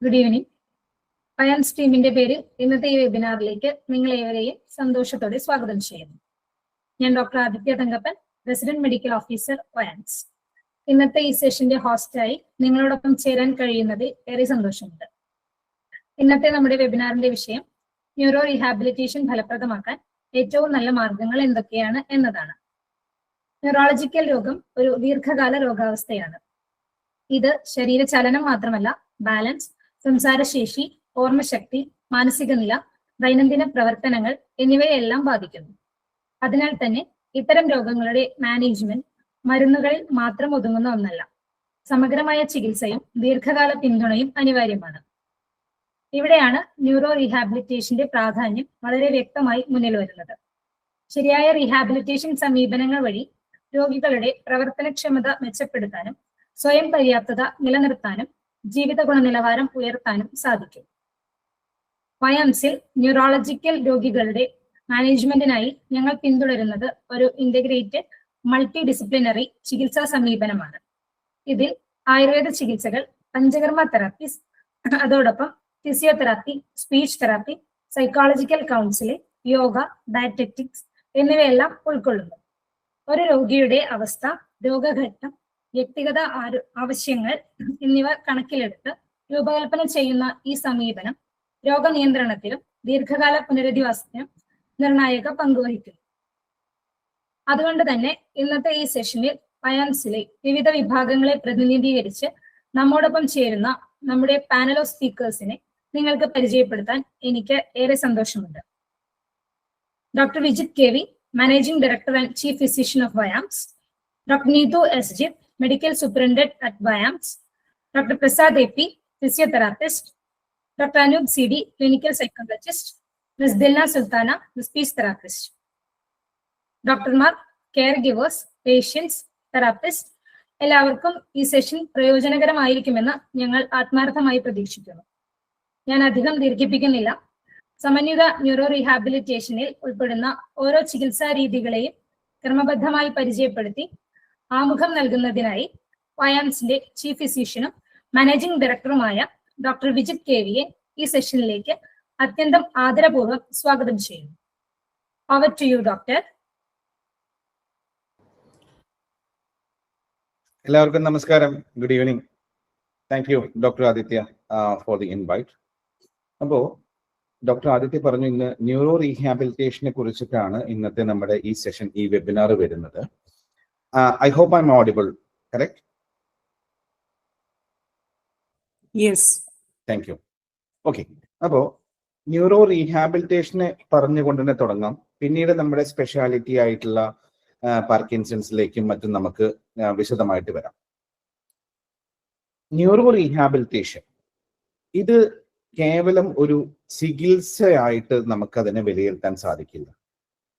Good evening. പയൻസ് ടീമിന്റെ പേരിൽ ഇന്നത്തെ ഈ വെബിനാറിലേക്ക് നിങ്ങളേവരെയും സന്തോഷത്തോടെ സ്വാഗതം ചെയ്യുന്നു. ഞാൻ doctor Aditya Thankappan, resident medical officer പയൻസ്. ഇന്നത്തെ ഈ സെഷന്റെ ഹോസ്റ്റായി നിങ്ങളോടൊപ്പം ചേരാൻ കഴിയുന്നതിൽ ഏറെ സന്തോഷമുണ്ട്. ഇന്നത്തെ നമ്മുടെ വെബിനാറിന്റെ വിഷയം ന്യൂറോ റീഹാബിലിറ്റേഷൻ ഫലപ്രദമാക്കാൻ ഏറ്റവും നല്ല മാർഗങ്ങൾ എന്തൊക്കെയാണ് എന്നതാണ്. ന്യൂറോളജിക്കൽ രോഗം ഒരു ദീർഘകാല രോഗാവസ്ഥയാണ്. ഇത് ശരീരചലനം മാത്രമല്ല, ബാലൻസ്, സംസാരശേഷി, ഓർമ്മശക്തി, മാനസിക നില, ദൈനംദിന പ്രവർത്തനങ്ങൾ എന്നിവയെല്ലാം ബാധിക്കുന്നു. അതിനാൽ തന്നെ ഇത്തരം രോഗങ്ങളുടെ മാനേജ്മെന്റ് മരുന്നുകളിൽ മാത്രം ഒതുങ്ങുന്ന ഒന്നല്ല. സമഗ്രമായ ചികിത്സയും ദീർഘകാല പിന്തുണയും അനിവാര്യമാണ്. ഇവിടെയാണ് ന്യൂറോ റീഹാബിലിറ്റേഷന്റെ പ്രാധാന്യം വളരെ വ്യക്തമായി മുന്നിൽ വരുന്നത്. ശരിയായ റീഹാബിലിറ്റേഷൻ സമീപനങ്ങൾ വഴി രോഗികളുടെ പ്രവർത്തനക്ഷമത മെച്ചപ്പെടുത്താനും സ്വയം പര്യാപ്തത നിലനിർത്താനും ജീവിത ഗുണനിലവാരം ഉയർത്താനും സാധിക്കും. പയൻസിൽ ന്യൂറോളജിക്കൽ രോഗികളുടെ മാനേജ്മെന്റിനായി ഞങ്ങൾ പിന്തുടരുന്നത് ഒരു ഇന്റഗ്രേറ്റഡ് മൾട്ടി ഡിസിപ്ലിനറി ചികിത്സാ സമീപനമാണ്. ഇതിൽ ആയുർവേദ ചികിത്സകൾ, പഞ്ചകർമ്മ തെറാപ്പീസ്, അതോടൊപ്പം physiotherapy, speech therapy, psychological counselling, yoga, dietetics എന്നിവയെല്ലാം ഉൾക്കൊള്ളുന്നു. ഒരു രോഗിയുടെ അവസ്ഥ, രോഗഘട്ടം, വ്യക്തിഗത ആവശ്യങ്ങൾ എന്നിവ കണക്കിലെടുത്ത് രൂപകൽപ്പന ചെയ്യുന്ന ഈ സമീപനം രോഗനിയന്ത്രണത്തിലും ദീർഘകാല പുനരധിവാസത്തിനും നിർണായക പങ്കുവഹിക്കുന്നു. അതുകൊണ്ട് തന്നെ ഇന്നത്തെ ഈ സെഷനിൽ പയൻസിലെ വിവിധ വിഭാഗങ്ങളെ പ്രതിനിധീകരിച്ച് നമ്മോടൊപ്പം ചേരുന്ന നമ്മുടെ പാനൽ ഓഫ് സ്പീക്കേഴ്സിനെ നിങ്ങൾക്ക് പരിചയപ്പെടുത്താൻ എനിക്ക് ഏറെ സന്തോഷമുണ്ട്. Doctor Vijith K V, managing director and chief physician of Vayams. Doctor Neethu S Jith, medical superintendent at Vayams. Doctor Prasad A P, physiotherapist. Doctor Anoop C D, clinical psychologist. Miss Dilna Sulthana, speech therapist. ഡോക്ടർമാർ, കെയർ ഗിവേഴ്സ്, പേഷ്യൻസ്, തെറാപ്പിസ്റ്റ്, എല്ലാവർക്കും ഈ session പ്രയോജനകരമായിരിക്കുമെന്ന് ഞങ്ങൾ ആത്മാർത്ഥമായി പ്രതീക്ഷിക്കുന്നു. ഞാൻ അധികം ദീർഘിപ്പിക്കുന്നില്ല. സമന്വിത neuro റീഹാബിലിറ്റേഷനിൽ ഉൾപ്പെടുന്ന ഓരോ ചികിത്സാ രീതികളെയും ക്രമബദ്ധമായി പരിചയപ്പെടുത്തി ആമുഖം നൽകുന്നതിനായി വയാംസിന്റെ ചീഫ് ഫിസിഷ്യനും മാനേജിംഗ് ഡയറക്ടറുമായ ഡോക്ടർ വിജിത് കെ വിയെ ഈ സെഷനിലേക്ക് അത്യന്തം ആദരപൂർവ്വം സ്വാഗതം ചെയ്യുന്നു. Over to you doctor. എല്ലാവർക്കും നമസ്കാരം. Good evening. Thank you doctor Aditya for the invite. അപ്പോൾ ഡോക്ടർ ആദിത്യ പറഞ്ഞു, ഇന്ന് ന്യൂറോ റീഹാബിലിറ്റേഷനെ കുറിച്ചിട്ടാണ് ഇന്നത്തെ നമ്മുടെ ഈ സെഷൻ, ഈ വെബിനാർ വരുന്നത്. I hope I M audible, correct? Yes. Thank you. Okay, അപ്പോൾ ന്യൂറോ റീഹാബിലിറ്റേഷനെ പറഞ്ഞുകൊണ്ട് തന്നെ തുടങ്ങാം. പിന്നീട് നമ്മുടെ സ്പെഷ്യാലിറ്റി ആയിട്ടുള്ള പാർക്കിൻസൺസിലേക്കും മറ്റും നമുക്ക് വിശദമായിട്ട് വരാം. ന്യൂറോ റീഹാബിലിറ്റേഷൻ ഇത് കേവലം ഒരു ചികിത്സയായിട്ട് നമുക്കതിനെ വിലയിരുത്താൻ സാധിക്കില്ല.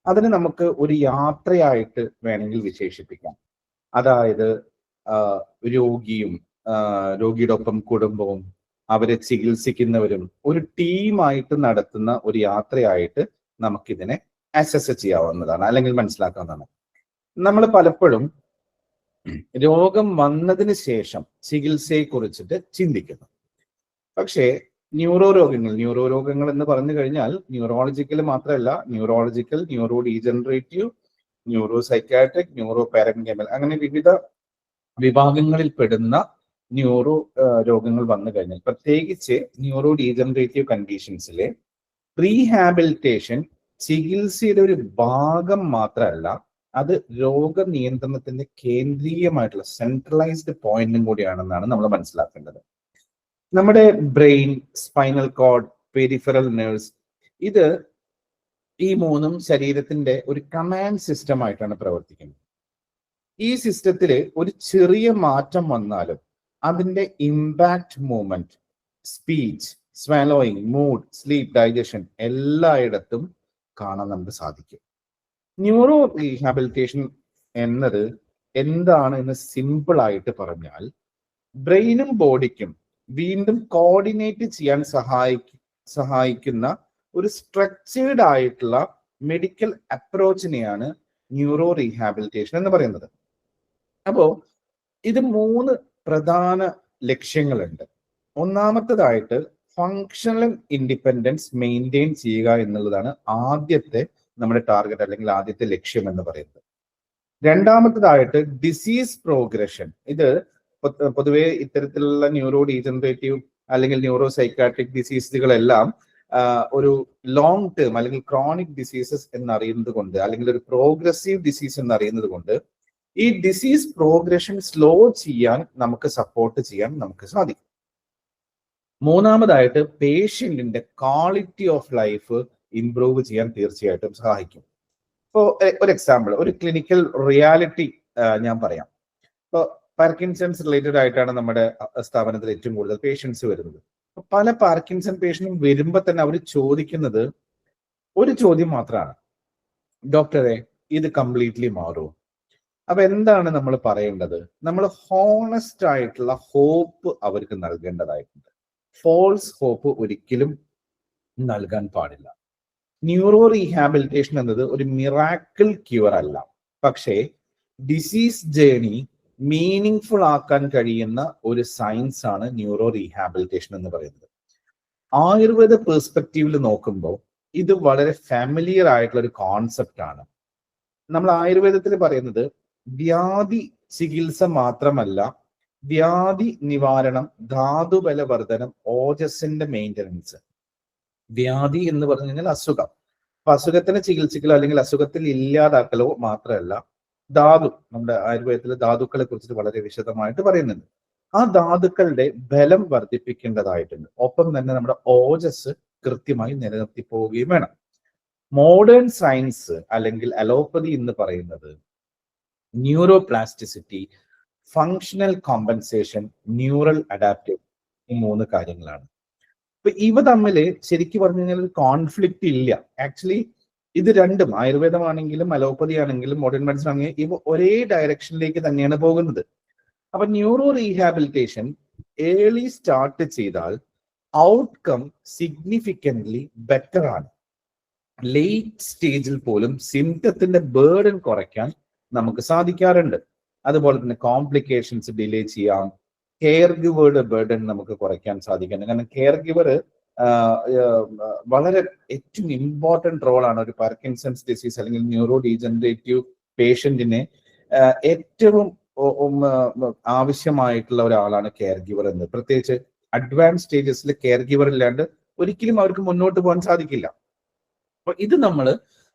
അതിന് നമുക്ക് ഒരു യാത്രയായിട്ട് വേണമെങ്കിൽ വിശേഷിപ്പിക്കാം. അതായത് രോഗിയും രോഗിയുടെ ഒപ്പം കുടുംബവും അവരെ ചികിത്സിക്കുന്നവരും ഒരു ടീമായിട്ട് നടത്തുന്ന ഒരു യാത്രയായിട്ട് നമുക്കിതിനെ അസസ് ചെയ്യാവുന്നതാണ്, അല്ലെങ്കിൽ മനസ്സിലാക്കാവുന്നതാണ്. നമ്മൾ പലപ്പോഴും രോഗം വന്നതിന് ശേഷം ചികിത്സയെ കുറിച്ചിട്ട് ചിന്തിക്കുന്നു. പക്ഷേ ന്യൂറോ രോഗങ്ങൾ എന്ന് പറഞ്ഞു കഴിഞ്ഞാൽ ന്യൂറോളജിക്കൽ മാത്രമല്ല, neurological, neuro degenerative, neuro psychiatric, neuro parenchymal, അങ്ങനെ വിവിധ വിഭാഗങ്ങളിൽ പെടുന്ന ന്യൂറോ രോഗങ്ങൾ വന്നു കഴിഞ്ഞാൽ, പ്രത്യേകിച്ച് ന്യൂറോ ഡീജനറേറ്റീവ് കണ്ടീഷൻസിലെ റീഹാബിലിറ്റേഷൻ ചികിത്സയുടെ ഒരു ഭാഗം മാത്രമല്ല, അത് രോഗനിയന്ത്രണത്തിന്റെ കേന്ദ്രീയമായിട്ടുള്ള സെൻട്രലൈസ്ഡ് പോയിന്റും കൂടിയാണെന്നാണ് നമ്മൾ മനസ്സിലാക്കേണ്ടത്. നമ്മുടെ brain, spinal cord, peripheral nerves, ഇത് ഈ മൂന്നും ശരീരത്തിന്റെ ഒരു കമാൻഡ് സിസ്റ്റം ആയിട്ടാണ് പ്രവർത്തിക്കുന്നത്. ഈ സിസ്റ്റത്തിൽ ഒരു ചെറിയ മാറ്റം വന്നാലും അതിന്റെ impact, movement, speech, swallowing, mood, sleep, digestion എല്ലായിടത്തും കാണാൻ നമുക്ക് സാധിക്കും. ന്യൂറോ റീഹാബിലിറ്റേഷൻ എന്നത് എന്താണ് എന്ന് സിമ്പിൾ ആയിട്ട് പറഞ്ഞാൽ, ബ്രെയിനും ബോഡിക്കും വീണ്ടും കോർഡിനേറ്റ് ചെയ്യാൻ സഹായിക്കുന്ന ഒരു സ്ട്രക്ചേർഡ് ആയിട്ടുള്ള മെഡിക്കൽ അപ്രോച്ചിനെയാണ് ന്യൂറോ റീഹാബിലിറ്റേഷൻ എന്ന് പറയുന്നത്. അപ്പോൾ ഇത് 3 പ്രധാന ലക്ഷ്യങ്ങളുണ്ട്. ഒന്നാമത്തേതായിട്ട് ഫങ്ഷണൽ ഇൻഡിപെൻഡൻസ് മെയിൻറ്റെയിൻ ചെയ്യുക എന്നുള്ളതാണ് ആദ്യത്തെ നമ്മുടെ ടാർഗറ്റ് അല്ലെങ്കിൽ ആദ്യത്തെ ലക്ഷ്യം എന്ന് പറയുന്നത്. രണ്ടാമത്തേതായിട്ട് ഡിസീസ് പ്രോഗ്രഷൻ. ഇത് പൊതുവെ ഇത്തരത്തിലുള്ള ന്യൂറോ ഡീജനറേറ്റീവ് അല്ലെങ്കിൽ ന്യൂറോ സൈക്കാട്രിക് ഡിസീസുകളെല്ലാം ഒരു ലോങ് ടേം അല്ലെങ്കിൽ ക്രോണിക് ഡിസീസസ് എന്നറിയുന്നത് കൊണ്ട് അല്ലെങ്കിൽ ഒരു പ്രോഗ്രസീവ് ഡിസീസ് എന്നറിയുന്നത് കൊണ്ട് ഈ ഡിസീസ് പ്രോഗ്രഷൻ സ്ലോ ചെയ്യാൻ നമുക്ക് സപ്പോർട്ട് ചെയ്യാൻ നമുക്ക് സാധിക്കും. മൂന്നാമതായിട്ട് പേഷ്യന്റിന്റെ ക്വാളിറ്റി ഓഫ് ലൈഫ് ഇംപ്രൂവ് ചെയ്യാൻ തീർച്ചയായിട്ടും സഹായിക്കും. ഇപ്പോൾ ഒരു എക്സാമ്പിൾ, ഒരു ക്ലിനിക്കൽ റിയാലിറ്റി ഞാൻ പറയാം. ഇപ്പോൾ പാർക്കിൻസൺസ് റിലേറ്റഡ് ആയിട്ടാണ് നമ്മുടെ സ്ഥാപനത്തിൽ ഏറ്റവും കൂടുതൽ പേഷ്യൻസ് വരുന്നത്. പല പാർക്കിൻസൺ പേഷ്യന്റും വരുമ്പോൾ തന്നെ അവർ ചോദിക്കുന്നത് ഒരു ചോദ്യം മാത്രമാണ്, ഡോക്ടറെ ഇത് കംപ്ലീറ്റ്ലി മാറുമോ? അപ്പൊ എന്താണ് നമ്മൾ പറയേണ്ടത്? നമ്മൾ ഹോണസ്റ്റ് ആയിട്ടുള്ള ഹോപ്പ് അവർക്ക് നൽകേണ്ടതായിട്ടുണ്ട്. ഫോൾസ് ഹോപ്പ് ഒരിക്കലും നൽകാൻ പാടില്ല. ന്യൂറോ റീഹാബിലിറ്റേഷൻ എന്നത് ഒരു മിറാക്കിൾ ക്യൂർ അല്ല, പക്ഷേ ഡിസീസ് ജേണി മീനിങ് ഫുൾ ആക്കാൻ കഴിയുന്ന ഒരു സയൻസ് ആണ് ന്യൂറോ റീഹാബിലിറ്റേഷൻ എന്ന് പറയുന്നത്. ആയുർവേദ പെർസ്പെക്റ്റീവിൽ നോക്കുമ്പോൾ ഇത് വളരെ ഫാമിലിയർ ആയിട്ടുള്ള ഒരു കോൺസെപ്റ്റ് ആണ്. നമ്മൾ ആയുർവേദത്തിൽ പറയുന്നത് വ്യാധി ചികിത്സ മാത്രമല്ല, വ്യാധി നിവാരണം, ധാതുബലവർദ്ധനം, ഓജസ്സിന്റെ മെയിൻ്റനൻസ്. വ്യാധി എന്ന് പറഞ്ഞു കഴിഞ്ഞാൽ അസുഖം. അപ്പൊ അസുഖത്തിന് ചികിത്സിക്കലോ അല്ലെങ്കിൽ അസുഖത്തിൽ ഇല്ലാതാക്കലോ മാത്രമല്ല, ധാതു, നമ്മുടെ ആയുർവേദത്തിൽ ധാതുക്കളെ കുറിച്ചിട്ട് വളരെ വിശദമായിട്ട് പറയുന്നുണ്ട്. ആ ധാതുക്കളുടെ ബലം വർദ്ധിപ്പിക്കേണ്ടതായിട്ടുണ്ട്. ഒപ്പം തന്നെ നമ്മുടെ ഓജസ് കൃത്യമായി നിലനിർത്തി പോവുകയും വേണം. മോഡേൺ സയൻസ് അല്ലെങ്കിൽ അലോപ്പതി എന്ന് പറയുന്നത് neuro plasticity, functional compensation, neural adaptation, ഈ 3 കാര്യങ്ങളാണ്. അപ്പൊ ഇവ തമ്മിൽ ശരിക്കും പറഞ്ഞു കഴിഞ്ഞാൽ ഒരു കോൺഫ്ലിക്റ്റ് ഇല്ല. ആക്ച്വലി ഇത് രണ്ടും, ആയുർവേദമാണെങ്കിലും അലോപ്പതി ആണെങ്കിലും മോഡേൺ മെഡിസിൻ ആണെങ്കിലും, ഇവ ഒരേ ഡയറക്ഷനിലേക്ക് തന്നെയാണ് പോകുന്നത്. അപ്പൊ ന്യൂറോ റീഹാബിലിറ്റേഷൻ ഏർലി സ്റ്റാർട്ട് ചെയ്താൽ ഔട്ട്കം സിഗ്നിഫിക്കൻ്റ്ലി ബെറ്റർ ആണ്. ലേറ്റ് സ്റ്റേജിൽ പോലും സിംറ്റത്തിന്റെ ബേർഡൻ കുറയ്ക്കാൻ നമുക്ക് സാധിക്കാറുണ്ട്. അതുപോലെ തന്നെ കോംപ്ലിക്കേഷൻസ് ഡിലേ ചെയ്യാം. കെയർ ഗിവറുടെ ബേർഡൻ നമുക്ക് കുറയ്ക്കാൻ സാധിക്കുന്നുണ്ട്. കാരണം കെയർ ഗിവർ വളരെ ഏറ്റവും ഇമ്പോർട്ടൻറ്റ് റോളാണ് ഒരു പാർക്കിൻസൺസ് ഡിസീസ് അല്ലെങ്കിൽ ന്യൂറോ ഡീജനറേറ്റീവ് പേഷ്യന്റിനെ ഏറ്റവും ആവശ്യമായിട്ടുള്ള ഒരാളാണ് കെയർ ഗിവർ എന്ന്. പ്രത്യേകിച്ച് അഡ്വാൻസ് സ്റ്റേജസിൽ കെയർ ഗിവർ ഇല്ലാണ്ട് ഒരിക്കലും അവർക്ക് മുന്നോട്ട് പോകാൻ സാധിക്കില്ല. അപ്പൊ ഇത് നമ്മൾ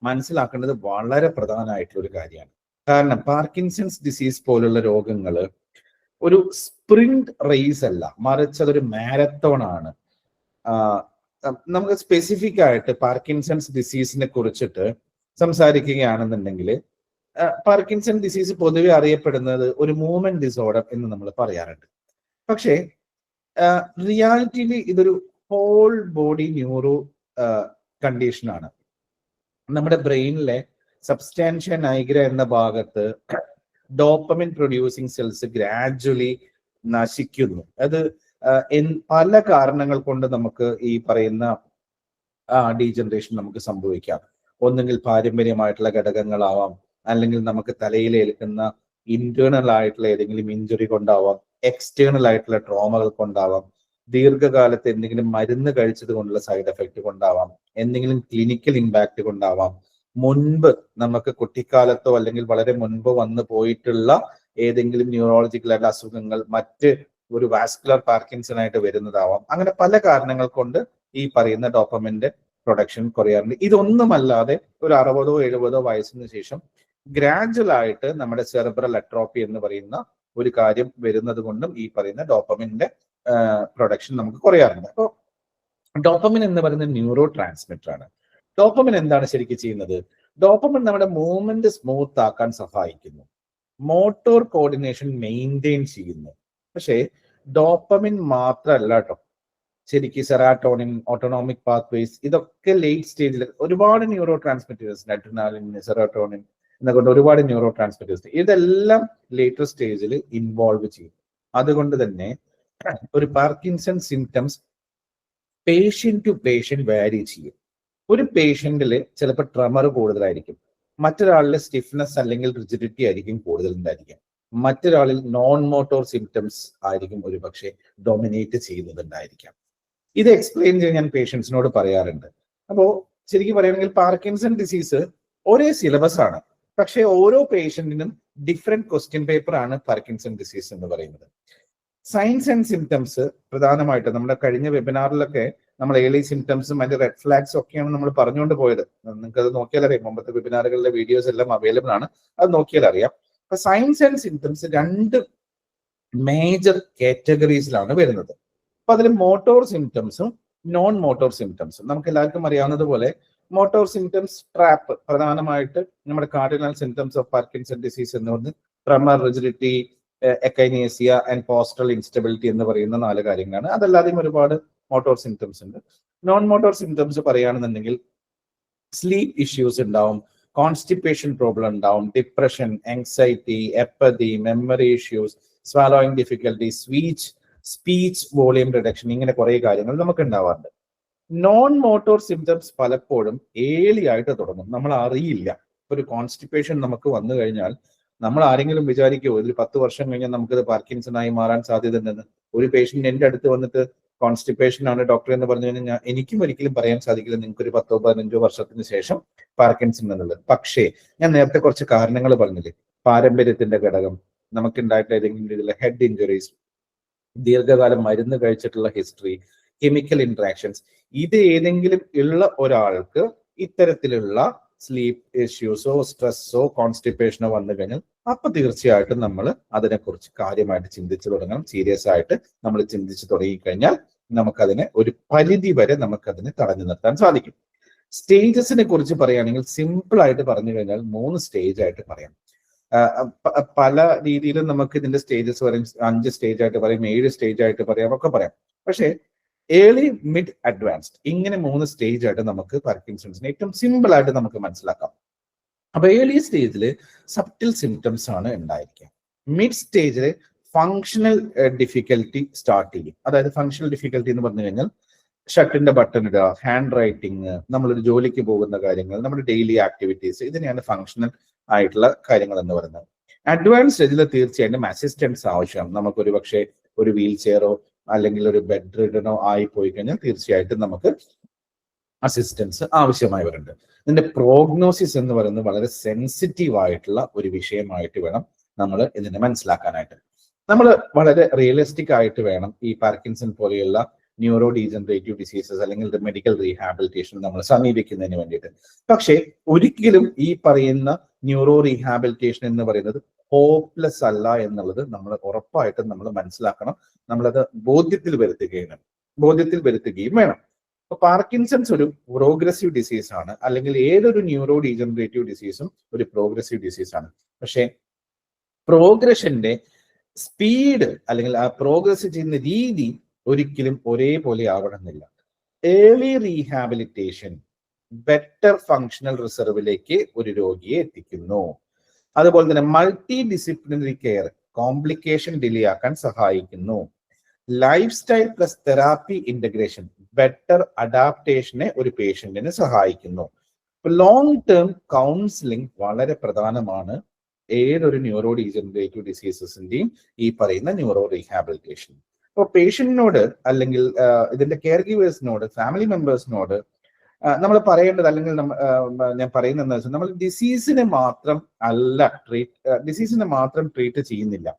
മനസ്സിലാക്കേണ്ടത് വളരെ പ്രധാനമായിട്ടുള്ള ഒരു കാര്യമാണ്. കാരണം പാർക്കിൻസൺസ് ഡിസീസ് പോലുള്ള രോഗങ്ങൾ ഒരു സ്പ്രിന്റ് റേസ് അല്ല, മറിച്ച് അതൊരു മാരത്തോൺ ആണ്. നമുക്ക് സ്പെസിഫിക് ആയിട്ട് പാർക്കിൻസൺസ് ഡിസീസിനെ കുറിച്ചിട്ട് സംസാരിക്കുകയാണെന്നുണ്ടെങ്കിൽ, പാർക്കിൻസൺ ഡിസീസ് പൊതുവെ അറിയപ്പെടുന്നത് ഒരു മൂവ്മെന്റ് ഡിസോർഡർ എന്ന് നമ്മൾ പറയാറുണ്ട്. പക്ഷേ റിയാലിറ്റിയിൽ ഇതൊരു ഹോൾ ബോഡി ന്യൂറോ കണ്ടീഷനാണ്. നമ്മുടെ ബ്രെയിനിലെ സബ്സ്റ്റാൻഷ്യ നൈഗ്ര എന്ന ഭാഗത്ത് ഡോപ്പമിൻ പ്രൊഡ്യൂസിങ് സെൽസ് ഗ്രാജുവലി നശിക്കുന്നു. അത് പല കാരണങ്ങൾ കൊണ്ട് നമുക്ക് ഈ പറയുന്ന ഡീജനറേഷൻ നമുക്ക് സംഭവിക്കാം. ഒന്നുകിൽ പാരമ്പര്യമായിട്ടുള്ള ഘടകങ്ങളാവാം, അല്ലെങ്കിൽ നമുക്ക് തലയിലേൽക്കുന്ന ഇന്റേണൽ ആയിട്ടുള്ള ഏതെങ്കിലും ഇഞ്ചുറി കൊണ്ടാവാം, എക്സ്റ്റേണൽ ആയിട്ടുള്ള ട്രോമകൾ കൊണ്ടാവാം, ദീർഘകാലത്ത് എന്തെങ്കിലും മരുന്ന് കഴിച്ചത് കൊണ്ടുള്ള സൈഡ് എഫക്റ്റ് കൊണ്ടാവാം, എന്തെങ്കിലും ക്ലിനിക്കൽ ഇമ്പാക്ട് കൊണ്ടാവാം, മുൻപ് നമുക്ക് കുട്ടിക്കാലത്തോ അല്ലെങ്കിൽ വളരെ മുൻപ് വന്നു പോയിട്ടുള്ള ഏതെങ്കിലും ന്യൂറോളജിക്കൽ ആയിട്ടുള്ള അസുഖങ്ങൾ മറ്റ് ഒരു വാസ്കുലർ പാർക്കിൻസൺ ആയിട്ട് വരുന്നതാവാം. അങ്ങനെ പല കാരണങ്ങൾ കൊണ്ട് ഈ പറയുന്ന ഡോപ്പമിന്റെ പ്രൊഡക്ഷൻ കുറയാറുണ്ട്. ഇതൊന്നുമല്ലാതെ ഒരു 60ഓ 70ഓ വയസ്സിന് ശേഷം ഗ്രാജുവൽ ആയിട്ട് നമ്മുടെ സെറിബ്രൽ അട്രോപ്പി എന്ന് പറയുന്ന ഒരു കാര്യം വരുന്നത് കൊണ്ടും ഈ പറയുന്ന ഡോപ്പമിന്റെ പ്രൊഡക്ഷൻ നമുക്ക് കുറയാറുണ്ട്. അപ്പോൾ ഡോപ്പമിൻ എന്ന് പറയുന്നത് ന്യൂറോ ട്രാൻസ്മിറ്റർ ആണ്. ഡോപ്പമിൻ എന്താണ് ശരിക്കും ചെയ്യുന്നത്? ഡോപ്പമിൻ നമ്മുടെ മൂവ്മെന്റ് സ്മൂത്ത് ആക്കാൻ സഹായിക്കുന്നു, മോട്ടോർ കോർഡിനേഷൻ മെയിൻറ്റെയിൻ ചെയ്യുന്നു. പക്ഷേ ഡോപ്പമിൻ മാത്രമല്ല കേട്ടോ, ശരിക്കും സെറാട്ടോണിൻ, ഓട്ടോണോമിക് പാത്വേസ്, ഇതൊക്കെ ലേറ്റ് സ്റ്റേജിൽ ഒരുപാട് ന്യൂറോ ട്രാൻസ്മിറ്റേഴ്സ്, അഡ്രിനാലിൻ, സെറാട്ടോണിൻ എന്നുകൊണ്ട് ഒരുപാട് ന്യൂറോ ട്രാൻസ്മിറ്റേഴ്സ്, ഇതെല്ലാം ലേറ്റർ സ്റ്റേജിൽ ഇൻവോൾവ് ചെയ്യും. അതുകൊണ്ട് തന്നെ ഒരു Parkinson symptoms patient to patient vary ചെയ്യും. ഒരു പേഷ്യന്റിൽ ചിലപ്പോൾ ട്രെമർ കൂടുതലായിരിക്കും, മറ്റൊരാളിൽ സ്റ്റിഫ്നെസ് അല്ലെങ്കിൽ റിജിഡിറ്റി ആയിരിക്കും കൂടുതൽ ഉണ്ടായിരിക്കും. മറ്റൊരാളിൽ നോൺ മോട്ടോർ സിംറ്റംസ് ആയിരിക്കും ഒരു പക്ഷേ ഡൊമിനേറ്റ് ചെയ്യുന്നതുണ്ടായിരിക്കാം. ഇത് എക്സ്പ്ലെയിൻ ചെയ്യാൻ ഞാൻ പേഷ്യൻസിനോട് പറയാറുണ്ട്. അപ്പോൾ ശരിക്കും പറയുകയാണെങ്കിൽ പാർക്കിൻസൺ ഡിസീസ് ഒരേ സിലബസ് ആണ്, പക്ഷേ ഓരോ പേഷ്യന്റിനും ഡിഫറെന്റ് ക്വസ്റ്റ്യൻ പേപ്പർ ആണ് പാർക്കിൻസൺ ഡിസീസ് എന്ന് പറയുന്നത്. സൈൻസ് ആൻഡ് സിംറ്റംസ് പ്രധാനമായിട്ട് നമ്മുടെ കഴിഞ്ഞ വെബിനാറിലൊക്കെ നമ്മൾ ഏർലി സിംറ്റംസും അതിന്റെ റെഡ് ഫ്ലാഗ്സ് ഒക്കെയാണ് നമ്മൾ പറഞ്ഞുകൊണ്ട് പോയത്. നിങ്ങൾക്ക് അത് നോക്കിയാൽ അറിയാം, മുമ്പത്തെ വെബിനാറുകളിലെ വീഡിയോസ് എല്ലാം അവൈലബിൾ ആണ്, അത് നോക്കിയാൽ അറിയാം. അപ്പൊ സൈൻസ് ആൻഡ് സിംറ്റംസ് രണ്ട് മേജർ കാറ്റഗറീസിലാണ് വരുന്നത്. അപ്പൊ അതിൽ മോട്ടോർ സിംറ്റംസും നോൺ മോട്ടോർ സിംറ്റംസും. നമുക്ക് എല്ലാവർക്കും അറിയാവുന്നതുപോലെ മോട്ടോർ സിംറ്റംസ് ട്രാപ്പ് പ്രധാനമായിട്ട് നമ്മുടെ cardinal symptoms of Parkinson disease എന്ന് പറഞ്ഞ് tremor, rigidity, akinesia and postural instability എന്ന് പറയുന്ന 4 കാര്യങ്ങളാണ്. അതല്ലാതെയും ഒരുപാട് മോട്ടോർ സിംറ്റംസ് ഉണ്ട്. നോൺ മോട്ടോർ സിംറ്റംസ് പറയുകയാണെന്നുണ്ടെങ്കിൽ സ്ലീപ്പ് ഇഷ്യൂസ് ഉണ്ടാവും, കോൺസ്റ്റിപ്പേഷൻ പ്രോബ്ലം ഉണ്ടാവും, depression, anxiety, apathy, memory issues, swallowing difficulty, speech volume reduction, ഇങ്ങനെ കുറെ കാര്യങ്ങൾ നമുക്ക് ഉണ്ടാവാറുണ്ട്. നോൺ മോട്ടോർ സിംറ്റംസ് പലപ്പോഴും ഏർലി ആയിട്ട് തുടങ്ങും, നമ്മൾ അറിയില്ല. ഒരു കോൺസ്റ്റിപ്പേഷൻ നമുക്ക് വന്നു കഴിഞ്ഞാൽ നമ്മൾ ആരെങ്കിലും വിചാരിക്കുമോ ഇതിൽ 10 വർഷം കഴിഞ്ഞാൽ നമുക്കിത് പാർക്കിൻസൺ ആയി മാറാൻ സാധ്യത ഉണ്ടെന്ന്? ഒരു പേഷ്യന്റ് എന്റെ അടുത്ത് വന്നിട്ട് കോൺസ്റ്റിപ്പേഷൻ ആണ് ഡോക്ടർ എന്ന് പറഞ്ഞു കഴിഞ്ഞാൽ എനിക്കും ഒരിക്കലും പറയാൻ സാധിക്കില്ല നിങ്ങൾക്ക് ഒരു 10 15 വർഷത്തിന് ശേഷം പാർക്കിൻസൺ എന്നുള്ളത്. പക്ഷേ ഞാൻ നേരത്തെ കുറച്ച് കാരണങ്ങൾ പറഞ്ഞില്ലേ, പാരമ്പര്യത്തിന്റെ ഘടകം, നമുക്കുണ്ടായിട്ടുള്ള ഏതെങ്കിലും രീതിയിലുള്ള ഹെഡ് ഇഞ്ചുറീസ്, ദീർഘകാലം മരുന്ന് കഴിച്ചിട്ടുള്ള ഹിസ്റ്ററി, കെമിക്കൽ ഇന്ററാക്ഷൻസ്, ഇത് ഏതെങ്കിലും ഉള്ള ഒരാൾക്ക് ഇത്തരത്തിലുള്ള സ്ലീപ്പ് ഇഷ്യൂസോ സ്ട്രെസ്സോ കോൺസ്റ്റിപ്പേഷനോ വന്നു കഴിഞ്ഞാൽ അപ്പൊ തീർച്ചയായിട്ടും നമ്മൾ അതിനെക്കുറിച്ച് കാര്യമായിട്ട് ചിന്തിച്ചു തുടങ്ങണം. സീരിയസ് ആയിട്ട് നമ്മൾ ചിന്തിച്ചു തുടങ്ങിക്കഴിഞ്ഞാൽ നമുക്കതിനെ ഒരു പരിധി വരെ നമുക്കതിനെ തടഞ്ഞു നിർത്താൻ സാധിക്കും. സ്റ്റേജസിനെ കുറിച്ച് പറയുകയാണെങ്കിൽ സിമ്പിൾ ആയിട്ട് പറഞ്ഞു കഴിഞ്ഞാൽ 3 സ്റ്റേജ് ആയിട്ട് പറയാം. പല രീതിയിലും നമുക്ക് ഇതിന്റെ സ്റ്റേജസ് പറയും, 5 സ്റ്റേജ് ആയിട്ട് പറയും, 7 സ്റ്റേജ് ആയിട്ട് പറയാം, ഒക്കെ പറയാം. പക്ഷേ ഏർലി, മിഡ്, അഡ്വാൻസ്ഡ്, ഇങ്ങനെ 3 സ്റ്റേജ് ആയിട്ട് നമുക്ക് പാർക്കിൻസൺസിനെ ഏറ്റവും സിമ്പിൾ ആയിട്ട് നമുക്ക് മനസ്സിലാക്കാം. അപ്പൊ ഏർലി സ്റ്റേജിൽ സബ്റ്റിൽ സിംറ്റംസ് ആണ് ഉണ്ടായിരിക്കുക. മിഡ് സ്റ്റേജിൽ ഫങ്ഷണൽ ഡിഫിക്കൽട്ടി സ്റ്റാർട്ട് ചെയ്യും. അതായത് ഫങ്ഷണൽ ഡിഫിക്കൽട്ടി എന്ന് പറഞ്ഞു കഴിഞ്ഞാൽ ഷർട്ടിന്റെ ബട്ടൺ ഇടുക, ഹാൻഡ് റൈറ്റിംഗ്, നമ്മളൊരു ജോലിക്ക് പോകുന്ന കാര്യങ്ങൾ, നമ്മുടെ ഡെയിലി ആക്ടിവിറ്റീസ്, ഇതിനെയാണ് ഫങ്ഷണൽ ആയിട്ടുള്ള കാര്യങ്ങൾ എന്ന് പറയുന്നത്. അഡ്വാൻസ് സ്റ്റേജിൽ തീർച്ചയായിട്ടും അസിസ്റ്റൻസ് ആവശ്യമാണ്. നമുക്കൊരു പക്ഷേ ഒരു വീൽ ചെയറോ അല്ലെങ്കിൽ ഒരു ബെഡ് റിഡനോ ആയി പോയി കഴിഞ്ഞാൽ തീർച്ചയായിട്ടും നമുക്ക് അസിസ്റ്റൻസ് ആവശ്യമായി വരുന്നുണ്ട്. ഇതിന്റെ പ്രോഗ്നോസിസ് എന്ന് പറയുന്നത് വളരെ സെൻസിറ്റീവ് ആയിട്ടുള്ള ഒരു വിഷയമായിട്ട് വേണം നമ്മൾ ഇതിനെ മനസ്സിലാക്കാനായിട്ട്. നമ്മൾ വളരെ റിയലിസ്റ്റിക് ആയിട്ട് വേണം ഈ പാർക്കിൻസൺ പോലെയുള്ള ന്യൂറോ ഡീജനറേറ്റീവ് ഡിസീസസ് അല്ലെങ്കിൽ മെഡിക്കൽ റീഹാബിലിറ്റേഷൻ നമ്മൾ സമീപിക്കുന്നതിന് വേണ്ടിയിട്ട്. പക്ഷേ ഒരിക്കലും ഈ പറയുന്ന ന്യൂറോ റീഹാബിലിറ്റേഷൻ എന്ന് പറയുന്നത് ഹോപ്പ്ലെസ് അല്ല എന്നുള്ളത് നമ്മൾ ഉറപ്പായിട്ടും നമ്മൾ മനസ്സിലാക്കണം. നമ്മളത് ബോധ്യത്തിൽ വരുത്തുകയും വേണം. അപ്പൊ പാർക്കിൻസൺസ് ഒരു പ്രോഗ്രസീവ് ഡിസീസ് ആണ്, അല്ലെങ്കിൽ ഏതൊരു ന്യൂറോ ഡീജനറേറ്റീവ് ഡിസീസും ഒരു പ്രോഗ്രസീവ് ഡിസീസ് ആണ്. പക്ഷേ പ്രോഗ്രഷന്റെ സ്പീഡ് അല്ലെങ്കിൽ ആ പ്രോഗ്രസ് ചെയ്യുന്ന രീതി ഒരിക്കലും ഒരേപോലെ ആവണമെന്നില്ല. ഏർലി റീഹാബിലിറ്റേഷൻ ബെറ്റർ ഫങ്ഷണൽ റിസർവിലേക്ക് ഒരു രോഗിയെ എത്തിക്കുന്നു. അതുപോലെ തന്നെ multidisciplinary care complication delay ആക്കാൻ സഹായിക്കുന്നു. Lifestyle plus therapy integration better അഡാപ്റ്റേഷനെ ഒരു പേഷ്യന്റിന് സഹായിക്കുന്നു. ലോങ് ടേം കൗൺസിലിംഗ് വളരെ പ്രധാനമാണ് ഏതൊരു ന്യൂറോ ഡീജനറേറ്റീവ് ഡിസീസസിന്റെയും ഈ പറയുന്ന ന്യൂറോ റീഹാബിലിറ്റേഷൻ. അപ്പോൾ പേഷ്യന്റിനോട് അല്ലെങ്കിൽ ഇതിന്റെ കെയർ ഗീവേഴ്സിനോട്, ഫാമിലി മെമ്പേഴ്സിനോട് നമ്മൾ പറയേണ്ടത്, അല്ലെങ്കിൽ ഞാൻ പറയുന്നത് എന്താ വെച്ചാൽ, നമ്മൾ ഡിസീസിനെ മാത്രം ട്രീറ്റ് ചെയ്യുന്നില്ല.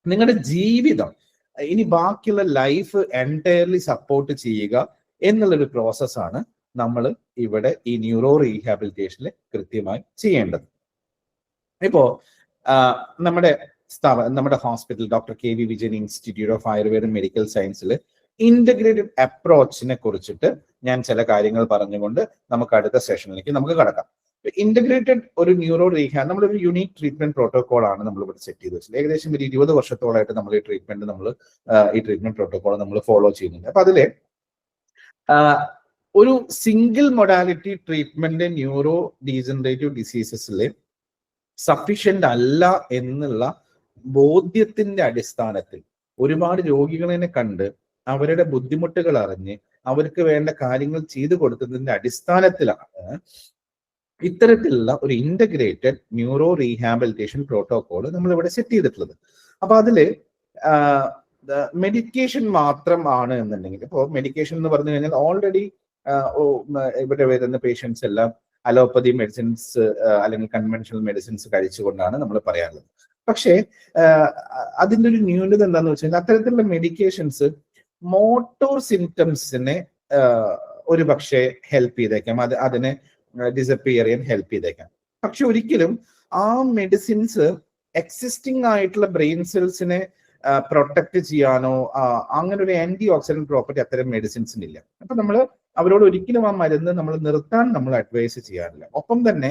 നിങ്ങളുടെ ജീവിതം ഇനി ബാക്കിയുള്ള ലൈഫ് എൻറ്റയർലി സപ്പോർട്ട് ചെയ്യുക എന്നുള്ളൊരു പ്രോസസ്സാണ് നമ്മൾ ഇവിടെ ഈ ന്യൂറോ റീഹാബിലിറ്റേഷനിൽ കൃത്യമായി ചെയ്യേണ്ടത്. ഇപ്പോ നമ്മുടെ hospital doctor K V Vijayan institute of Ayurveda medical സയൻസിൽ ഇന്റഗ്രേറ്റഡ് അപ്രോച്ചിനെ കുറിച്ചിട്ട് ഞാൻ ചില കാര്യങ്ങൾ പറഞ്ഞുകൊണ്ട് നമുക്ക് അടുത്ത സെഷനിലേക്ക് നമുക്ക് കടക്കാം. ഇന്റഗ്രേറ്റഡ് ഒരു ന്യൂറോ റീഹാബ് നമ്മളൊരു യുണീക് ട്രീറ്റ്മെന്റ് പ്രോട്ടോകോൾ ആണ് നമ്മൾ ഇവിടെ സെറ്റ് ചെയ്ത് വെച്ചത്. ഏകദേശം ഒരു 20 വർഷത്തോളമായിട്ട് നമ്മൾ ഈ ട്രീറ്റ്മെന്റ് പ്രോട്ടോകോൾ നമ്മൾ ഫോളോ ചെയ്യുന്നുണ്ട്. അപ്പൊ അതിലെ ഒരു single modality treatment neuro degenerative ഡിസീസസിൽ സഫീഷ്യന്റ് അല്ല എന്നുള്ള ബോധ്യത്തിന്റെ അടിസ്ഥാനത്തിൽ ഒരുപാട് രോഗികളെ കണ്ട് അവരുടെ ബുദ്ധിമുട്ടുകൾ അറിഞ്ഞ് അവർക്ക് വേണ്ട കാര്യങ്ങൾ ചെയ്തു കൊടുത്തതിന്റെ അടിസ്ഥാനത്തിലാണ് ഇത്തരത്തിലുള്ള ഒരു ഇന്റഗ്രേറ്റഡ് ന്യൂറോ റീഹാബിലിറ്റേഷൻ പ്രോട്ടോകോൾ നമ്മൾ ഇവിടെ സെറ്റ് ചെയ്തിട്ടുള്ളത്. അപ്പൊ അതില് മെഡിക്കേഷൻ മാത്രം ആണ് എന്നുണ്ടെങ്കിൽ, ഇപ്പോൾ മെഡിക്കേഷൻ എന്ന് പറഞ്ഞു കഴിഞ്ഞാൽ ഓൾറെഡി ഇവിടെ വരുന്ന പേഷ്യൻസ് എല്ലാം അലോപ്പതി മെഡിസിൻസ് അല്ലെങ്കിൽ കൺവെൻഷണൽ മെഡിസിൻസ് കഴിച്ചുകൊണ്ടാണ് നമ്മൾ പറയാറുള്ളത്. പക്ഷേ അതിൻ്റെ ഒരു ന്യൂനത എന്താന്ന് വെച്ച് കഴിഞ്ഞാൽ അത്തരത്തിലുള്ള മെഡിക്കേഷൻസ് മോട്ടോർ സിംറ്റംസിനെ ഒരു പക്ഷേ ഹെൽപ്പ് ചെയ്തേക്കാം, അതിനെ ഡിസപ്പിയർ ചെയ്യാൻ ഹെൽപ്പ് ചെയ്തേക്കാം. പക്ഷെ ഒരിക്കലും ആ മെഡിസിൻസ് എക്സിസ്റ്റിംഗ് ആയിട്ടുള്ള ബ്രെയിൻ സെൽസിനെ പ്രൊട്ടക്ട് ചെയ്യാനോ അങ്ങനെ ഒരു ആന്റി ഓക്സിഡന്റ് പ്രോപ്പർട്ടി അത്തരം മെഡിസിൻസിനില്ല. അപ്പൊ നമ്മൾ അവരോട് ഒരിക്കലും ആ മരുന്ന് നമ്മൾ നിർത്താൻ നമ്മൾ അഡ്വൈസ് ചെയ്യാറില്ല. ഒപ്പം തന്നെ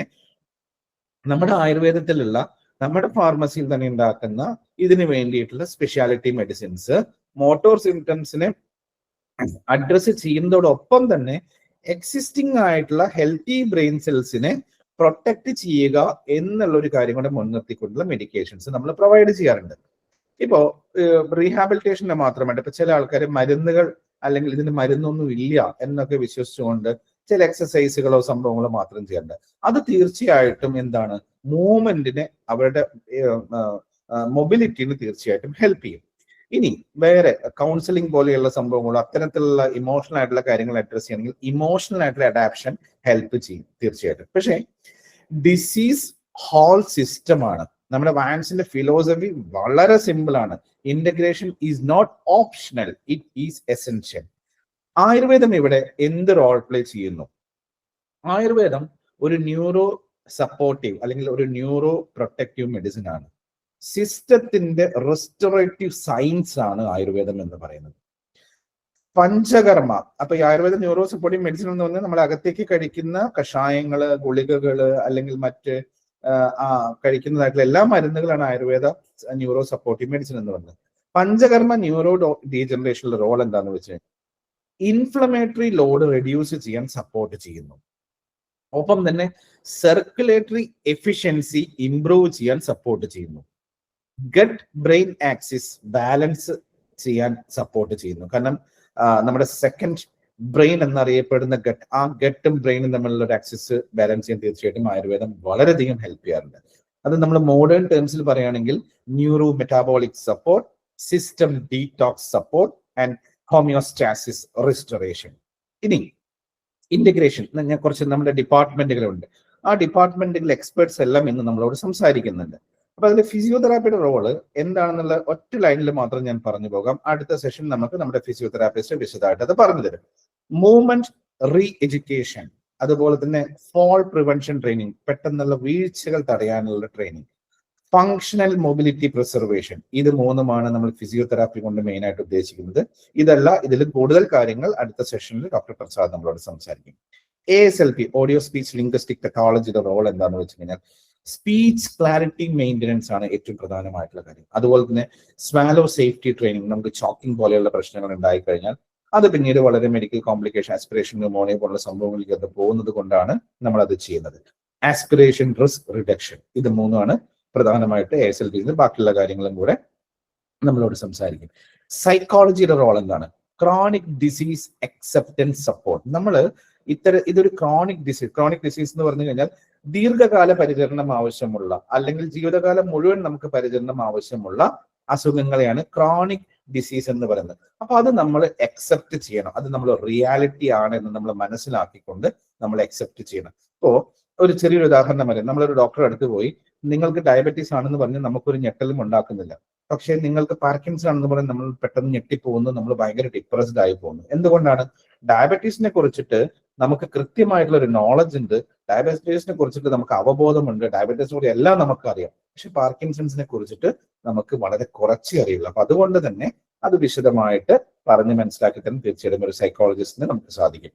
നമ്മുടെ ആയുർവേദത്തിലുള്ള നമ്മുടെ ഫാർമസിയിൽ തന്നെ ഉണ്ടാക്കുന്ന ഇതിന് വേണ്ടിയിട്ടുള്ള സ്പെഷ്യാലിറ്റി മെഡിസിൻസ് മോട്ടോർ സിംറ്റംസിനെ അഡ്രസ് ചെയ്യുന്നതോടൊപ്പം തന്നെ എക്സിസ്റ്റിംഗ് ആയിട്ടുള്ള ഹെൽത്തി ബ്രെയിൻ സെൽസിനെ പ്രൊട്ടക്ട് ചെയ്യുക എന്നുള്ള ഒരു കാര്യം കൂടെ മുൻനിർത്തിക്കൊണ്ടുള്ള മെഡിക്കേഷൻസ് നമ്മൾ പ്രൊവൈഡ് ചെയ്യാറുണ്ട്. ഇപ്പോ റീഹാബിലിറ്റേഷന് മാത്രമായിട്ട് ഇപ്പൊ ചില ആൾക്കാർ മരുന്നുകൾ അല്ലെങ്കിൽ ഇതിന് മരുന്നൊന്നും ഇല്ല എന്നൊക്കെ വിശ്വസിച്ചുകൊണ്ട് ചില എക്സസൈസുകളോ സംഭവങ്ങളോ മാത്രം ചെയ്യേണ്ടത്. അത് തീർച്ചയായിട്ടും എന്താണ്, മൂവ്മെന്റിനെ അവരുടെ മൊബിലിറ്റിന് തീർച്ചയായിട്ടും ഹെൽപ്പ് ചെയ്യും. ഇനി വേറെ കൗൺസിലിംഗ് പോലെയുള്ള സംഭവങ്ങളോ അത്തരത്തിലുള്ള ഇമോഷണൽ ആയിട്ടുള്ള കാര്യങ്ങൾ അഡ്രസ് ചെയ്യണമെങ്കിൽ ഇമോഷണൽ ആയിട്ടുള്ള അഡാപ്ഷൻ ഹെൽപ്പ് ചെയ്യും തീർച്ചയായിട്ടും. പക്ഷേ ഡിസീസ് ഹോൾ സിസ്റ്റമാണ്. നമ്മുടെ വാൻസിന്റെ ഫിലോസഫി വളരെ സിമ്പിൾ ആണ്. Integration is not optional, it is essential. ആയുർവേദം ഇവിടെ എന്ത് റോൾ പ്ലേ ചെയ്യുന്നു? ആയുർവേദം ഒരു ന്യൂറോ സപ്പോർട്ടീവ് അല്ലെങ്കിൽ ഒരു ന്യൂറോ പ്രൊട്ടക്റ്റീവ് മെഡിസിൻ ആണ്. സിസ്റ്റത്തിന്റെ റെസ്റ്റോറേറ്റീവ് സയൻസ് ആണ് ആയുർവേദം എന്ന് പറയുന്നത്. പഞ്ചകർമ്മ, അപ്പൊ ഈ ആയുർവേദ ന്യൂറോ സപ്പോർട്ടീവ് മെഡിസിൻ എന്ന് പറഞ്ഞാൽ നമ്മൾ അകത്തേക്ക് കഴിക്കുന്ന കഷായങ്ങള്, ഗുളികകള് അല്ലെങ്കിൽ മറ്റ് കഴിക്കുന്നതായിട്ടുള്ള എല്ലാ മരുന്നുകളാണ് ആയുർവേദ ന്യൂറോ സപ്പോർട്ടീവ് മെഡിസിൻ എന്ന് പറയുന്നത്. പഞ്ചകർമ്മ ന്യൂറോ ഡീജനറേഷനിലെ റോൾ എന്താന്ന് വെച്ചാൽ ഇൻഫ്ലമേറ്ററി ലോഡ് റെഡ്യൂസ് ചെയ്യാൻ സപ്പോർട്ട് ചെയ്യുന്നു. ഒപ്പം തന്നെ സർക്കുലേറ്ററി എഫിഷ്യൻസി ഇംപ്രൂവ് ചെയ്യാൻ സപ്പോർട്ട് ചെയ്യുന്നു. ഗട്ട് ബ്രെയിൻ ആക്സിസ് ബാലൻസ് ചെയ്യാൻ സപ്പോർട്ട് ചെയ്യുന്നു. കാരണം നമ്മുടെ സെക്കൻഡ് ബ്രെയിൻ എന്നറിയപ്പെടുന്ന ഗട്ട്, ആ ഗട്ടും ബ്രെയിനും തമ്മിലുള്ള ഒരു ആക്സിസ് ബാലൻസ് ചെയ്യാൻ തീർച്ചയായിട്ടും ആയുർവേദം വളരെയധികം ഹെൽപ്പ് ചെയ്യാറുണ്ട്. അത് നമ്മൾ മോഡേൺ ടേംസിൽ പറയുകയാണെങ്കിൽ neuro metabolic support, system detox support and homeostasis restoration. ഇനി ഇന്റഗ്രേഷൻ, ഞാൻ കുറച്ച് നമ്മുടെ ഡിപ്പാർട്ട്മെന്റുകളുണ്ട്. ആ ഡിപ്പാർട്ട്മെന്റുകൾ എക്സ്പെർട്സ് എല്ലാം ഇന്ന് നമ്മളോട് സംസാരിക്കുന്നുണ്ട്. അപ്പൊ അതിൽ ഫിസിയോതെറാപ്പിയുടെ റോള് എന്താണെന്നുള്ള ഒറ്റ ലൈനിൽ മാത്രം ഞാൻ പറഞ്ഞു പോകാം. അടുത്ത സെഷൻ നമുക്ക് നമ്മുടെ ഫിസിയോതെറാപ്പിസ്റ്റ് വിശദമായിട്ട് അത് പറഞ്ഞു തരും. മൂവ്മെന്റ് റീ എഡ്യൂക്കേഷൻ, അതുപോലെ തന്നെ ഫോൾ പ്രിവെൻഷൻ ട്രെയിനിങ്, പെട്ടെന്നുള്ള വീഴ്ചകൾ തടയാനുള്ള ട്രെയിനിങ്, ഫങ്ഷണൽ മൊബിലിറ്റി പ്രിസർവേഷൻ, ഇത് മൂന്നുമാണ് നമ്മൾ ഫിസിയോതെറാപ്പി കൊണ്ട് മെയിൻ ആയിട്ട് ഉദ്ദേശിക്കുന്നത്. ഇതല്ല, ഇതിലും കൂടുതൽ കാര്യങ്ങൾ അടുത്ത സെഷനിൽ ഡോക്ടർ പ്രസാദ് നമ്മളോട് സംസാരിക്കും. ASLP, ഓഡിയോ സ്പീച്ച് ലിംഗ്വിസ്റ്റിക് ടെക്നോളജിയുടെ റോൾ എന്താണെന്ന് വെച്ച് കഴിഞ്ഞാൽ സ്പീച്ച് ക്ലാരിറ്റി മെയിൻ്റനൻസ് ആണ് ഏറ്റവും പ്രധാനമായിട്ടുള്ള കാര്യം. അതുപോലെ തന്നെ സ്വാലോ സേഫ്റ്റി ട്രെയിനിങ്, നമുക്ക് ചോക്കിംഗ് പോലെയുള്ള പ്രശ്നങ്ങൾ ഉണ്ടായിക്കഴിഞ്ഞാൽ അത് പിന്നീട് വളരെ മെഡിക്കൽ കോംപ്ലിക്കേഷൻ, ആസ്പിറേഷൻ ന്യൂമോണിയ പോലുള്ള സംഭവങ്ങളിലേക്ക് അത് പോകുന്നത് കൊണ്ടാണ് നമ്മൾ അത് ചെയ്യുന്നത്. ആസ്പിറേഷൻ റിസ്ക് റിഡക്ഷൻ, ഇത് മൂന്നുമാണ് പ്രധാനമായിട്ട് ASLP. ബാക്കിയുള്ള കാര്യങ്ങളും കൂടെ നമ്മളോട് സംസാരിക്കും. സൈക്കോളജിയുടെ റോൾ എന്താണ്? Chronic disease acceptance support. നമ്മൾ ഇതൊരു ക്രോണിക് ഡിസീസ് എന്ന് പറഞ്ഞു കഴിഞ്ഞാൽ ദീർഘകാല പരിചരണം ആവശ്യമുള്ള അല്ലെങ്കിൽ ജീവിതകാലം മുഴുവൻ നമുക്ക് പരിചരണം ആവശ്യമുള്ള അസുഖങ്ങളെയാണ് ക്രോണിക് ഡിസീസ് എന്ന് പറയുന്നത്. അപ്പൊ അത് നമ്മൾ അക്സെപ്റ്റ് ചെയ്യണം. അത് നമ്മൾ റിയാലിറ്റി ആണ് എന്ന് നമ്മൾ മനസ്സിലാക്കിക്കൊണ്ട് നമ്മൾ അക്സെപ്റ്റ് ചെയ്യണം. ഇപ്പോ ഒരു ചെറിയൊരു ഉദാഹരണം പറയാം. നമ്മളൊരു ഡോക്ടറെ അടുത്ത് പോയി നിങ്ങൾക്ക് ഡയബറ്റീസ് ആണെന്ന് പറഞ്ഞ് നമുക്കൊരു ഞെട്ടലും ഉണ്ടാക്കുന്നില്ല. പക്ഷേ നിങ്ങൾക്ക് പാർക്കിൻസൺ ആണെന്ന് പറഞ്ഞ് നമ്മൾ പെട്ടെന്ന് ഞെട്ടിപ്പോകുന്നു, നമ്മൾ ഭയങ്കര ഡിപ്രസ്ഡ് ആയി പോകുന്നു. എന്തുകൊണ്ടാണ്? ഡയബറ്റീസിനെ കുറിച്ചിട്ട് നമുക്ക് കൃത്യമായിട്ടുള്ള ഒരു നോളജ് ഉണ്ട്, ഡയബറ്റീസിനെ കുറിച്ചിട്ട് നമുക്ക് അവബോധമുണ്ട്, ഡയബറ്റീസിനെ കുറിച്ച് എല്ലാം നമുക്കറിയാം. പക്ഷെ പാർക്കിൻസൺസിനെ കുറിച്ചിട്ട് നമുക്ക് വളരെ കുറച്ചേ അറിയുള്ളൂ. അപ്പൊ അതുകൊണ്ട് തന്നെ അത് വിശദമായിട്ട് പറഞ്ഞ് മനസ്സിലാക്കി തന്നെ തീർച്ചയായിട്ടും ഒരു സൈക്കോളജിസ്റ്റിന് നമുക്ക് സാധിക്കും.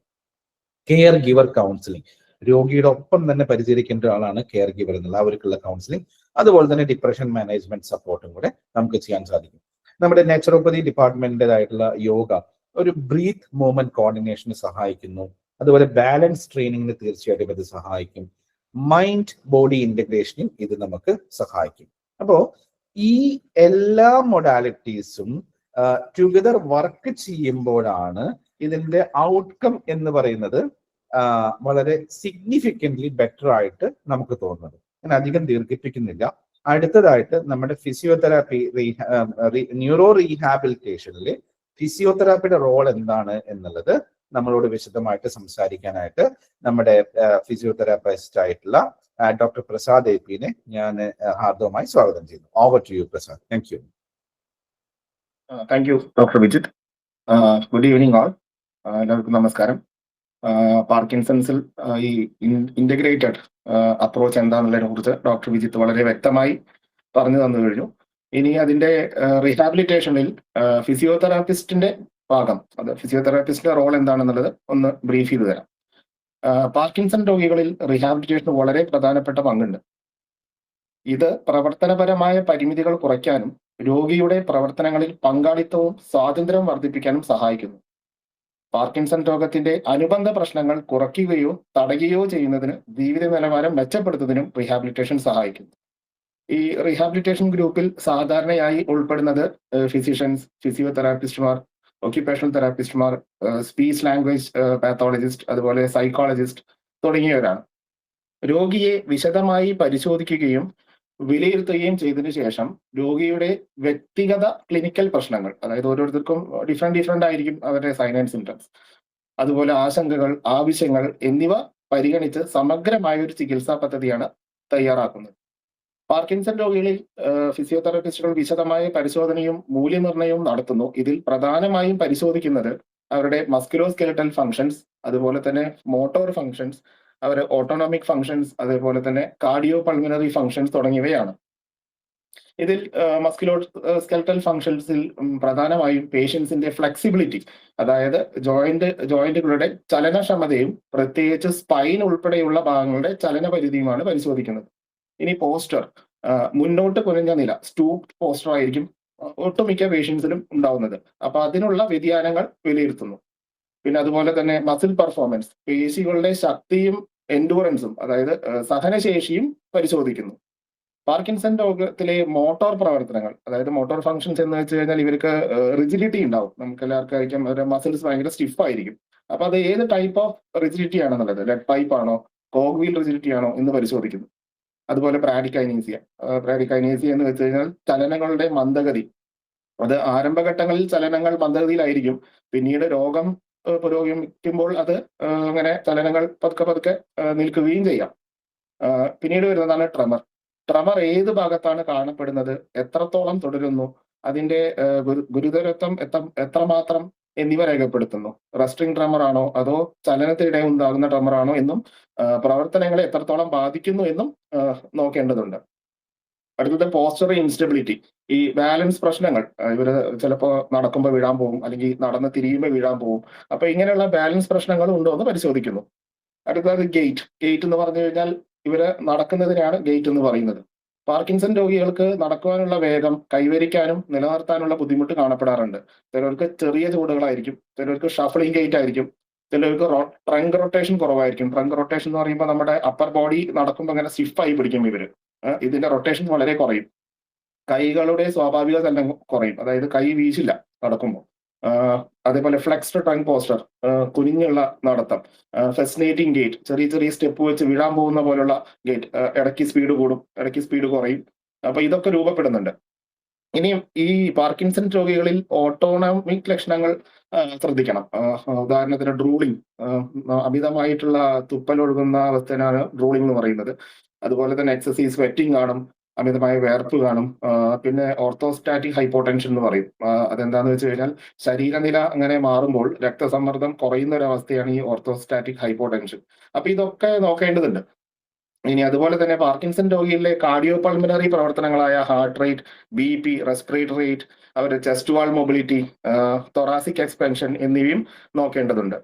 കെയർ ഗിവർ കൗൺസിലിംഗ്, രോഗിയുടെ ഒപ്പം തന്നെ പരിചരിക്കേണ്ട ആളാണ് കെയർ ഗിവർ എന്നുള്ള അവർക്കുള്ള കൗൺസിലിംഗ്. അതുപോലെ തന്നെ ഡിപ്രഷൻ മാനേജ്മെന്റ് സപ്പോർട്ടും കൂടെ നമുക്ക് ചെയ്യാൻ സാധിക്കും. നമ്മുടെ നാച്ചുറോപ്പതി ഡിപ്പാർട്ട്മെന്റിൻ്റെതായിട്ടുള്ള യോഗ ഒരു ബ്രീത്ത് മൂവ്മെന്റ് കോർഡിനേഷന് സഹായിക്കുന്നു. അതുപോലെ ബാലൻസ് ട്രെയിനിങ്ങിന് തീർച്ചയായിട്ടും ഇത് സഹായിക്കും. മൈൻഡ് ബോഡി ഇന്റഗ്രേഷനും ഇത് നമുക്ക് സഹായിക്കും. അപ്പോ ഈ എല്ലാ മൊഡാലിറ്റീസും ടുഗദർ വർക്ക് ചെയ്യുമ്പോഴാണ് ഇതിന്റെ ഔട്ട്കം എന്ന് പറയുന്നത് വളരെ സിഗ്നിഫിക്കൻ്റ്ലി ബെറ്റർ ആയിട്ട് നമുക്ക് തോന്നുന്നത്. ഞാൻ അധികം ദീർഘിപ്പിക്കുന്നില്ല. അടുത്തതായിട്ട് നമ്മുടെ ഫിസിയോതെറാപ്പി ന്യൂറോ റീഹാബിലിറ്റേഷനിൽ ഫിസിയോതെറാപ്പിയുടെ റോൾ എന്താണ് എന്നുള്ളത് നമ്മളോട് വിശദമായിട്ട് സംസാരിക്കാനായിട്ട് നമ്മുടെ ഫിസിയോതെറാപ്പിസ്റ്റ് ആയിട്ടുള്ള ഡോക്ടർ പ്രസാദ് എപിനെ ഞാൻ ഹാർദവമായി സ്വാഗതം ചെയ്യുന്നു. Over to you Prasad. Thank you. Thank you doctor Vijith. Good evening all. എല്ലാവർക്കും നമസ്കാരം. പാർക്കിൻസൺസിൽ ഈ ഇന്റഗ്രേറ്റഡ് അപ്രോച്ച് എന്താണെന്നുള്ളതിനെ കുറിച്ച് ഡോക്ടർ വിജിത്ത് വളരെ വ്യക്തമായി പറഞ്ഞു തന്നു കഴിഞ്ഞു. ഇനി അതിന്റെ റീഹാബിലിറ്റേഷനിൽ ഫിസിയോതെറാപ്പിസ്റ്റിന്റെ ഭാഗം, അത് ഫിസിയോതെറാപ്പിസ്റ്റിന്റെ റോൾ എന്താണെന്നുള്ളത് ഒന്ന് ബ്രീഫ് ചെയ്തു തരാം. പാർക്കിൻസൺ രോഗികളിൽ റീഹാബിലിറ്റേഷന് വളരെ പ്രധാനപ്പെട്ട പങ്കുണ്ട്. ഇത് പ്രവർത്തനപരമായ പരിമിതികൾ കുറയ്ക്കാനും രോഗിയുടെ പ്രവർത്തനങ്ങളിൽ പങ്കാളിത്തവും സ്വാതന്ത്ര്യവും വർദ്ധിപ്പിക്കാനും സഹായിക്കുന്നു. പാർക്കിൻസൺ രോഗത്തിന്റെ അനുബന്ധ പ്രശ്നങ്ങൾ കുറയ്ക്കുകയോ തടയുകയോ ചെയ്യുന്നതിന് ജീവിത നിലവാരം മെച്ചപ്പെടുത്തുന്നതിനും റീഹാബിലിറ്റേഷൻ സഹായിക്കുന്നു. ഈ റീഹാബിലിറ്റേഷൻ ഗ്രൂപ്പിൽ സാധാരണയായി ഉൾപ്പെടുന്നത് ഫിസിഷ്യൻസ്, ഫിസിയോതെറാപ്പിസ്റ്റുമാർ, ഒക്യുപേഷണൽ തെറാപ്പിസ്റ്റുമാർ, സ്പീച്ച് ലാംഗ്വേജ് പാത്തോളജിസ്റ്റ്, അതുപോലെ സൈക്കോളജിസ്റ്റ് തുടങ്ങിയവരാണ്. രോഗിയെ വിശദമായി പരിശോധിക്കുകയും വിലയിരുത്തുകയും ചെയ്തതിനു ശേഷം രോഗിയുടെ വ്യക്തിഗത ക്ലിനിക്കൽ പ്രശ്നങ്ങൾ, അതായത് ഓരോരുത്തർക്കും ഡിഫറെന്റ് ആയിരിക്കും അവരുടെ സൈൻ ആൻഡ് സിംറ്റംസ്, അതുപോലെ ആശങ്കകൾ, ആവശ്യങ്ങൾ എന്നിവ പരിഗണിച്ച് സമഗ്രമായ ഒരു ചികിത്സാ പദ്ധതിയാണ് തയ്യാറാക്കുന്നത്. പാർക്കിൻസൺ രോഗികളിൽ ഫിസിയോതെറാപ്പിസ്റ്റുകൾ വിശദമായ പരിശോധനയും മൂല്യനിർണ്ണയവും നടത്തുന്നു. ഇതിൽ പ്രധാനമായും പരിശോധിക്കുന്നത് അവരുടെ മസ്കുലോസ്കെലറ്റൽ ഫങ്ഷൻസ്, അതുപോലെ തന്നെ മോട്ടോർ ഫങ്ഷൻസ്, അവരുടെ ഓട്ടോണോമിക് ഫങ്ഷൻസ്, അതേപോലെ തന്നെ കാർഡിയോ പൾമിനറി ഫങ്ഷൻസ് തുടങ്ങിയവയാണ്. ഇതിൽ മസ്കുലോസ്കെലറ്റൽ ഫങ്ഷൻസിൽ പ്രധാനമായും പേഷ്യൻസിന്റെ ഫ്ലെക്സിബിലിറ്റി, അതായത് ജോയിന്റുകളുടെ ചലനക്ഷമതയും പ്രത്യേകിച്ച് സ്പൈൻ ഉൾപ്പെടെയുള്ള ഭാഗങ്ങളുടെ ചലനപരിധിയുമാണ് പരിശോധിക്കുന്നത്. ഇനി പോസ്റ്റർ, മുന്നോട്ട് കുനിഞ്ഞ നില, സ്റ്റൂപ്ഡ് പോസ്റ്റർ ആയിരിക്കും ഒട്ടുമിക്ക പേഷ്യൻസിലും ഉണ്ടാവുന്നത്. അപ്പൊ അതിനുള്ള വ്യതിയാനങ്ങൾ വിലയിരുത്തുന്നു. പിന്നെ അതുപോലെ തന്നെ മസിൽ പെർഫോമൻസ്, പേശികളുടെ ശക്തിയും എൻഡൂറൻസും, അതായത് സഹനശേഷിയും പരിശോധിക്കുന്നു. പാർക്കിൻസൺ രോഗത്തിലെ മോട്ടോർ പ്രവർത്തനങ്ങൾ, അതായത് മോട്ടോർ ഫങ്ഷൻസ് എന്ന് വെച്ച് കഴിഞ്ഞാൽ ഇവർക്ക് റിജിഡിറ്റി ഉണ്ടാവും. നമുക്ക് എല്ലാവർക്കും ആയിരിക്കും അവരുടെ മസിൽസ് ഭയങ്കര സ്റ്റിഫ് ആയിരിക്കും. അപ്പൊ അത് ഏത് ടൈപ്പ് ഓഫ് റിജിഡിറ്റി ആണെന്നുള്ളത്, ലെഡ് പൈപ്പ് ആണോ കോഗ് വീൽ റിജിഡിറ്റി ആണോ എന്ന് പരിശോധിക്കുന്നു. അതുപോലെ ബ്രാഡിക്കൈനീസിയ എന്ന് വെച്ച് കഴിഞ്ഞാൽ ചലനങ്ങളുടെ മന്ദഗതി. അത് ആരംഭഘട്ടങ്ങളിൽ ചലനങ്ങൾ മന്ദഗതിയിലായിരിക്കും, പിന്നീട് രോഗം പുരോഗമിക്കുമ്പോൾ അത് അങ്ങനെ ചലനങ്ങൾ പതുക്കെ നിൽക്കുകയും ചെയ്യാം. പിന്നീട് വരുന്നതാണ് ട്രമർ ഏത് ഭാഗത്താണ് കാണപ്പെടുന്നത്, എത്രത്തോളം തുടരുന്നു, അതിന്റെ ഗുരുതരത്വം എത്രമാത്രം എന്നിവ രേഖപ്പെടുത്തുന്നു. റെസ്ട്രിങ് ട്രമർ ആണോ അതോ ചലനത്തിനിടെ ഉണ്ടാകുന്ന ട്രമർ ആണോ എന്നും പ്രവർത്തനങ്ങളെ എത്രത്തോളം ബാധിക്കുന്നു എന്നും നോക്കേണ്ടതുണ്ട്. അടുത്തത് പോസ്റ്റർ ഇൻസ്റ്റബിലിറ്റി, ഈ ബാലൻസ് പ്രശ്നങ്ങൾ. ഇവര് ചിലപ്പോൾ നടക്കുമ്പോൾ വീഴാൻ പോകും, അല്ലെങ്കിൽ നടന്ന് തിരിയുമ്പോൾ വീഴാൻ പോകും. അപ്പൊ ഇങ്ങനെയുള്ള ബാലൻസ് പ്രശ്നങ്ങൾ ഉണ്ടോ എന്ന് പരിശോധിക്കുന്നു. അടുത്തത് ഗെയിറ്റ് എന്ന് പറഞ്ഞു കഴിഞ്ഞാൽ ഇവര് നടക്കുന്നതിനാണ് ഗെയിറ്റ് എന്ന് പറയുന്നത്. പാർക്കിൻസൺ രോഗികൾക്ക് നടക്കുവാനുള്ള വേഗം കൈവരിക്കാനും നിലനിർത്താനുള്ള ബുദ്ധിമുട്ട് കാണപ്പെടാറുണ്ട്. ചിലർക്ക് ചെറിയ ചൂടുകളായിരിക്കും, ചിലർക്ക് ഷഫ്ലിംഗ് ഗെയിറ്റ് ആയിരിക്കും, ചിലർക്ക് ട്രങ്ക് റൊട്ടേഷൻ കുറവായിരിക്കും. ട്രങ്ക് റൊട്ടേഷൻ എന്ന് പറയുമ്പോൾ നമ്മുടെ അപ്പർ ബോഡി നടക്കുമ്പോൾ അങ്ങനെ സ്റ്റിഫായി പിടിക്കും ഇവര്. ഇതിന്റെ റൊട്ടേഷൻ വളരെ കുറയും. കൈകളുടെ സ്വാഭാവിക ചലനം കുറയും, അതായത് കൈ വീശില്ല നടക്കുമ്പോൾ. അതേപോലെ ഫ്ലെക്സ്ഡ് ട്രങ്ക് പോസ്റ്റർ, കുനിഞ്ഞുള്ള നടത്തം, ഫെസിനേറ്റിംഗ് ഗേറ്റ്, ചെറിയ സ്റ്റെപ്പ് വെച്ച് വീഴാൻ പോകുന്ന പോലുള്ള ഗേറ്റ്, ഇടയ്ക്ക് സ്പീഡ് കൂടും, ഇടയ്ക്ക് സ്പീഡ് കുറയും. അപ്പൊ ഇതൊക്കെ രൂപപ്പെടുന്നുണ്ട്. ഇനി ഈ പാർക്കിൻസൺ രോഗികളിൽ ഓട്ടോണമിക് ലക്ഷണങ്ങൾ ശ്രദ്ധിക്കണം. ഉദാഹരണത്തിന് ഡ്രൂളിംഗ്, അമിതമായിട്ടുള്ള തുപ്പലൊഴുകുന്ന അവസ്ഥയാണ് ഡ്രൂളിംഗ് എന്ന് പറയുന്നത്. അതുപോലെ തന്നെ എക്സസീവ് സ്വെറ്റിംഗ് കാണും, അമിതമായ വേർപ്പ് കാണും. പിന്നെ ഓർത്തോസ്റ്റാറ്റിക് ഹൈപ്പോടെൻഷൻ എന്ന് പറയും. അതെന്താന്ന് വെച്ച് കഴിഞ്ഞാൽ ശരീരനില അങ്ങനെ മാറുമ്പോൾ രക്തസമ്മർദ്ദം കുറയുന്ന ഒരു അവസ്ഥയാണ് ഈ ഓർത്തോസ്റ്റാറ്റിക് ഹൈപ്പോടെൻഷൻ. അപ്പൊ ഇതൊക്കെ നോക്കേണ്ടതുണ്ട്. ഇനി അതുപോലെ തന്നെ പാർക്കിൻസൺ രോഗികളിലെ കാർഡിയോ പൾമിനറി പ്രവർത്തനങ്ങളായ heart rate, BP, respiratory rate, അവരുടെ chest wall mobility, thoracic expansion എന്നിവയും നോക്കേണ്ടതുണ്ട്.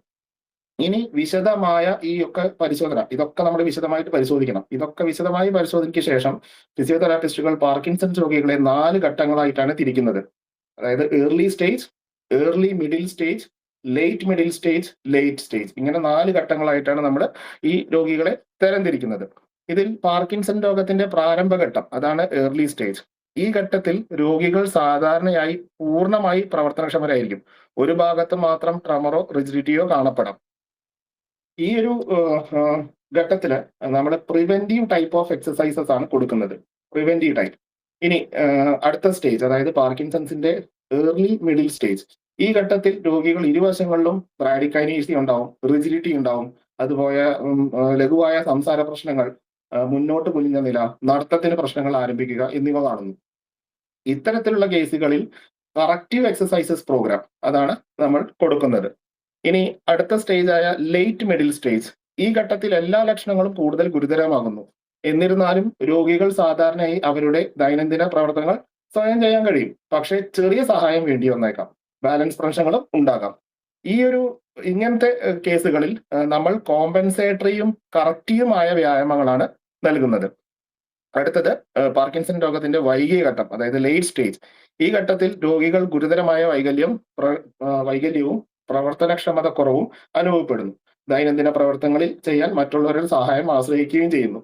ഇനി വിശദമായ ഈ ഒക്കെ പരിശോധന, ഇതൊക്കെ നമ്മൾ വിശദമായിട്ട് പരിശോധിക്കണം. ഇതൊക്കെ വിശദമായി പരിശോധനയ്ക്ക് ശേഷം ഫിസിയോതെറാപ്പിസ്റ്റുകൾ പാർക്കിൻസൺ രോഗികളെ 4 ഘട്ടങ്ങളായിട്ടാണ് തിരിക്കുന്നത്. അതായത് early stage, early middle stage, late middle stage, late stage, ഇങ്ങനെ 4 ഘട്ടങ്ങളായിട്ടാണ് നമ്മൾ ഈ രോഗികളെ തരംതിരിക്കുന്നത്. ഇതിൽ പാർക്കിൻസൺ രോഗത്തിന്റെ പ്രാരംഭഘട്ടം, അതാണ് ഏർലി സ്റ്റേജ്. ഈ ഘട്ടത്തിൽ രോഗികൾ സാധാരണയായി പൂർണ്ണമായി പ്രവർത്തനക്ഷമരായിരിക്കും. ഒരു ഭാഗത്ത് മാത്രം ട്രമറോ റിജിഡിറ്റിയോ കാണപ്പെടാം. ഈ ഒരു ഘട്ടത്തില് നമ്മൾ പ്രിവെന്റീവ് ടൈപ്പ് ഓഫ് എക്സസൈസസ് ആണ് കൊടുക്കുന്നത്. Preventive type. ഇനി അടുത്ത സ്റ്റേജ്, അതായത് പാർക്കിൻസൺസിന്റെ ഏർലി മിഡിൽ സ്റ്റേജ്. ഈ ഘട്ടത്തിൽ രോഗികൾ ഇരുവശങ്ങളിലും ബ്രാഡിക്കൈനീസിയ ഉണ്ടാവും, റിജിഡിറ്റി ഉണ്ടാവും, അതുപോലെ ലഘുവായ സംസാര പ്രശ്നങ്ങൾ, മുന്നോട്ട് കുനിഞ്ഞ നില, നടത്തത്തിന് പ്രശ്നങ്ങൾ ആരംഭിക്കുക എന്നിവ കാണുന്നു. ഇത്തരത്തിലുള്ള കേസുകളിൽ കറക്റ്റീവ് എക്സസൈസസ് പ്രോഗ്രാം അതാണ് നമ്മൾ കൊടുക്കുന്നത്. ഇനി അടുത്ത സ്റ്റേജ് ആയ ലേറ്റ് മിഡിൽ സ്റ്റേജ്. ഈ ഘട്ടത്തിൽ എല്ലാ ലക്ഷണങ്ങളും കൂടുതൽ ഗുരുതരമാകുന്നു. എന്നിരുന്നാലും രോഗികൾ സാധാരണയായി അവരുടെ ദൈനംദിന പ്രവർത്തനങ്ങൾ സ്വയം ചെയ്യാൻ കഴിയും. പക്ഷേ ചെറിയ സഹായം വേണ്ടി വന്നേക്കാം. ബാലൻസ് പ്രശ്നങ്ങളും ഉണ്ടാകാം. ഈ ഒരു ഇങ്ങനത്തെ കേസുകളിൽ നമ്മൾ കോമ്പൻസേറ്ററിയും കറക്റ്റീവുമായ വ്യായാമങ്ങളാണ് നൽകുന്നത്. അടുത്തത് പാർക്കിൻസൺ രോഗത്തിന്റെ വൈകിയ ഘട്ടം, അതായത് ലേറ്റ് സ്റ്റേജ്. ഈ ഘട്ടത്തിൽ രോഗികൾ ഗുരുതരമായ വൈകല്യവും പ്രവർത്തനക്ഷമത കുറവും അനുഭവപ്പെടുന്നു. ദൈനംദിന പ്രവർത്തനങ്ങളിൽ ചെയ്യാൻ മറ്റുള്ളവരുടെ സഹായം ആശ്രയിക്കുകയും ചെയ്യുന്നു.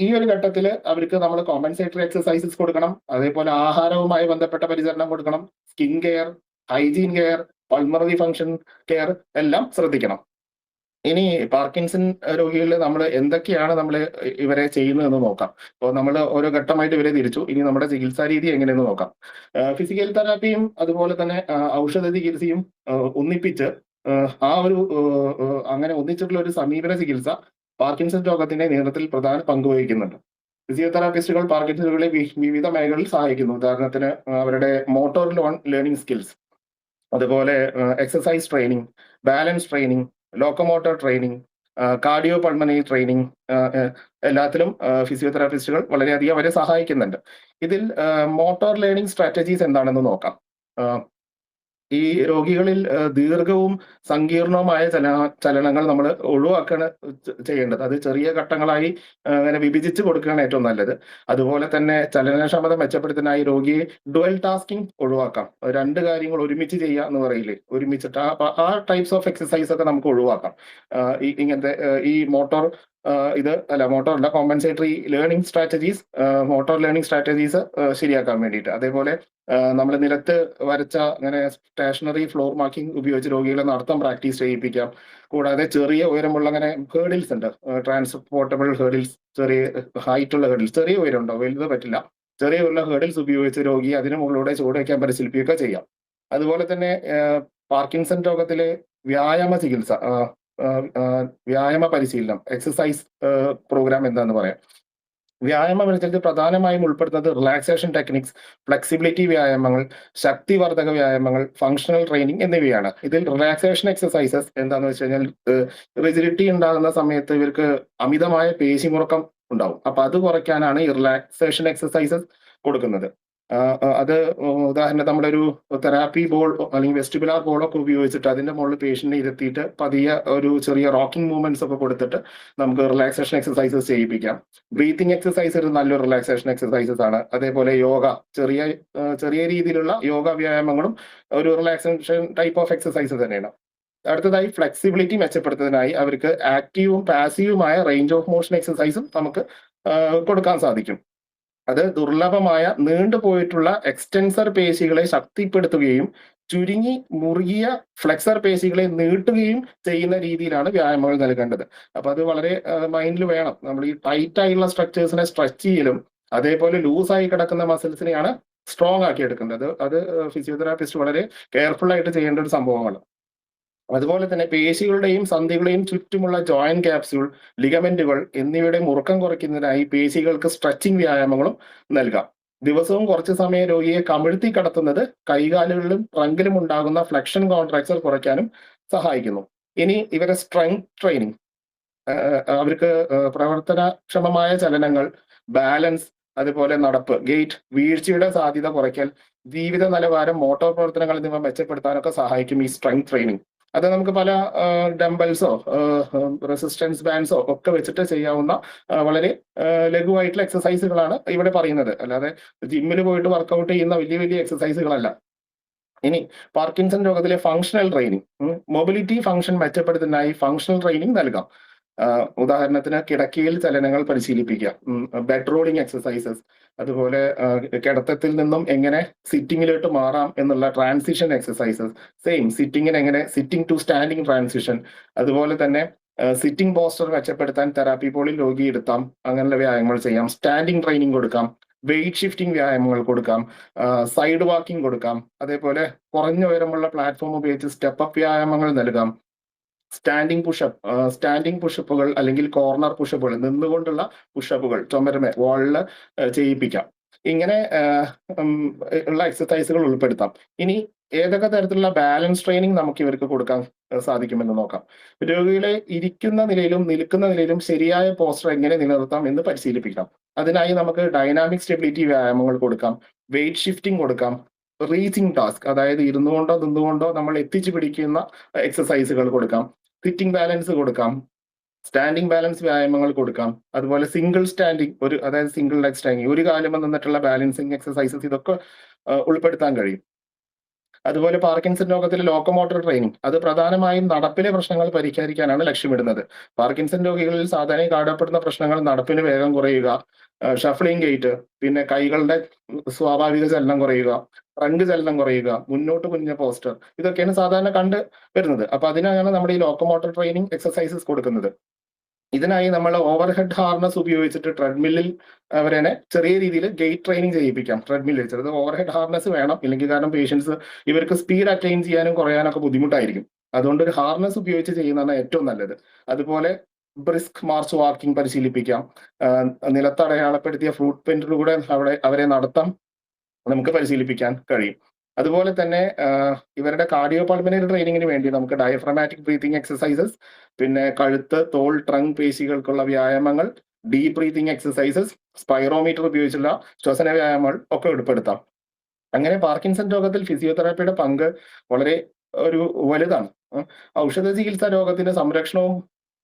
ഈ ഒരു ഘട്ടത്തിൽ അവർക്ക് നമ്മൾ കോമ്പൻസേറ്ററി എക്സസൈസസ് കൊടുക്കണം. അതേപോലെ ആഹാരവുമായി ബന്ധപ്പെട്ട പരിചരണം കൊടുക്കണം. Skin care, hygiene care, pulmonary function care എല്ലാം ശ്രദ്ധിക്കണം. ഇനി പാർക്കിൻസൺ രോഗികളിൽ നമ്മൾ എന്തൊക്കെയാണ് നമ്മൾ ഇവരെ ചെയ്യുന്നതെന്ന് നോക്കാം. അപ്പോൾ നമ്മൾ ഓരോ ഘട്ടമായിട്ട് ഇവരെ തിരിച്ചു. ഇനി നമ്മുടെ ചികിത്സാ രീതി എങ്ങനെയെന്ന് നോക്കാം. ഫിസിക്കൽ തെറാപ്പിയും അതുപോലെ തന്നെ ഔഷധ ചികിത്സയും ഒന്നിപ്പിച്ച് അങ്ങനെ ഒന്നിച്ചിട്ടുള്ള ഒരു സമീപന ചികിത്സ പാർക്കിൻസൺ രോഗത്തിന്റെ നിയന്ത്രണത്തിൽ പ്രധാന പങ്ക് വഹിക്കുന്നുണ്ട്. ഫിസിയോതെറാപ്പിസ്റ്റുകൾ പാർക്കിൻസൺ രോഗികളെ വിവിധ മേഖലകളിൽ സഹായിക്കുന്നു. ഉദാഹരണത്തിന് അവരുടെ മോട്ടോർ ലേണിംഗ് സ്കിൽസ്, അതുപോലെ exercise training, balance training, locomotor training, cardio pulmonary training, എല്ലാത്തിലും ഫിസിയോതെറാപ്പിസ്റ്റുകൾ വളരെയധികം അവരെ സഹായിക്കുന്നുണ്ട്. ഇതിൽ മോട്ടോർ ലേണിംഗ് സ്ട്രാറ്റജീസ് എന്താണെന്ന് നോക്കാം. ഈ രോഗികളിൽ ദീർഘവും സങ്കീർണവുമായ ചലനങ്ങൾ നമ്മൾ ഒഴിവാക്കാണ് ചെയ്യേണ്ടത്. അത് ചെറിയ ഘട്ടങ്ങളായി അങ്ങനെ വിഭജിച്ച് കൊടുക്കുകയാണ് ഏറ്റവും നല്ലത്. അതുപോലെ തന്നെ ചലനക്ഷമത മെച്ചപ്പെടുത്താനായി രോഗിയെ ഡുവൽ ടാസ്കിങ് ഒഴിവാക്കാം. രണ്ട് കാര്യങ്ങൾ ഒരുമിച്ച് ചെയ്യുക എന്ന് പറയില്ലേ, ഒരുമിച്ചിട്ട് ആ ടൈപ്സ് ഓഫ് എക്സസൈസ് ഒക്കെ നമുക്ക് ഒഴിവാക്കാം. ഇങ്ങനത്തെ ഈ motor compensatory learning strategies, motor learning strategies ശരിയാക്കാൻ വേണ്ടിയിട്ട്. അതേപോലെ നമ്മൾ നിലത്ത് വരച്ച അങ്ങനെ സ്റ്റേഷനറി ഫ്ലോർ മാർക്കിംഗ് ഉപയോഗിച്ച് രോഗികളെ നടത്തം പ്രാക്ടീസ് ചെയ്യിപ്പിക്കാം. കൂടാതെ ചെറിയ ഉയരമുള്ള അങ്ങനെ ഹേർഡിൽസ് ഉണ്ട്, ട്രാൻസ്പോർട്ടബിൾ ഹേർഡിൽസ്, ചെറിയ ഹൈറ്റ് ഉള്ള ഹേർഡിൽസ്, ചെറിയ ഉയരം ഉണ്ടോ, വലുത് പറ്റില്ല, ചെറിയ ഉള്ള ഹേർഡിൽസ് ഉപയോഗിച്ച് രോഗിയെ അതിന് മുകളിലൂടെ ചുവട് വയ്ക്കാൻ പരിശീലിപ്പിക്കുകയൊക്കെ ചെയ്യാം. അതുപോലെ തന്നെ പാർക്കിൻസൺ രോഗത്തിലെ വ്യായാമ ചികിത്സ, വ്യായാമ പരിശീലനം, എക്സസൈസ് പ്രോഗ്രാം എന്താന്ന് പറയാം. വ്യായാമ പരിശീലനത്തിൽ പ്രധാനമായും ഉൾപ്പെടുന്നത് റിലാക്സേഷൻ ടെക്നിക്സ്, ഫ്ലെക്സിബിലിറ്റി വ്യായാമങ്ങൾ, ശക്തിവർദ്ധക വ്യായാമങ്ങൾ, ഫങ്ഷണൽ ട്രെയിനിങ് എന്നിവയാണ്. ഇതിൽ റിലാക്സേഷൻ എക്സസൈസസ് എന്താന്ന് വെച്ച് കഴിഞ്ഞാൽ റിജിഡിറ്റി ഉണ്ടാകുന്ന സമയത്ത് ഇവർക്ക് അമിതമായ പേശിമുറുക്കം ഉണ്ടാവും. അപ്പൊ അത് കുറയ്ക്കാനാണ് ഈ റിലാക്സേഷൻ എക്സസൈസസ് കൊടുക്കുന്നത്. അത് ഉദാഹരണം നമ്മളൊരു തെറാപ്പി ബോൾ അല്ലെങ്കിൽ വെസ്റ്റിബുലാർ ബോളൊക്കെ ഉപയോഗിച്ചിട്ട് അതിന്റെ മുകളിൽ പേഷ്യന്റിനെ ഇരുത്തിയിട്ട് പതിയെ ഒരു ചെറിയ റോക്കിംഗ് മൂവ്മെന്റ്സ് ഒക്കെ കൊടുത്തിട്ട് നമുക്ക് റിലാക്സേഷൻ എക്സസൈസസ് ചെയ്യിപ്പിക്കാം. ബ്രീത്തിങ് എക്സസൈസ് ഒരു നല്ലൊരു റിലാക്സേഷൻ എക്സസൈസസ് ആണ്. അതേപോലെ യോഗ, ചെറിയ രീതിയിലുള്ള യോഗ വ്യായാമങ്ങളും ഒരു റിലാക്സേഷൻ ടൈപ്പ് ഓഫ് എക്സസൈസ് തന്നെയാണ്. അടുത്തതായി ഫ്ലെക്സിബിലിറ്റി മെച്ചപ്പെടുത്തുന്നതിനായി അവർക്ക് ആക്റ്റീവും പാസീവുമായ റേഞ്ച് ഓഫ് മോഷൻ എക്സസൈസും നമുക്ക് കൊടുക്കാൻ സാധിക്കും. അത് ദുർലഭമായ നീണ്ടുപോയിട്ടുള്ള എക്സ്റ്റൻസർ പേശികളെ ശക്തിപ്പെടുത്തുകയും മുറുകിയ ഫ്ലെക്സർ പേശികളെ നീട്ടുകയും ചെയ്യുന്ന രീതിയിലാണ് വ്യായാമങ്ങൾ നൽകേണ്ടത്. അപ്പൊ അത് വളരെ മൈൻഡിൽ വേണം. നമ്മൾ ഈ ടൈറ്റ് ആയിട്ടുള്ള സ്ട്രക്ചേഴ്സിനെ സ്ട്രെച്ച് ചെയ്യലും അതേപോലെ ലൂസായി കിടക്കുന്ന മസിൽസിനെയാണ് സ്ട്രോങ് ആക്കി എടുക്കേണ്ടത്. അത് ഫിസിയോതെറാപ്പിസ്റ്റ് വളരെ കെയർഫുൾ ആയിട്ട് ചെയ്യേണ്ട ഒരു സംഭവമാണ്. അതുപോലെ തന്നെ പേശികളുടെയും സന്ധികളുടെയും ചുറ്റുമുള്ള ജോയിന്റ് ക്യാപ്സ്യൂൾ, ലിഗമെന്റുകൾ എന്നിവയുടെ മുറുക്കം കുറയ്ക്കുന്നതിനായി പേശികൾക്ക് സ്ട്രെച്ചിങ് വ്യായാമങ്ങളും നൽകാം. ദിവസവും കുറച്ച് സമയം രോഗിയെ കമിഴ്ത്തി കടത്തുന്നത് കൈകാലുകളിലും ട്രങ്കിലും ഉണ്ടാകുന്ന ഫ്ലെക്ഷൻ കോൺട്രാക്ചർ കുറയ്ക്കാനും സഹായിക്കുന്നു. ഇനി ഇവരെ സ്ട്രെങ്ത് ട്രെയിനിങ്, അവർക്ക് പ്രവർത്തനക്ഷമമായ ചലനങ്ങൾ, ബാലൻസ്, അതുപോലെ നടപ്പ്, ഗെയിറ്റ്, വീഴ്ചയുടെ സാധ്യത കുറയ്ക്കൽ, ജീവിത നിലവാരം, മോട്ടോർ പ്രവർത്തനങ്ങൾ എന്നിവ മെച്ചപ്പെടുത്താനൊക്കെ സഹായിക്കും ഈ സ്ട്രെങ്ത് ട്രെയിനിങ്. അത് നമുക്ക് പല ഡംബൽസോ റെസിസ്റ്റൻസ് ബാൻഡ്സോ ഒക്കെ വെച്ചിട്ട് ചെയ്യാവുന്ന വളരെ ലഘുവായിട്ടുള്ള എക്സസൈസുകളാണ് ഇവിടെ പറയുന്നത്. അല്ലാതെ ജിമ്മിൽ പോയിട്ട് വർക്കൗട്ട് ചെയ്യുന്ന വലിയ വലിയ എക്സസൈസുകളല്ല. ഇനി പാർക്കിൻസൺ രോഗത്തിലെ ഫങ്ഷണൽ ട്രെയിനിങ്, മൊബിലിറ്റി ഫംഗ്ഷൻ മെച്ചപ്പെടുത്തുന്നതിനായി ഫങ്ഷണൽ ട്രെയിനിങ് നൽകാം. ഉദാഹരണത്തിന് കിടക്കയിൽ ചലനങ്ങൾ പരിശീലിപ്പിക്കുക, ബെഡ് റോളിംഗ് എക്സസൈസസ്, അതുപോലെ കിടത്തത്തിൽ നിന്നും എങ്ങനെ സിറ്റിങ്ങിലോട്ട് മാറാം എന്നുള്ള ട്രാൻസിഷൻ എക്സസൈസസ്, സെയിം സിറ്റിങ്ങിന് എങ്ങനെ സിറ്റിംഗ് ടു സ്റ്റാൻഡിങ് ട്രാൻസിഷൻ, അതുപോലെ തന്നെ സിറ്റിംഗ് പോസ്റ്റർ മെച്ചപ്പെടുത്താൻ തെറാപ്പി പോളിൽ രോഗിയെടുത്താം, അങ്ങനെയുള്ള വ്യായാമങ്ങൾ ചെയ്യാം. സ്റ്റാൻഡിങ് ട്രെയിനിങ് കൊടുക്കാം, വെയിറ്റ് ഷിഫ്റ്റിംഗ് വ്യായാമങ്ങൾ കൊടുക്കാം, സൈഡ് വാക്കിംഗ് കൊടുക്കാം, അതേപോലെ കുറഞ്ഞ ഉയരമുള്ള പ്ലാറ്റ്ഫോം ഉപയോഗിച്ച് സ്റ്റെപ്പ് അപ്പ് വ്യായാമങ്ങൾ നൽകാം, സ്റ്റാൻഡിംഗ് പുഷപ്പുകൾ അല്ലെങ്കിൽ കോർണർ പുഷപ്പുകൾ, നിന്നുകൊണ്ടുള്ള പുഷപ്പുകൾ ചുമരുമേ വാളില് ചെയ്യിപ്പിക്കാം. ഇങ്ങനെ ഉള്ള എക്സസൈസുകൾ ഉൾപ്പെടുത്താം. ഇനി ഏതൊക്കെ തരത്തിലുള്ള ബാലൻസ് ട്രെയിനിങ് നമുക്ക് ഇവർക്ക് കൊടുക്കാൻ സാധിക്കുമെന്ന് നോക്കാം. രോഗികളെ ഇരിക്കുന്ന നിലയിലും നിൽക്കുന്ന നിലയിലും ശരിയായ പോസ്റ്റർ എങ്ങനെ നിലനിർത്താം എന്ന് പരിശീലിപ്പിക്കാം. അതിനായി നമുക്ക് ഡൈനാമിക് സ്റ്റെബിലിറ്റി വ്യായാമങ്ങൾ കൊടുക്കാം, വെയിറ്റ് ഷിഫ്റ്റിംഗ് കൊടുക്കാം, റീച്ചിങ് ടാസ്ക്, അതായത് ഇരുന്നുകൊണ്ടോ നിന്നുകൊണ്ടോ നമ്മൾ എത്തിച്ചു പിടിക്കുന്ന എക്സസൈസുകൾ കൊടുക്കാം, സിറ്റിംഗ് ബാലൻസ് കൊടുക്കാം, സ്റ്റാൻഡിംഗ് ബാലൻസ് വ്യായാമങ്ങൾ കൊടുക്കാം, അതുപോലെ സിംഗിൾ സ്റ്റാൻഡിംഗ്, അതായത് സിംഗിൾ ലെഗ് സ്റ്റാൻഡിംഗ്, ഒരു കാലം നിന്നിട്ടുള്ള ബാലൻസിങ് എക്സസൈസസ്, ഇതൊക്കെ ഉൾപ്പെടുത്താൻ കഴിയും. അതുപോലെ പാർക്കിൻസൺ രോഗത്തിലെ ലോക്കോമോട്ടർ ട്രെയിനിങ്, അത് പ്രധാനമായും നടപ്പിലെ പ്രശ്നങ്ങൾ പരിഹരിക്കാനാണ് ലക്ഷ്യമിടുന്നത്. പാർക്കിൻസൺ രോഗികളിൽ സാധാരണ കാണപ്പെടുന്ന പ്രശ്നങ്ങൾ നടപ്പിന് വേഗം കുറയുക, ഷഫ്ലിംഗ് ഗെയിറ്റ്, പിന്നെ കൈകളുടെ സ്വാഭാവിക ചലനം കുറയുക, ട്രങ്ക് ചലനം കുറയുക, മുന്നോട്ട് കുനിഞ്ഞ പോസ്റ്റർ, ഇതൊക്കെയാണ് സാധാരണ കണ്ടു വരുന്നത്. അപ്പൊ അതിനാണ് നമ്മൾ ഈ ലോക്കോമോട്ടർ ട്രെയിനിങ് എക്സസൈസസ് കൊടുക്കുന്നത്. ഇതിനായി നമ്മൾ ഓവർഹെഡ് ഹാർനസ് ഉപയോഗിച്ചിട്ട് ട്രെഡ്മില്ലിൽ അവരെ ചെറിയ രീതിയിൽ ഗെയിറ്റ് ട്രെയിനിങ് ചെയ്യിപ്പിക്കാം. ട്രെഡ്മില്ലിൽ ചെറുത് ഓവർഹെഡ് ഹാർനസ് വേണം, ഇല്ലെങ്കിൽ കാരണം പേഷ്യൻസ് ഇവർക്ക് സ്പീഡ് അറ്റൈൻ ചെയ്യാനും കുറയാനൊക്കെ ബുദ്ധിമുട്ടായിരിക്കും. അതുകൊണ്ട് ഒരു ഹാർനസ് ഉപയോഗിച്ച് ചെയ്യുന്നതാണ് ഏറ്റവും നല്ലത്. അതുപോലെ ബ്രിസ്ക് മാർച്ച് വാക്കിംഗ് പരിശീലിപ്പിക്കാം, നിലത്തടയാളപ്പെടുത്തിയ ഫ്രൂട്ട് പെയിന്റിലൂടെ അവരെ നടത്താം നമുക്ക് പരിശീലിപ്പിക്കാൻ കഴിയും. അതുപോലെ തന്നെ ഇവരുടെ കാർഡിയോ പൾമനറി ട്രെയിനിങ്ങിന് വേണ്ടി നമുക്ക് ഡയഫ്രമാറ്റിക് ബ്രീത്തിങ് എക്സസൈസസ്, പിന്നെ കഴുത്ത്, തോൾ, ട്രങ്ക് പേശികൾക്കുള്ള വ്യായാമങ്ങൾ, ഡീപ് ബ്രീത്തിങ് എക്സസൈസസ്, സ്പൈറോമീറ്റർ ഉപയോഗിച്ചുള്ള ശ്വസന വ്യായാമങ്ങൾ ഒക്കെ ഉൾപ്പെടുത്താം. അങ്ങനെ പാർക്കിൻസൺ രോഗത്തിൽ ഫിസിയോതെറാപ്പിയുടെ പങ്ക് വളരെ വലുതാണ്. ഔഷധ ചികിത്സാ രോഗത്തിന്റെ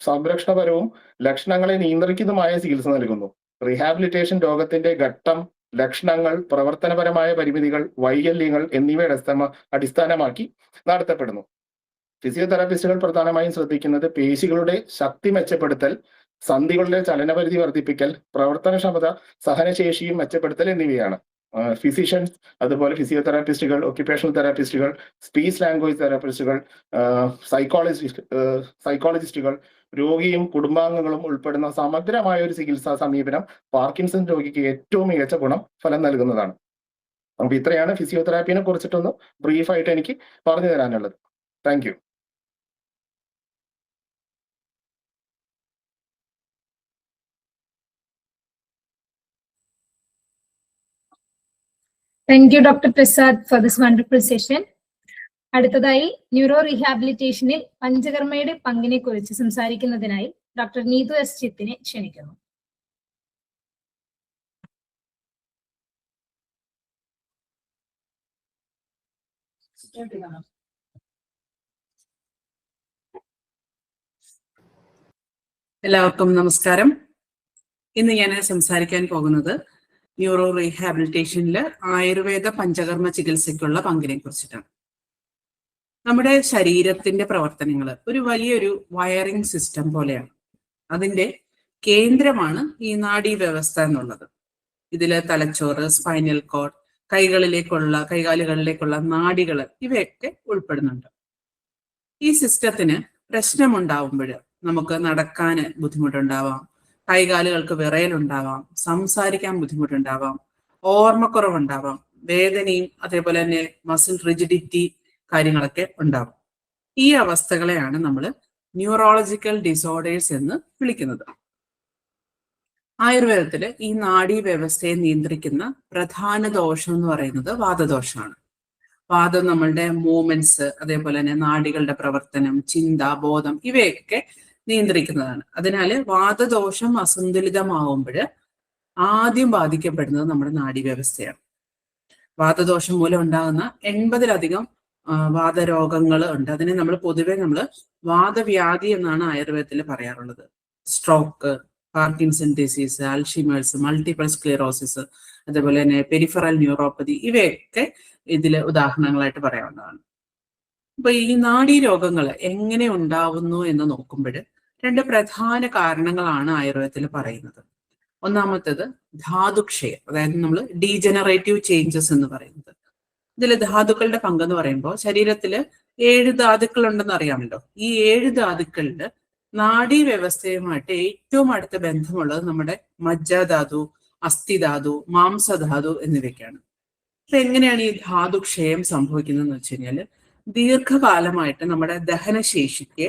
സംരക്ഷണപരവും ലക്ഷണങ്ങളെ നിയന്ത്രിക്കുന്നതുമായ ചികിത്സ നൽകുന്നു. റീഹാബിലിറ്റേഷൻ രോഗത്തിന്റെ ഘട്ടം, ലക്ഷണങ്ങൾ, പ്രവർത്തനപരമായ പരിമിതികൾ, വൈകല്യങ്ങൾ എന്നിവയുടെ അടിസ്ഥാനമാക്കി നടത്തപ്പെടുന്നു. ഫിസിയോതെറാപ്പിസ്റ്റുകൾ പ്രധാനമായും ശ്രദ്ധിക്കുന്നത് പേശികളുടെ ശക്തി മെച്ചപ്പെടുത്തൽ, സന്ധികളുടെ ചലനപരിധി വർദ്ധിപ്പിക്കൽ, പ്രവർത്തനക്ഷമത, സഹനശേഷിയും മെച്ചപ്പെടുത്തൽ എന്നിവയാണ്. ഫിസിഷ്യൻസ്, അതുപോലെ ഫിസിയോതെറാപ്പിസ്റ്റുകൾ, ഒക്യുപേഷണൽ തെറാപ്പിസ്റ്റുകൾ, സ്പീച്ച് ലാംഗ്വേജ് തെറാപ്പിസ്റ്റുകൾ, സൈക്കോളജിസ്റ്റുകൾ, രോഗിയും കുടുംബാംഗങ്ങളും ഉൾപ്പെടുന്ന സമഗ്രമായ ഒരു ചികിത്സാ സമീപനം പാർക്കിൻസൺ രോഗിക്ക് ഏറ്റവും മികച്ച ഫലം നൽകുന്നതാണ്. അപ്പൊ ഇത്രയാണ് ഫിസിയോതെറാപ്പിനെ കുറിച്ചിട്ടൊന്ന് ബ്രീഫായിട്ട് എനിക്ക് പറഞ്ഞു തരാനുള്ളത്. Thank you. Thank you, Dr. Prasad, for this wonderful session. അടുത്തതായി ന്യൂറോ റീഹാബിലിറ്റേഷനിൽ പഞ്ചകർമ്മയുടെ പങ്കിനെ കുറിച്ച് സംസാരിക്കുന്നതിനായി ഡോക്ടർ നീതു എസ് ചിത്തിനെ ക്ഷണിക്കുന്നു. എല്ലാവർക്കും നമസ്കാരം. ഇന്ന് ഞാൻ സംസാരിക്കാൻ പോകുന്നത് ന്യൂറോ റീഹാബിലിറ്റേഷനിൽ ആയുർവേദ പഞ്ചകർമ്മ ചികിത്സയ്ക്കുള്ള പങ്കിനെ കുറിച്ചിട്ടാണ്. നമ്മുടെ ശരീരത്തിന്റെ പ്രവർത്തനങ്ങൾ ഒരു വലിയൊരു വയറിംഗ് സിസ്റ്റം പോലെയാണ്. അതിന്റെ കേന്ദ്രമാണ് ഈ നാഡീ വ്യവസ്ഥ എന്നുള്ളത്. ഇതില് തലച്ചോറ്, സ്പൈനൽ കോഡ്, കൈകാലുകളിലേക്കുള്ള നാഡികൾ ഇവയൊക്കെ ഉൾപ്പെടുന്നുണ്ട്. ഈ സിസ്റ്റത്തിന് പ്രശ്നമുണ്ടാവുമ്പോൾ നമുക്ക് നടക്കാൻ ബുദ്ധിമുട്ടുണ്ടാവാം, കൈകാലുകൾക്ക് വിറയലുണ്ടാവാം, സംസാരിക്കാൻ ബുദ്ധിമുട്ടുണ്ടാവാം, ഓർമ്മക്കുറവുണ്ടാവാം, വേദനയും അതേപോലെ തന്നെ മസിൽ റിജിഡിറ്റി കാര്യങ്ങളൊക്കെ ഉണ്ടാവും. ഈ അവസ്ഥകളെയാണ് നമ്മൾ ന്യൂറോളജിക്കൽ ഡിസോർഡേഴ്സ് എന്ന് വിളിക്കുന്നത്. ആയുർവേദത്തില് ഈ നാഡീ വ്യവസ്ഥയെ നിയന്ത്രിക്കുന്ന പ്രധാന ദോഷം എന്ന് പറയുന്നത് വാതദോഷമാണ്. വാദം നമ്മളുടെ മൂവ്മെന്റ്സ്, അതേപോലെ തന്നെ നാഡികളുടെ പ്രവർത്തനം, ചിന്ത, ബോധം ഇവയൊക്കെ നിയന്ത്രിക്കുന്നതാണ്. അതിനാല് വാതദോഷം അസന്തുലിതമാവുമ്പോൾ ആദ്യം ബാധിക്കപ്പെടുന്നത് നമ്മുടെ നാഡീവ്യവസ്ഥയാണ്. വാതദോഷം മൂലം ഉണ്ടാകുന്ന 80-ലധികം വാതരോഗങ്ങൾ ഉണ്ട്. അതിനെ പൊതുവെ നമ്മൾ വാതവ്യാധി എന്നാണ് ആയുർവേദത്തിൽ പറയാറുള്ളത്. Stroke, Parkinson disease, Alzheimer's, multiple sclerosis, അതേപോലെ തന്നെ പെരിഫറൽ ന്യൂറോപ്പതി ഇവയൊക്കെ ഇതില് ഉദാഹരണങ്ങളായിട്ട് പറയാവുന്നതാണ്. അപ്പൊ ഈ നാഡീ രോഗങ്ങൾ എങ്ങനെ ഉണ്ടാവുന്നു എന്ന് നോക്കുമ്പോൾ രണ്ട് പ്രധാന കാരണങ്ങളാണ് ആയുർവേദത്തിൽ പറയുന്നത്. ഒന്നാമത്തേത് ധാതുക്ഷയം, അതായത് നമ്മൾ ഡീജനറേറ്റീവ് ചേഞ്ചസ് എന്ന് പറയുന്നത്. ഇതിൽ ധാതുക്കളുടെ പങ്കെന്ന് പറയുമ്പോൾ ശരീരത്തില് 7 ധാതുക്കൾ ഉണ്ടെന്ന് അറിയാമല്ലോ. ഈ 7 ധാതുക്കളില് നാഡീവ്യവസ്ഥയുമായിട്ട് ഏറ്റവും അടുത്ത ബന്ധമുള്ളത് നമ്മുടെ മജ്ജാധാതു, അസ്ഥിധാതു, മാംസധാതു എന്നിവയ്ക്കാണ്. അപ്പൊ എങ്ങനെയാണ് ഈ ധാതുക്ഷയം സംഭവിക്കുന്നതെന്ന് വെച്ച് കഴിഞ്ഞാൽ, ദീർഘകാലമായിട്ട് നമ്മുടെ ദഹനശേഷിക്ക്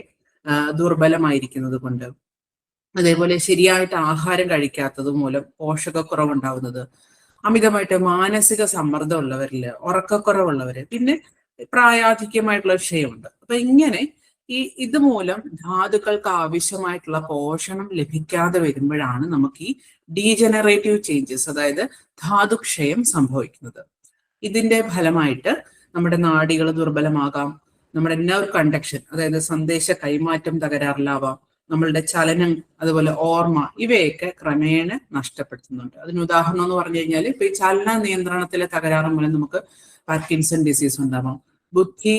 ദുർബലമായിരിക്കുന്നത് കൊണ്ട്, അതേപോലെ ശരിയായിട്ട് ആഹാരം കഴിക്കാത്തത് മൂലം പോഷകക്കുറവുണ്ടാവുന്നത്, അമിതമായിട്ട് മാനസിക സമ്മർദ്ദം ഉള്ളവരില്, ഉറക്കക്കുറവുള്ളവര്, പിന്നെ പ്രായാധിക്യമായിട്ടുള്ള ക്ഷയമുണ്ട്. അപ്പൊ ഇങ്ങനെ ഇതുമൂലം ധാതുക്കൾക്ക് ആവശ്യമായിട്ടുള്ള പോഷണം ലഭിക്കാതെ വരുമ്പോഴാണ് നമുക്ക് ഈ ഡീജനറേറ്റീവ് ചേഞ്ചസ്, അതായത് ധാതുക്ഷയം സംഭവിക്കുന്നത്. ഇതിന്റെ ഫലമായിട്ട് നമ്മുടെ നാഡികൾ ദുർബലമാകാം, നമ്മുടെ നെർവ് കണ്ടക്ഷൻ, അതായത് സന്ദേശ കൈമാറ്റം തകരാറിലാവാം, നമ്മളുടെ ചലനം, അതുപോലെ ഓർമ്മ, ഇവയൊക്കെ ക്രമേണ നഷ്ടപ്പെടുത്തുന്നുണ്ട്. അതിന് ഉദാഹരണം എന്ന് പറഞ്ഞു കഴിഞ്ഞാൽ, ഇപ്പൊ ഈ ചലന നിയന്ത്രണത്തിലെ തകരാറ് മൂലം നമുക്ക് പാർക്കിൻസൺ ഡിസീസ് ഉണ്ടാവാം, ബുദ്ധി,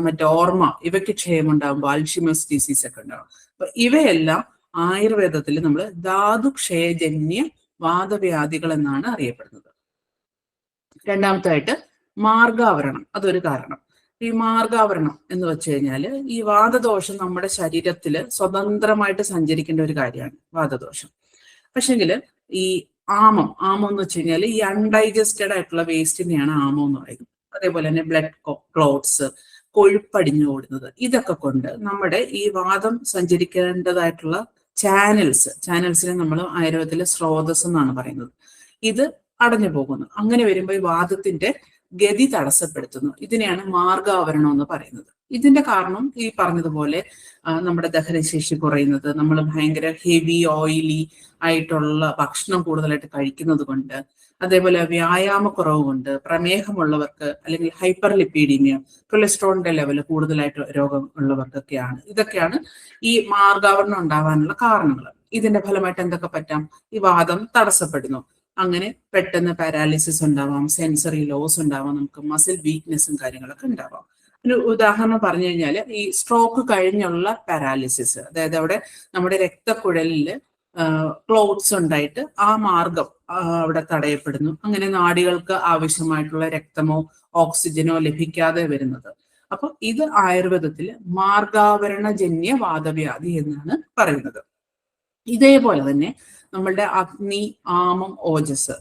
മറ്റേ ഓർമ്മ, ഇവയ്ക്ക് ക്ഷയമുണ്ടാകുമ്പോൾ ആൽഷിമേഴ്സ് ഡിസീസ് ഒക്കെ ഉണ്ടാവും. അപ്പൊ ഇവയെല്ലാം ആയുർവേദത്തിൽ നമ്മൾ ധാതുക്ഷയജന്യ വാദവ്യാധികൾ എന്നാണ് അറിയപ്പെടുന്നത്. രണ്ടാമത്തായിട്ട് മാർഗാവരണം, അതൊരു കാരണം. ഈ മാർഗാവരണം എന്ന് വെച്ച് കഴിഞ്ഞാല്, ഈ വാതദോഷം നമ്മുടെ ശരീരത്തില് സ്വതന്ത്രമായിട്ട് സഞ്ചരിക്കേണ്ട ഒരു കാര്യമാണ് വാതദോഷം. പക്ഷെങ്കിൽ ഈ ആമം എന്ന് വെച്ച് കഴിഞ്ഞാൽ ഈ അൺഡൈജസ്റ്റഡ് ആയിട്ടുള്ള വേസ്റ്റിനെയാണ് ആമം എന്ന് പറയുന്നത്. അതേപോലെ തന്നെ ബ്ലഡ് ക്ലോട്ട്സ്, കൊഴുപ്പടിഞ്ഞു ഓടുന്നത്, ഇതൊക്കെ കൊണ്ട് നമ്മുടെ ഈ വാദം സഞ്ചരിക്കേണ്ടതായിട്ടുള്ള ചാനൽസിനെ നമ്മൾ ആയുർവേദത്തിലെ സ്രോതസ് എന്നാണ് പറയുന്നത്. ഇത് അടഞ്ഞു പോകുന്നു. അങ്ങനെ വരുമ്പോൾ ഈ വാദത്തിന്റെ ഗതി തടസ്സപ്പെടുത്തുന്നു. ഇതിനെയാണ് മാർഗാവരണം എന്ന് പറയുന്നത്. ഇതിന്റെ കാരണം ഈ പറഞ്ഞതുപോലെ നമ്മുടെ ദഹനശേഷി കുറയുന്നത്, നമ്മൾ ഭയങ്കര ഹെവി ഓയിലി ആയിട്ടുള്ള ഭക്ഷണം കൂടുതലായിട്ട് കഴിക്കുന്നത് കൊണ്ട്, അതേപോലെ വ്യായാമക്കുറവ് കൊണ്ട്, പ്രമേഹമുള്ളവർക്ക് അല്ലെങ്കിൽ ഹൈപ്പർ ലിപ്പീഡീമിയ, കൊളസ്ട്രോളിന്റെ ലെവൽ കൂടുതലായിട്ട് രോഗം ഉള്ളവർക്കൊക്കെയാണ്. ഇതൊക്കെയാണ് ഈ മാർഗാവരണം ഉണ്ടാവാനുള്ള കാരണങ്ങൾ. ഇതിന്റെ ഫലമായിട്ട് എന്തൊക്കെ പറ്റാം? ഈ വാദം തടസ്സപ്പെടുന്നു. അങ്ങനെ പെട്ടെന്ന് പാരാലിസിസ് ഉണ്ടാവാം, സെൻസറി ലോസ് ഉണ്ടാവാം, നമുക്ക് മസിൽ വീക്ക്നെസ്സും കാര്യങ്ങളൊക്കെ ഉണ്ടാവാം. ഒരു ഉദാഹരണം പറഞ്ഞു കഴിഞ്ഞാൽ, ഈ സ്ട്രോക്ക് കഴിഞ്ഞുള്ള പാരാലിസിസ്, അതായത് അവിടെ നമ്മുടെ രക്തക്കുഴലില് ക്ലോട്ട്സ് ഉണ്ടായിട്ട് ആ മാർഗം അവിടെ തടയപ്പെടുന്നു. അങ്ങനെ നാഡികൾക്ക് ആവശ്യമായിട്ടുള്ള രക്തമോ ഓക്സിജനോ ലഭിക്കാതെ വരുന്നത്. അപ്പൊ ഇത് ആയുർവേദത്തിൽ മാർഗാവരണജന്യ വാദവ്യാധി എന്നാണ് പറയുന്നത്. ഇതേപോലെ തന്നെ നമ്മളുടെ അഗ്നി, ആമം, ഓജസ്,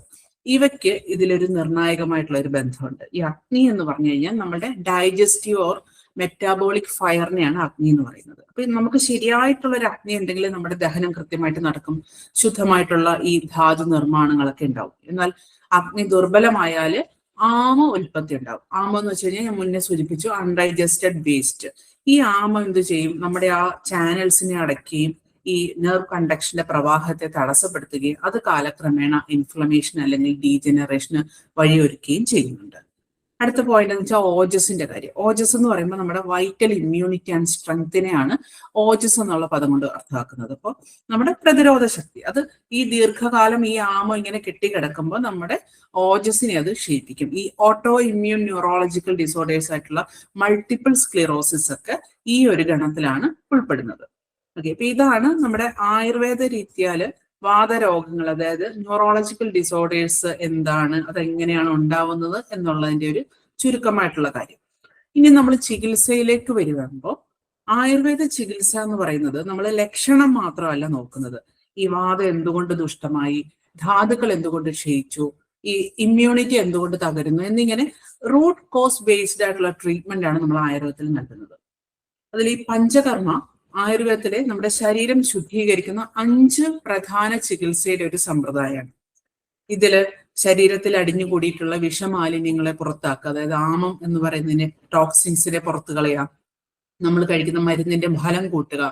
ഇവയ്ക്ക് ഇതിലൊരു നിർണായകമായിട്ടുള്ള ഒരു ബന്ധമുണ്ട്. ഈ അഗ്നി എന്ന് പറഞ്ഞു കഴിഞ്ഞാൽ നമ്മുടെ ഡൈജസ്റ്റീവ് ഓർ മെറ്റാബോളിക് ഫയറിനെയാണ് അഗ്നി എന്ന് പറയുന്നത്. അപ്പൊ നമുക്ക് ശരിയായിട്ടുള്ള ഒരു അഗ്നി ഉണ്ടെങ്കിൽ നമ്മുടെ ദഹനം കൃത്യമായിട്ട് നടക്കും, ശുദ്ധമായിട്ടുള്ള ഈ ധാതു നിർമ്മാണങ്ങളൊക്കെ ഉണ്ടാവും. എന്നാൽ അഗ്നി ദുർബലമായാല് ആമ ഉൽപ്പത്തി ഉണ്ടാവും. ആമം എന്ന് വെച്ച് കഴിഞ്ഞാൽ ഞാൻ മുന്നേ സൂചിപ്പിച്ചു, അൺഡൈജസ്റ്റഡ് വേസ്റ്റ്. ഈ ആമം എന്ത് ചെയ്യും? നമ്മുടെ ആ ചാനൽസിനെ അടയ്ക്കുകയും ഈ നെർവ് കണ്ടക്ഷന്റെ പ്രവാഹത്തെ തടസ്സപ്പെടുത്തുകയും അത് കാലക്രമേണ ഇൻഫ്ലമേഷൻ അല്ലെങ്കിൽ ഡീജനറേഷന് വഴിയൊരുക്കുകയും ചെയ്യുന്നുണ്ട്. അടുത്ത പോയിന്റ് എന്ന് വെച്ചാൽ ഓജസിന്റെ കാര്യം. ഓജസ് എന്ന് പറയുമ്പോൾ നമ്മുടെ വൈറ്റൽ ഇമ്മ്യൂണിറ്റി ആൻഡ് സ്ട്രെങ്തിനെയാണ് ഓജസ് എന്നുള്ള പദം കൊണ്ട് അർത്ഥമാക്കുന്നത്. അപ്പോൾ നമ്മുടെ പ്രതിരോധ ശക്തി, അത് ഈ ദീർഘകാലം ഈ ആമം ഇങ്ങനെ കെട്ടിക്കിടക്കുമ്പോൾ നമ്മുടെ ഓജസിനെ അത് ക്ഷയിപ്പിക്കും. ഈ ഓട്ടോ ഇമ്മ്യൂൺ ന്യൂറോളജിക്കൽ ഡിസോർഡേഴ്സ് ആയിട്ടുള്ള മൾട്ടിപ്പിൾ സ്ക്ലിറോസിസ് ഒക്കെ ഈ ഒരു ഗണത്തിലാണ് ഉൾപ്പെടുന്നത്. ഓക്കെ, അപ്പൊ ഇതാണ് നമ്മുടെ ആയുർവേദ രീതിയാല് വാതരോഗങ്ങൾ, അതായത് ന്യൂറോളജിക്കൽ ഡിസോർഡേഴ്സ് എന്താണ്, അതെങ്ങനെയാണ് ഉണ്ടാവുന്നത് എന്നുള്ളതിന്റെ ഒരു ചുരുക്കമായിട്ടുള്ള കാര്യം. ഇനി നമ്മൾ ചികിത്സയിലേക്ക് വരുമ്പോൾ ആയുർവേദ ചികിത്സ എന്ന് പറയുന്നത് നമ്മൾ ലക്ഷണം മാത്രമല്ല നോക്കുന്നത്. ഈ വാദം എന്തുകൊണ്ട് ദുഷ്ടമായി, ധാതുക്കൾ എന്തുകൊണ്ട് ക്ഷയിച്ചു, ഈ ഇമ്മ്യൂണിറ്റി എന്തുകൊണ്ട് തകരുന്നു എന്നിങ്ങനെ റൂട്ട് കോസ് ബേസ്ഡ് ആയിട്ടുള്ള ട്രീറ്റ്മെന്റ് ആണ് നമ്മൾ ആയുർവേദത്തിൽ നൽകുന്നത്. അതിൽ ഈ പഞ്ചകർമ്മ ആയുർവേദത്തിലെ നമ്മുടെ ശരീരം ശുദ്ധീകരിക്കുന്ന 5 പ്രധാന ചികിത്സയുടെ ഒരു സമ്പ്രദായമാണ്. ഇതില് ശരീരത്തിൽ അടിഞ്ഞുകൂടിയിട്ടുള്ള വിഷമാലിന്യങ്ങളെ പുറത്താക്കുക, അതായത് ആമം എന്ന് പറയുന്നതിനെ, ടോക്സിൻസിനെ പുറത്തു കളയുക, നമ്മൾ കഴിക്കുന്ന മരുന്നിന്റെ ഫലം കൂട്ടുക,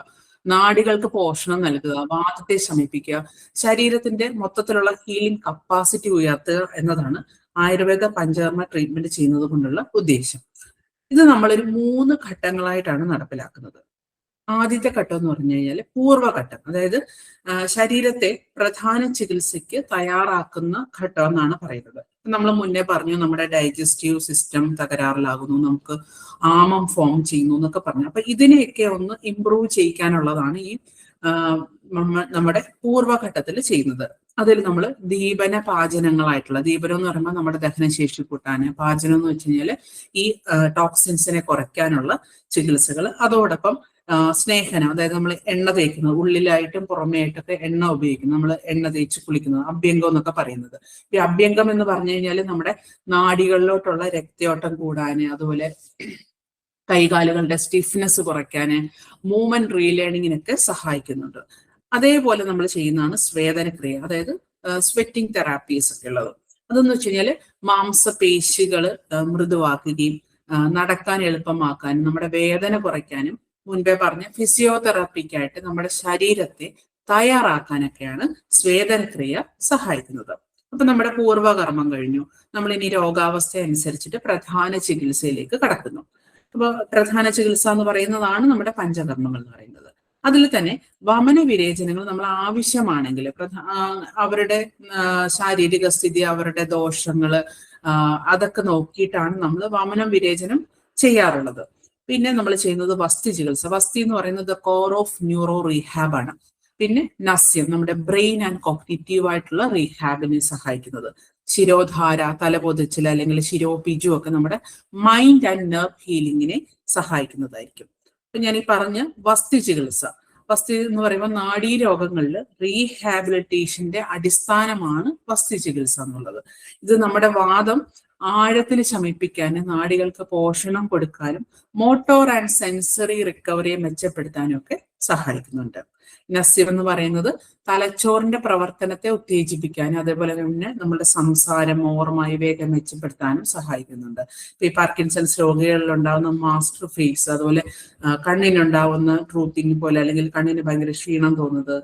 നാഡികൾക്ക് പോഷണം നൽകുക, വാതത്തെ ശമിപ്പിക്കുക, ശരീരത്തിന്റെ മൊത്തത്തിലുള്ള ഹീലിംഗ് കപ്പാസിറ്റി ഉയർത്തുക എന്നതാണ് ആയുർവേദ പഞ്ചകർമ്മ ട്രീറ്റ്മെന്റ് ചെയ്യുന്നത് കൊണ്ടുള്ള ഉദ്ദേശം. ഇത് നമ്മളൊരു 3 ഘട്ടങ്ങളായിട്ടാണ് നടപ്പിലാക്കുന്നത്. ആദ്യത്തെ ഘട്ടം എന്ന് പറഞ്ഞു കഴിഞ്ഞാൽ പൂർവ്വഘട്ടം, അതായത് ശരീരത്തെ പ്രധാന ചികിത്സയ്ക്ക് തയ്യാറാക്കുന്ന ഘട്ടം എന്നാണ് പറയുന്നത്. നമ്മൾ മുന്നേ പറഞ്ഞു, നമ്മുടെ ഡൈജസ്റ്റീവ് സിസ്റ്റം തകരാറിലാകുന്നു, നമുക്ക് ആമം ഫോം ചെയ്യുന്നു എന്നൊക്കെ പറഞ്ഞു. അപ്പൊ ഇതിനെയൊക്കെ ഒന്ന് ഇംപ്രൂവ് ചെയ്യിക്കാനുള്ളതാണ് ഈ നമ്മുടെ പൂർവ്വഘട്ടത്തിൽ ചെയ്യുന്നത്. അതിൽ നമ്മൾ ദീപന പാചനങ്ങളായിട്ടുള്ള, ദീപനം എന്ന് പറയുമ്പോൾ നമ്മുടെ ദഹനശേഷി കൂട്ടാന്, പാചനം എന്ന് വെച്ച് കഴിഞ്ഞാൽ ഈ ടോക്സിൻസിനെ കുറയ്ക്കാനുള്ള ചികിത്സകൾ, അതോടൊപ്പം സ്നേഹനം, അതായത് നമ്മൾ എണ്ണ തേക്കുന്നത്, ഉള്ളിലായിട്ടും പുറമേ ആയിട്ടൊക്കെ എണ്ണ ഉപയോഗിക്കുന്നത്, നമ്മൾ എണ്ണ തേച്ച് കുളിക്കുന്നത്, അഭ്യംഗം എന്നൊക്കെ പറയുന്നത്. ഈ അഭ്യംഗം എന്ന് പറഞ്ഞു കഴിഞ്ഞാൽ നമ്മുടെ നാഡികളിലോട്ടുള്ള രക്തയോട്ടം കൂടാന്, അതുപോലെ കൈകാലുകളുടെ സ്റ്റിഫ്നെസ് കുറയ്ക്കാന്, മൂവ്മെന്റ് റീലേണിങ്ങിനൊക്കെ സഹായിക്കുന്നുണ്ട്. അതേപോലെ നമ്മൾ ചെയ്യുന്നതാണ് സ്വേദനക്രിയ, അതായത് സ്വെറ്റിംഗ് തെറാപ്പീസ് ഒക്കെ ഉള്ളത്. അതെന്ന് വെച്ച് കഴിഞ്ഞാൽ മാംസപേശികൾ മൃദുവാക്കുകയും നടക്കാൻ എളുപ്പമാക്കാനും നമ്മുടെ വേദന കുറയ്ക്കാനും മുൻപേ പറഞ്ഞ ഫിസിയോതെറാപ്പിക്കായിട്ട് നമ്മുടെ ശരീരത്തെ തയ്യാറാക്കാനൊക്കെയാണ് സ്വേദനക്രിയ സഹായിക്കുന്നത്. അപ്പൊ നമ്മുടെ പൂർവ്വകർമ്മം കഴിഞ്ഞു. നമ്മൾ ഇനി രോഗാവസ്ഥ അനുസരിച്ചിട്ട് പ്രധാന ചികിത്സയിലേക്ക് കടക്കുന്നു. അപ്പൊ പ്രധാന ചികിത്സ എന്ന് പറയുന്നതാണ് നമ്മുടെ പഞ്ചകർമ്മങ്ങൾ എന്ന് പറയുന്നത്. അതിൽ തന്നെ വമന വിരേചനങ്ങൾ നമ്മൾ ആവശ്യമാണെങ്കിൽ അവരുടെ ശാരീരിക സ്ഥിതി, അവരുടെ ദോഷങ്ങള് അതൊക്കെ നോക്കിയിട്ടാണ് നമ്മൾ വമനം വിരേചനം ചെയ്യാറുള്ളത്. പിന്നെ നമ്മൾ ചെയ്യുന്നത് വസ്തി ചികിത്സ. വസ്തി എന്ന് പറയുന്നത് കോർ ഓഫ് ന്യൂറോ റീഹാബ് ആണ്. പിന്നെ നസ്യം, നമ്മുടെ ബ്രെയിൻ ആൻഡ് കോഗ്നിറ്റീവ് ആയിട്ടുള്ള റീഹാബിനെ സഹായിക്കുന്നത്. ശിരോധാര, തലപൊതിച്ചിൽ അല്ലെങ്കിൽ ശിരോപിജു ഒക്കെ നമ്മുടെ മൈൻഡ് ആൻഡ് നെർവ് ഹീലിങ്ങിനെ സഹായിക്കുന്നതായിരിക്കും. അപ്പൊ ഞാൻ ഈ പറഞ്ഞ വസ്തി ചികിത്സ, വസ്തി എന്ന് പറയുമ്പോൾ നാഡീരോഗങ്ങളിൽ റീഹാബിലിറ്റേഷന്റെ അടിസ്ഥാനമാണ് വസ്തി ചികിത്സ എന്നുള്ളത്. ഇത് നമ്മുടെ വാദം ആഴത്തിൽ ശമിപ്പിക്കാനും നാഡികൾക്ക് പോഷണം കൊടുക്കാനും മോട്ടോർ ആൻഡ് സെൻസറി റിക്കവറിയെ മെച്ചപ്പെടുത്താനും ഒക്കെ സഹായിക്കുന്നുണ്ട്. നസ്യം എന്ന് പറയുന്നത് തലച്ചോറിന്റെ പ്രവർത്തനത്തെ ഉത്തേജിപ്പിക്കാനും അതേപോലെ തന്നെ നമ്മുടെ സംസാരം, ഓർമ്മ ഇവയൊക്കെ മെച്ചപ്പെടുത്താനും സഹായിക്കുന്നുണ്ട്. ഈ പാർക്കിൻസൺസ് രോഗികളിൽ ഉണ്ടാകുന്ന മാസ്റ്റർ ഫേസ്, അതുപോലെ കണ്ണിനുണ്ടാവുന്ന ട്രൂത്തിങ് പോലെ, അല്ലെങ്കിൽ കണ്ണിന് ഭയങ്കര ക്ഷീണം തോന്നുന്നത്,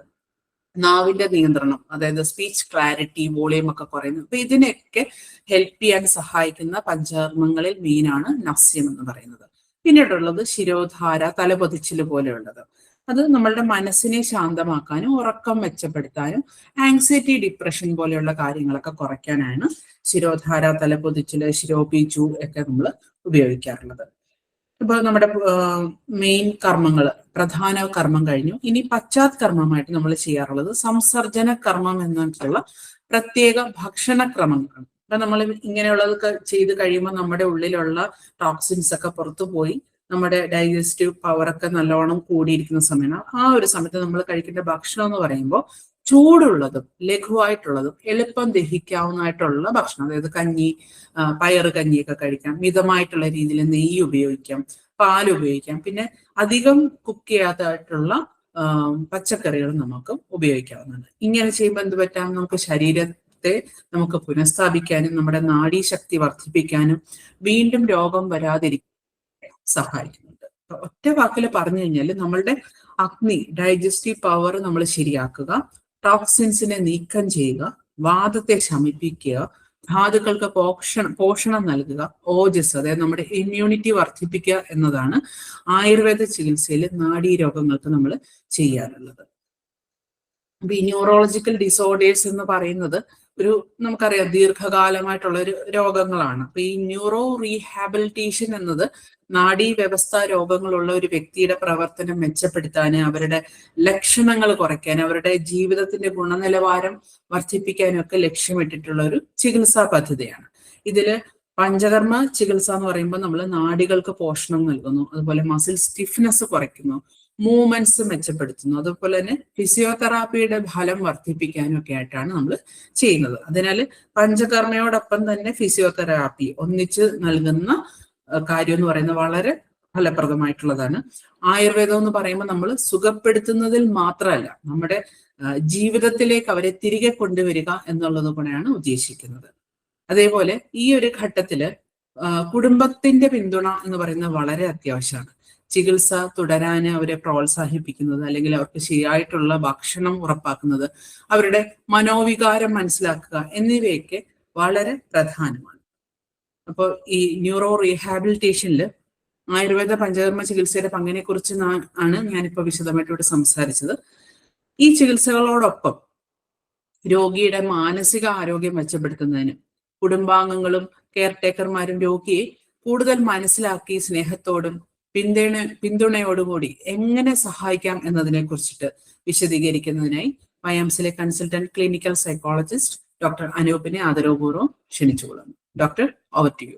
നാവിന്റെ നിയന്ത്രണം, അതായത് സ്പീച്ച് ക്ലാരിറ്റി, വോളിയം ഒക്കെ കുറയുന്നത്. അപ്പൊ ഇതിനെയൊക്കെ ഹെൽപ്പ് ചെയ്യാൻ സഹായിക്കുന്ന പഞ്ചകർമ്മങ്ങളിൽ മെയിനാണ് നസ്യം എന്ന് പറയുന്നത്. പിന്നീടുള്ളത് ശിരോധാര, തലപൊതിച്ചില് പോലെയുള്ളത്. അത് നമ്മളുടെ മനസ്സിനെ ശാന്തമാക്കാനും ഉറക്കം മെച്ചപ്പെടുത്താനും ആങ്സൈറ്റി, ഡിപ്രഷൻ പോലെയുള്ള കാര്യങ്ങളൊക്കെ കുറയ്ക്കാനാണ് ശിരോധാര, തലപൊതിച്ചില്, ശിരോപിജു ഒക്കെ നമ്മൾ ഉപയോഗിക്കാറുള്ളത്. ഇപ്പൊ നമ്മുടെ മെയിൻ കർമ്മങ്ങൾ, പ്രധാന കർമ്മം കഴിഞ്ഞു. ഇനി പശ്ചാത് കർമ്മമായിട്ട് നമ്മൾ ചെയ്യാറുള്ളത് സംസർജന കർമ്മം എന്നിട്ടുള്ള പ്രത്യേക ഭക്ഷണക്രമങ്ങളാണ്. അപ്പൊ നമ്മൾ ഇങ്ങനെയുള്ളതൊക്കെ ചെയ്ത് കഴിയുമ്പോൾ നമ്മുടെ ഉള്ളിലുള്ള ടോക്സിൻസ് ഒക്കെ പുറത്തു പോയി നമ്മുടെ ഡൈജസ്റ്റീവ് പവറൊക്കെ നല്ലോണം കൂടിയിരിക്കുന്ന സമയമാണ്. ആ ഒരു സമയത്ത് നമ്മൾ കഴിക്കേണ്ട ഭക്ഷണം എന്ന് പറയുമ്പോൾ ചൂടുള്ളതും ലഘുവായിട്ടുള്ളതും എളുപ്പം ദഹിക്കാവുന്നതായിട്ടുള്ള ഭക്ഷണം, അതായത് കഞ്ഞി, പയറ് കഞ്ഞിയൊക്കെ കഴിക്കാം. മിതമായിട്ടുള്ള രീതിയിൽ നെയ്യ് ഉപയോഗിക്കാം, പാൽ ഉപയോഗിക്കാം. പിന്നെ അധികം കുക്ക് ചെയ്യാത്തതായിട്ടുള്ള പച്ചക്കറികൾ നമുക്ക് ഉപയോഗിക്കാവുന്നതാണ്. ഇങ്ങനെ ചെയ്യുമ്പോൾ എന്ത് പറ്റാം, നമുക്ക് ശരീരത്തെ നമുക്ക് പുനഃസ്ഥാപിക്കാനും നമ്മുടെ നാഡീശക്തി വർദ്ധിപ്പിക്കാനും വീണ്ടും രോഗം വരാതിരിക്കാൻ സഹായിക്കുന്നുണ്ട്. ഒറ്റ വാക്കിൽ പറഞ്ഞു കഴിഞ്ഞാൽ നമ്മളുടെ അഗ്നി, ഡൈജസ്റ്റീവ് പവർ നമ്മൾ ശരിയാക്കുക, ടോക്സിൻസിനെ നീക്കം ചെയ്യുക, വാദത്തെ ശമിപ്പിക്കുക, ധാതുക്കൾക്ക് പോഷണം നൽകുക, ഓജസ് അതായത് നമ്മുടെ ഇമ്മ്യൂണിറ്റി വർദ്ധിപ്പിക്കുക എന്നതാണ് ആയുർവേദ ചികിത്സയിൽ നാഡീരോഗങ്ങൾക്ക് നമ്മൾ ചെയ്യാറുള്ളത്. അപ്പൊ ഈ ന്യൂറോളജിക്കൽ ഡിസോർഡേഴ്സ് എന്ന് പറയുന്നത് നമുക്കറിയാം ദീർഘകാലമായിട്ടുള്ള ഒരു രോഗങ്ങളാണ്. അപ്പൊ ഈ ന്യൂറോ റീഹാബിലിറ്റേഷൻ എന്നത് നാഡീ വ്യവസ്ഥ രോഗങ്ങളുള്ള ഒരു വ്യക്തിയുടെ പ്രവർത്തനം മെച്ചപ്പെടുത്താന്, അവരുടെ ലക്ഷണങ്ങൾ കുറയ്ക്കാനും അവരുടെ ജീവിതത്തിന്റെ ഗുണനിലവാരം വർദ്ധിപ്പിക്കാനും ഒക്കെ ലക്ഷ്യമിട്ടിട്ടുള്ള ഒരു ചികിത്സാ പദ്ധതിയാണ്. ഇതില് പഞ്ചകർമ്മ ചികിത്സ എന്ന് പറയുമ്പോൾ നമ്മൾ നാഡികൾക്ക് പോഷണം നൽകുന്നു, അതുപോലെ മസിൽ സ്റ്റിഫ്നെസ് കുറയ്ക്കുന്നു, മൂവ്മെന്റ്സ് മെച്ചപ്പെടുത്തുന്നു, അതുപോലെ തന്നെ ഫിസിയോതെറാപ്പിയുടെ ഫലം വർദ്ധിപ്പിക്കാനും ഒക്കെ ആയിട്ടാണ് നമ്മൾ ചെയ്യുന്നത്. അതിനാൽ പഞ്ചകർമ്മയോടൊപ്പം തന്നെ ഫിസിയോതെറാപ്പി ഒന്നിച്ച് നൽകുന്ന കാര്യം എന്ന് പറയുന്നത് വളരെ ഫലപ്രദമായിട്ടുള്ളതാണ്. ആയുർവേദം എന്ന് പറയുമ്പോൾ നമ്മൾ സുഖപ്പെടുത്തുന്നതിൽ മാത്രമല്ല നമ്മുടെ ജീവിതത്തിലേക്ക് അവരെ തിരികെ കൊണ്ടുവരിക എന്നുള്ളത് കൂടെയാണ് ഉദ്ദേശിക്കുന്നത്. അതേപോലെ ഈ ഒരു ഘട്ടത്തില് കുടുംബത്തിന്റെ പിന്തുണ എന്ന് പറയുന്നത് വളരെ അത്യാവശ്യമാണ്. ചികിത്സ തുടരാന് അവരെ പ്രോത്സാഹിപ്പിക്കുന്നത്, അല്ലെങ്കിൽ അവർക്ക് ശരിയായിട്ടുള്ള ഭക്ഷണം ഉറപ്പാക്കുന്നത്, അവരുടെ മനോവികാരം മനസ്സിലാക്കുക എന്നിവയൊക്കെ വളരെ പ്രധാനമാണ്. അപ്പോൾ ഈ ന്യൂറോ റീഹാബിലിറ്റേഷനിൽ ആയുർവേദ പഞ്ചകർമ്മ ചികിത്സയുടെ പങ്കിനെ കുറിച്ച് ആണ് ഞാനിപ്പോൾ വിശദമായിട്ട് ഇവിടെ സംസാരിച്ചത്. ഈ ചികിത്സകളോടൊപ്പം രോഗിയുടെ മാനസിക ആരോഗ്യം മെച്ചപ്പെടുത്തുന്നതിനും കുടുംബാംഗങ്ങളും കെയർ ടേക്കർമാരും രോഗിയെ കൂടുതൽ മനസ്സിലാക്കി സ്നേഹത്തോടും പിന്തുണയോടുകൂടി എങ്ങനെ സഹായിക്കാം എന്നതിനെ കുറിച്ചിട്ട് വിശദീകരിക്കുന്നതിനായി മയാംസിലെ കൺസൾട്ടന്റ് ക്ലിനിക്കൽ സൈക്കോളജിസ്റ്റ് ഡോക്ടർ അനൂപിനെ ആദരവപൂർവ്വം ക്ഷണിച്ചുകൊള്ളുന്നു. Doctor, over to you.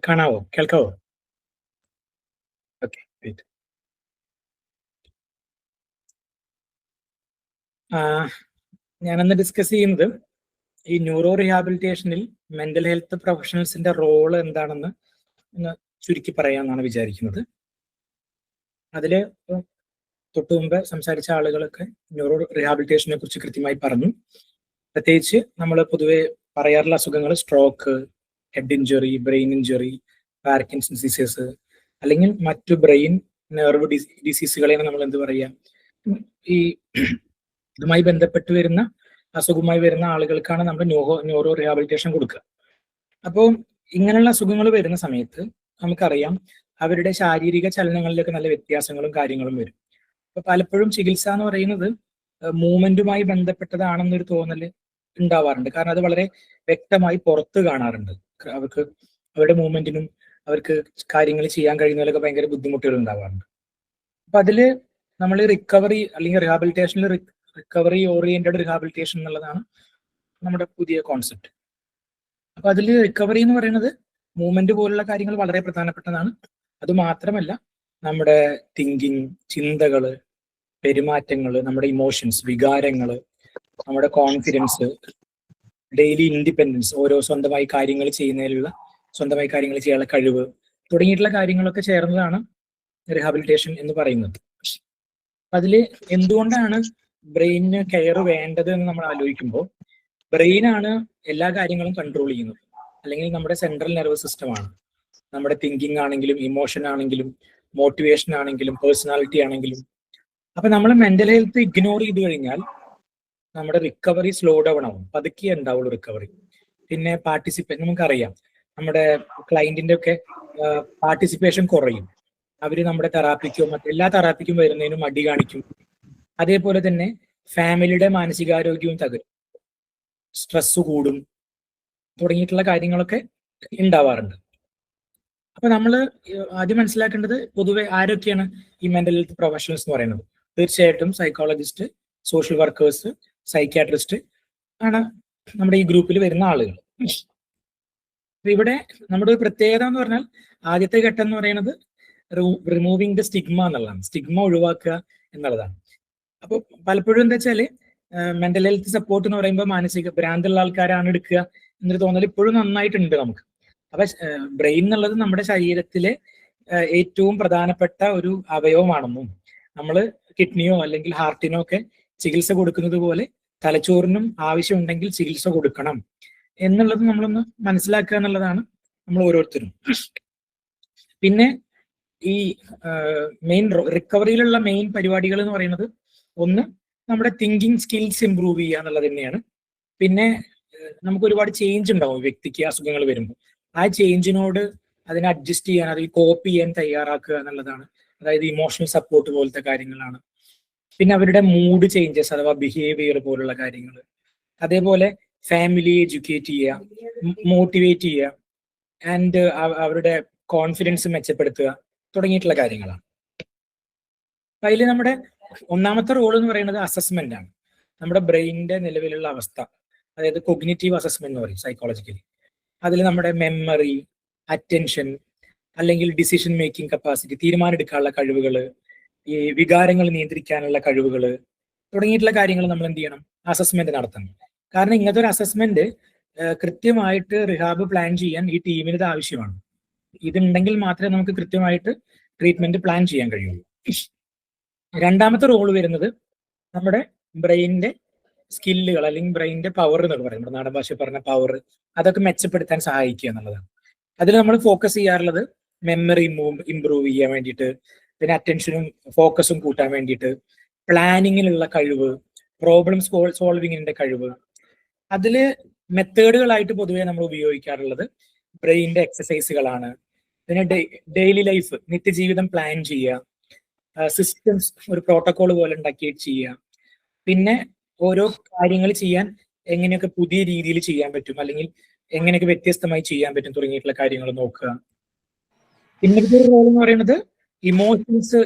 കാണാവോ, കേൾക്കാവോ? ഓക്കെ, ഞാനന്ന് ഡിസ്കസ് ചെയ്യുന്നത് ഈ ന്യൂറോ റീഹാബിലിറ്റേഷനിൽ മെന്റൽ ഹെൽത്ത് പ്രൊഫഷണൽസിന്റെ റോള് എന്താണെന്ന് ഒന്ന് ചുരുക്കി പറയാമെന്നാണ് വിചാരിക്കുന്നത്. അതില് തൊട്ടു മുമ്പ് സംസാരിച്ച ആളുകളൊക്കെ ന്യൂറോ റീഹാബിലിറ്റേഷനെ കുറിച്ച് കൃത്യമായി പറഞ്ഞു. പ്രത്യേകിച്ച് നമ്മൾ പൊതുവെ പറയാറുള്ള അസുഖങ്ങൾ stroke, head injury, brain injury, Parkinson diseases അല്ലെങ്കിൽ മറ്റു ബ്രെയിൻ നെർവ് ഡിസീസുകളെയാണ് നമ്മൾ എന്ത് പറയുക, ഈ ഇതുമായി ബന്ധപ്പെട്ട് വരുന്ന അസുഖമായി വരുന്ന ആളുകൾക്കാണ് നമ്മൾ ന്യൂറോ റീഹാബിലിറ്റേഷൻ കൊടുക്കുക. അപ്പോൾ ഇങ്ങനെയുള്ള അസുഖങ്ങൾ വരുന്ന സമയത്ത് നമുക്കറിയാം അവരുടെ ശാരീരിക ചലനങ്ങളിലൊക്കെ നല്ല വ്യത്യാസങ്ങളും കാര്യങ്ങളും വരും. അപ്പൊ പലപ്പോഴും ചികിത്സ എന്ന് പറയുന്നത് മൂവ്മെന്റുമായി ബന്ധപ്പെട്ടതാണെന്നൊരു തോന്നൽ ഉണ്ടാവാറുണ്ട്. കാരണം അത് വളരെ വ്യക്തമായി പുറത്ത് കാണാറുണ്ട്. അവർക്ക് അവരുടെ മൂവ്മെന്റിനും അവർക്ക് കാര്യങ്ങൾ ചെയ്യാൻ കഴിയുന്നതിലൊക്കെ ഭയങ്കര ബുദ്ധിമുട്ടുകൾ ഉണ്ടാവാറുണ്ട്. അപ്പൊ അതില് നമ്മൾ റിക്കവറി അല്ലെങ്കിൽ റീഹാബിലിറ്റേഷനിൽ റിക്കവറി ഓറിയന്റഡ് റീഹാബിലിറ്റേഷൻ എന്നുള്ളതാണ് നമ്മുടെ പുതിയ കോൺസെപ്റ്റ്. അപ്പൊ അതിൽ റിക്കവറി എന്ന് പറയുന്നത് മൂവ്മെന്റ് പോലുള്ള കാര്യങ്ങൾ വളരെ പ്രധാനപ്പെട്ടതാണ്. അത് മാത്രമല്ല നമ്മുടെ തിങ്കിങ്, ചിന്തകള്, പെരുമാറ്റങ്ങള്, നമ്മുടെ ഇമോഷൻസ്, വികാരങ്ങള്, നമ്മുടെ കോൺഫിഡൻസ്, ഡെയിലി ഇൻഡിപെൻഡൻസ്, ഓരോ സ്വന്തമായി കാര്യങ്ങൾ ചെയ്യുന്നതിലുള്ള സ്വന്തമായി കാര്യങ്ങൾ ചെയ്യാനുള്ള കഴിവ് തുടങ്ങിയിട്ടുള്ള കാര്യങ്ങളൊക്കെ ചേർന്നതാണ് റീഹാബിലിറ്റേഷൻ എന്ന് പറയുന്നത്. അതില് എന്തുകൊണ്ടാണ് ബ്രെയിനിന് കെയർ വേണ്ടത് എന്ന് നമ്മൾ ആലോചിക്കുമ്പോൾ ബ്രെയിനാണ് എല്ലാ കാര്യങ്ങളും കൺട്രോൾ ചെയ്യുന്നത്. അല്ലെങ്കിൽ നമ്മുടെ സെൻട്രൽ നെർവസ് സിസ്റ്റമാണ്. നമ്മുടെ തിങ്കിങ് ആണെങ്കിലും ഇമോഷൻ ആണെങ്കിലും മോട്ടിവേഷൻ ആണെങ്കിലും പേഴ്സണാലിറ്റി ആണെങ്കിലും. അപ്പൊ നമ്മൾ മെന്റൽ ഹെൽത്ത് ഇഗ്നോർ ചെയ്ത് കഴിഞ്ഞാൽ നമ്മുടെ റിക്കവറി സ്ലോ ഡൗൺ ആവും, പതുക്കെ ഉണ്ടാവുള്ളൂ റിക്കവറി. പിന്നെ നമുക്കറിയാം നമ്മുടെ ക്ലയന്റിന്റെ ഒക്കെ പാർട്ടിസിപ്പേഷൻ കുറയും. അവര് നമ്മുടെ തെറാപ്പിക്കോ മറ്റെല്ലാ തെറാപ്പിക്കും വരുന്നതിനും മടി കാണിക്കും. അതേപോലെ തന്നെ ഫാമിലിയുടെ മാനസികാരോഗ്യവും തകരും, സ്ട്രെസ് കൂടും തുടങ്ങിയിട്ടുള്ള കാര്യങ്ങളൊക്കെ ഉണ്ടാവാറുണ്ട്. അപ്പൊ നമ്മൾ ആദ്യം മനസ്സിലാക്കേണ്ടത് പൊതുവെ ആരൊക്കെയാണ് ഈ മെന്റൽ ഹെൽത്ത് പ്രൊഫഷണൽസ് എന്ന് പറയുന്നത്. തീർച്ചയായിട്ടും സൈക്കോളജിസ്റ്റ്, സോഷ്യൽ വർക്കേഴ്സ്, സൈക്യാട്രിസ്റ്റ് ആണ് നമ്മുടെ ഈ ഗ്രൂപ്പിൽ വരുന്ന ആളുകൾ. ഇവിടെ നമ്മുടെ ഒരു പ്രത്യേകത എന്ന് പറഞ്ഞാൽ ആദ്യത്തെ ഘട്ടം എന്ന് പറയുന്നത് റിമൂവിങ് ദ സ്റ്റിഗ്മ എന്നുള്ളതാണ്. സ്റ്റിഗ്മ ഒഴിവാക്കുക എന്നുള്ളതാണ്. അപ്പൊ പലപ്പോഴും എന്താ വെച്ചാല് മെന്റൽ ഹെൽത്ത് സപ്പോർട്ട് എന്ന് പറയുമ്പോൾ മാനസിക ഭ്രാന്തുള്ള ആൾക്കാരാണ് എടുക്കുക എന്നൊരു തോന്നൽ ഇപ്പോഴും നന്നായിട്ടുണ്ട് നമുക്ക്. അപ്പൊ ബ്രെയിൻ എന്നുള്ളത് നമ്മുടെ ശരീരത്തിലെ ഏറ്റവും പ്രധാനപ്പെട്ട ഒരു അവയവമാണെന്നും നമ്മൾ കിഡ്നിയോ അല്ലെങ്കിൽ ഹാർട്ടിനോ ഒക്കെ ചികിത്സ കൊടുക്കുന്നത് പോലെ തലച്ചോറിനും ആവശ്യമുണ്ടെങ്കിൽ ചികിത്സ കൊടുക്കണം എന്നുള്ളത് നമ്മളൊന്ന് മനസ്സിലാക്കുക എന്നുള്ളതാണ് നമ്മൾ ഓരോരുത്തരും. പിന്നെ ഈ മെയിൻ റിക്കവറിയിലുള്ള മെയിൻ പരിപാടികൾ എന്ന് പറയുന്നത് ഒന്ന് നമ്മുടെ തിങ്കിങ് സ്കിൽസ് ഇംപ്രൂവ് ചെയ്യുക എന്നുള്ളത് തന്നെയാണ്. പിന്നെ നമുക്ക് ഒരുപാട് ചേഞ്ച് ഉണ്ടാവും വ്യക്തിക്ക് അസുഖങ്ങൾ വരുമ്പോൾ. ആ ചേഞ്ചിനോട് അതിനെ അഡ്ജസ്റ്റ് ചെയ്യാൻ, അതിൽ കോപ്പ് ചെയ്യാൻ തയ്യാറാക്കുക എന്നുള്ളതാണ്. അതായത് ഇമോഷണൽ സപ്പോർട്ട് പോലത്തെ കാര്യങ്ങളാണ്. പിന്നെ അവരുടെ മൂഡ് ചേഞ്ചസ് അഥവാ ബിഹേവിയർ പോലുള്ള കാര്യങ്ങൾ. അതേപോലെ ഫാമിലി എഡ്യൂക്കേറ്റ് ചെയ്യുക, മോട്ടിവേറ്റ് ചെയ്യുക, ആൻഡ് അവരുടെ കോൺഫിഡൻസ് മെച്ചപ്പെടുത്തുക തുടങ്ങിയിട്ടുള്ള കാര്യങ്ങളാണ്. അതിൽ നമ്മുടെ ഒന്നാമത്തെ റോൾ എന്ന് പറയുന്നത് അസസ്മെന്റ് ആണ്. നമ്മുടെ ബ്രെയിനിന്റെ നിലവിലുള്ള അവസ്ഥ, അതായത് കൊഗ്നിറ്റീവ് അസസ്മെന്റ് എന്ന് പറയും സൈക്കോളജിക്കലി. അതിൽ നമ്മുടെ മെമ്മറി, അറ്റൻഷൻ അല്ലെങ്കിൽ ഡിസിഷൻ മേക്കിംഗ് കപ്പാസിറ്റി, തീരുമാനം എടുക്കാനുള്ള കഴിവുകൾ, ഈ വികാരങ്ങൾ നിയന്ത്രിക്കാനുള്ള കഴിവുകൾ തുടങ്ങിയിട്ടുള്ള കാര്യങ്ങൾ നമ്മൾ എന്ത് ചെയ്യണം, അസസ്മെന്റ് നടത്തണം. കാരണം ഇങ്ങനത്തെ ഒരു അസസ്മെന്റ് കൃത്യമായിട്ട് റിഹാബ് പ്ലാൻ ചെയ്യാൻ ഈ ടീമിന് ഇത് ആവശ്യമാണ്. ഇതുണ്ടെങ്കിൽ മാത്രമേ നമുക്ക് കൃത്യമായിട്ട് ട്രീറ്റ്മെന്റ് പ്ലാൻ ചെയ്യാൻ കഴിയുള്ളൂ. രണ്ടാമത്തെ റോള് വരുന്നത് നമ്മുടെ ബ്രെയിനിന്റെ സ്കില്ലുകൾ അല്ലെങ്കിൽ ബ്രെയിനിന്റെ പവർ എന്നൊക്കെ പറയും, നമ്മുടെ നാടൻ ഭാഷ പറഞ്ഞ പവർ, അതൊക്കെ മെച്ചപ്പെടുത്താൻ സഹായിക്കുക എന്നുള്ളതാണ്. അതിൽ നമ്മൾ ഫോക്കസ് ചെയ്യാറുള്ളത് മെമ്മറി ഇംപ്രൂവ് ചെയ്യാൻ വേണ്ടിയിട്ട്, പിന്നെ അറ്റൻഷനും ഫോക്കസും കൂട്ടാൻ വേണ്ടിയിട്ട്, പ്ലാനിങ്ങിനുള്ള കഴിവ്, പ്രോബ്ലം സോൾവിങ്ങിന്റെ കഴിവ്. അതിൽ മെത്തേഡുകളായിട്ട് പൊതുവെ നമ്മൾ ഉപയോഗിക്കാറുള്ളത് ബ്രെയിനിന്റെ എക്സസൈസുകളാണ്. പിന്നെ ഡെയിലി ലൈഫ്, നിത്യജീവിതം പ്ലാൻ ചെയ്യുക, സിസ്റ്റംസ് ഒരു പ്രോട്ടോകോൾ പോലെ ഉണ്ടാക്കി ചെയ്യുക. പിന്നെ ഓരോ കാര്യങ്ങൾ ചെയ്യാൻ എങ്ങനെയൊക്കെ പുതിയ രീതിയിൽ ചെയ്യാൻ പറ്റും, അല്ലെങ്കിൽ എങ്ങനെയൊക്കെ വ്യത്യസ്തമായി ചെയ്യാൻ പറ്റും തുടങ്ങിയിട്ടുള്ള കാര്യങ്ങൾ നോക്കുക. പിന്നത്തെ ഒരു റോൾ എന്ന് പറയുന്നത് ഇമോഷൻസ്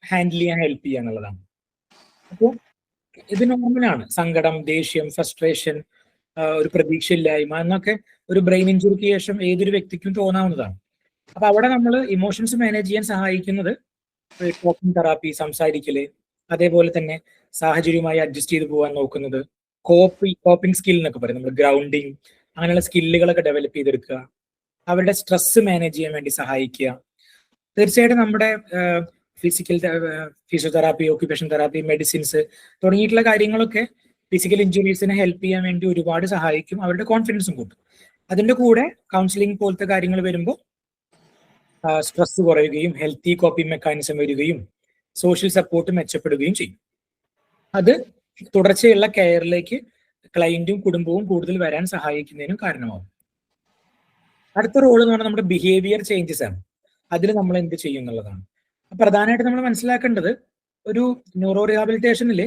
ഹാൻഡിൽ ചെയ്യാൻ ഹെൽപ്പ് ചെയ്യുക എന്നുള്ളതാണ്. അപ്പോൾ ഇത് നോർമലാണ്. സങ്കടം, ദേഷ്യം, ഫ്രസ്ട്രേഷൻ, ഒരു പ്രതീക്ഷയില്ലായ്മ എന്നൊക്കെ ഒരു ബ്രെയിൻ ഇഞ്ചുറിക്ക് ശേഷം ഏതൊരു വ്യക്തിക്കും തോന്നാവുന്നതാണ്. അപ്പൊ അവിടെ നമ്മൾ ഇമോഷൻസ് മാനേജ് ചെയ്യാൻ സഹായിക്കുന്നത് ടോക്കിംഗ് തെറാപ്പി, സംസാരിക്കല്, അതേപോലെ തന്നെ സാഹചര്യവുമായി അഡ്ജസ്റ്റ് ചെയ്ത് പോകാൻ നോക്കുന്നത്, കോപ്പിംഗ് സ്കിൽ എന്നൊക്കെ പറയും, നമ്മൾ ഗ്രൗണ്ടിങ്, അങ്ങനെയുള്ള സ്കില്ലുകളൊക്കെ ഡെവലപ്പ് ചെയ്തെടുക്കുക, അവരുടെ സ്ട്രെസ് മാനേജ് ചെയ്യാൻ വേണ്ടി സഹായിക്കുക. തീർച്ചയായിട്ടും നമ്മുടെ ഫിസിയോതെറാപ്പി, ഓക്യുപേഷൻ തെറാപ്പി, മെഡിസിൻസ് തുടങ്ങിയിട്ടുള്ള കാര്യങ്ങളൊക്കെ ഫിസിക്കൽ ഇഞ്ചുറീസിനെ ഹെൽപ്പ് ചെയ്യാൻ വേണ്ടി ഒരുപാട് സഹായിക്കും, അവരുടെ കോൺഫിഡൻസും കൂട്ടും. അതിന്റെ കൂടെ കൗൺസിലിംഗ് പോലത്തെ കാര്യങ്ങൾ വരുമ്പോൾ സ്ട്രെസ് കുറയുകയും ഹെൽത്തി കോപ്പിംഗ് മെക്കാനിസം വരികയും സോഷ്യൽ സപ്പോർട്ട് മെച്ചപ്പെടുകയും ചെയ്യും. അത് തുടർച്ചയുള്ള കെയറിലേക്ക് ക്ലയന്റും കുടുംബവും കൂടുതൽ വരാൻ സഹായിക്കുന്നതിനും കാരണമാകും. അടുത്ത റോൾ എന്ന് പറഞ്ഞാൽ നമ്മുടെ ബിഹേവിയർ ചേഞ്ചസ് ആണ്. അതിൽ നമ്മൾ എന്ത് ചെയ്യും എന്നുള്ളതാണ്. പ്രധാനമായിട്ട് നമ്മൾ മനസ്സിലാക്കേണ്ടത്, ഒരു ന്യൂറോ റീഹാബിലിറ്റേഷനിൽ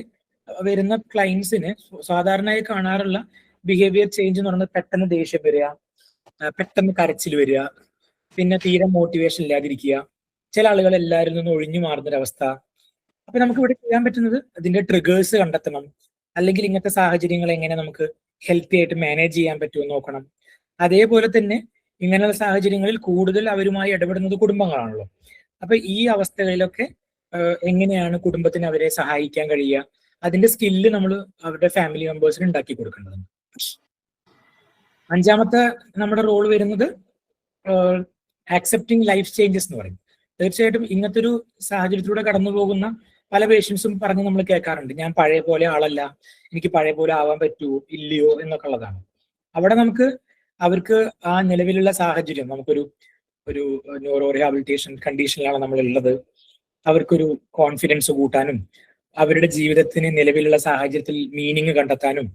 വരുന്ന ക്ലയൻസിന് സാധാരണയായി കാണാറുള്ള ബിഹേവിയർ ചേഞ്ച് എന്ന് പറയുന്നത് പെട്ടെന്ന് ദേഷ്യം വരിക, പെട്ടെന്ന് കരച്ചിൽ വരിക, പിന്നെ തീരെ മോട്ടിവേഷൻ ഇല്ലാതിരിക്കുക, ചില ആളുകൾ എല്ലാവരിൽ നിന്നും ഒഴിഞ്ഞു മാറുന്നൊരവസ്ഥ. അപ്പൊ നമുക്ക് ഇവിടെ ചെയ്യാൻ പറ്റുന്നത് അതിന്റെ ട്രിഗേഴ്സ് കണ്ടെത്തണം, അല്ലെങ്കിൽ ഇങ്ങനത്തെ സാഹചര്യങ്ങൾ എങ്ങനെ നമുക്ക് ഹെൽത്തി ആയിട്ട് മാനേജ് ചെയ്യാൻ പറ്റുമെന്ന് നോക്കണം. അതേപോലെ തന്നെ ഇങ്ങനെയുള്ള സാഹചര്യങ്ങളിൽ കൂടുതൽ അവരുമായി ഇടപെടുന്നത് കുടുംബങ്ങളാണല്ലോ. അപ്പൊ ഈ അവസ്ഥകളിലൊക്കെ എങ്ങനെയാണ് കുടുംബത്തിന് അവരെ സഹായിക്കാൻ കഴിയുക, അതിന്റെ സ്കില്ല് നമ്മൾ അവരുടെ ഫാമിലി മെമ്പേഴ്സിന് ഉണ്ടാക്കി കൊടുക്കേണ്ടതുണ്ട്. അഞ്ചാമത്തെ നമ്മുടെ റോൾ വരുന്നത് ആക്സെപ്റ്റിംഗ് ലൈഫ് ചേഞ്ചസ് എന്ന് പറയും. തീർച്ചയായിട്ടും ഇങ്ങനത്തെ ഒരു സാഹചര്യത്തിലൂടെ കടന്നു പോകുന്ന പല പേഷ്യൻസും പറഞ്ഞ് നമ്മൾ കേൾക്കാറുണ്ട്, ഞാൻ പഴയ പോലെ ആളല്ല, എനിക്ക് പഴയ പോലെ ആവാൻ പറ്റുമോ ഇല്ലയോ എന്നൊക്കെ ഉള്ളതാണ്. അവിടെ നമുക്ക് അവർക്ക് ആ നിലവിലുള്ള സാഹചര്യം, നമുക്കൊരു ന്യൂറോ റീഹാബിലിറ്റേഷൻ കണ്ടീഷനിലാണ് നമ്മൾ ഉള്ളത്, അവർക്കൊരു കോൺഫിഡൻസ് കൂട്ടാനും അവരുടെ ജീവിതത്തിന് നിലവിലുള്ള സാഹചര്യത്തിൽ മീനിങ് കണ്ടെത്താനും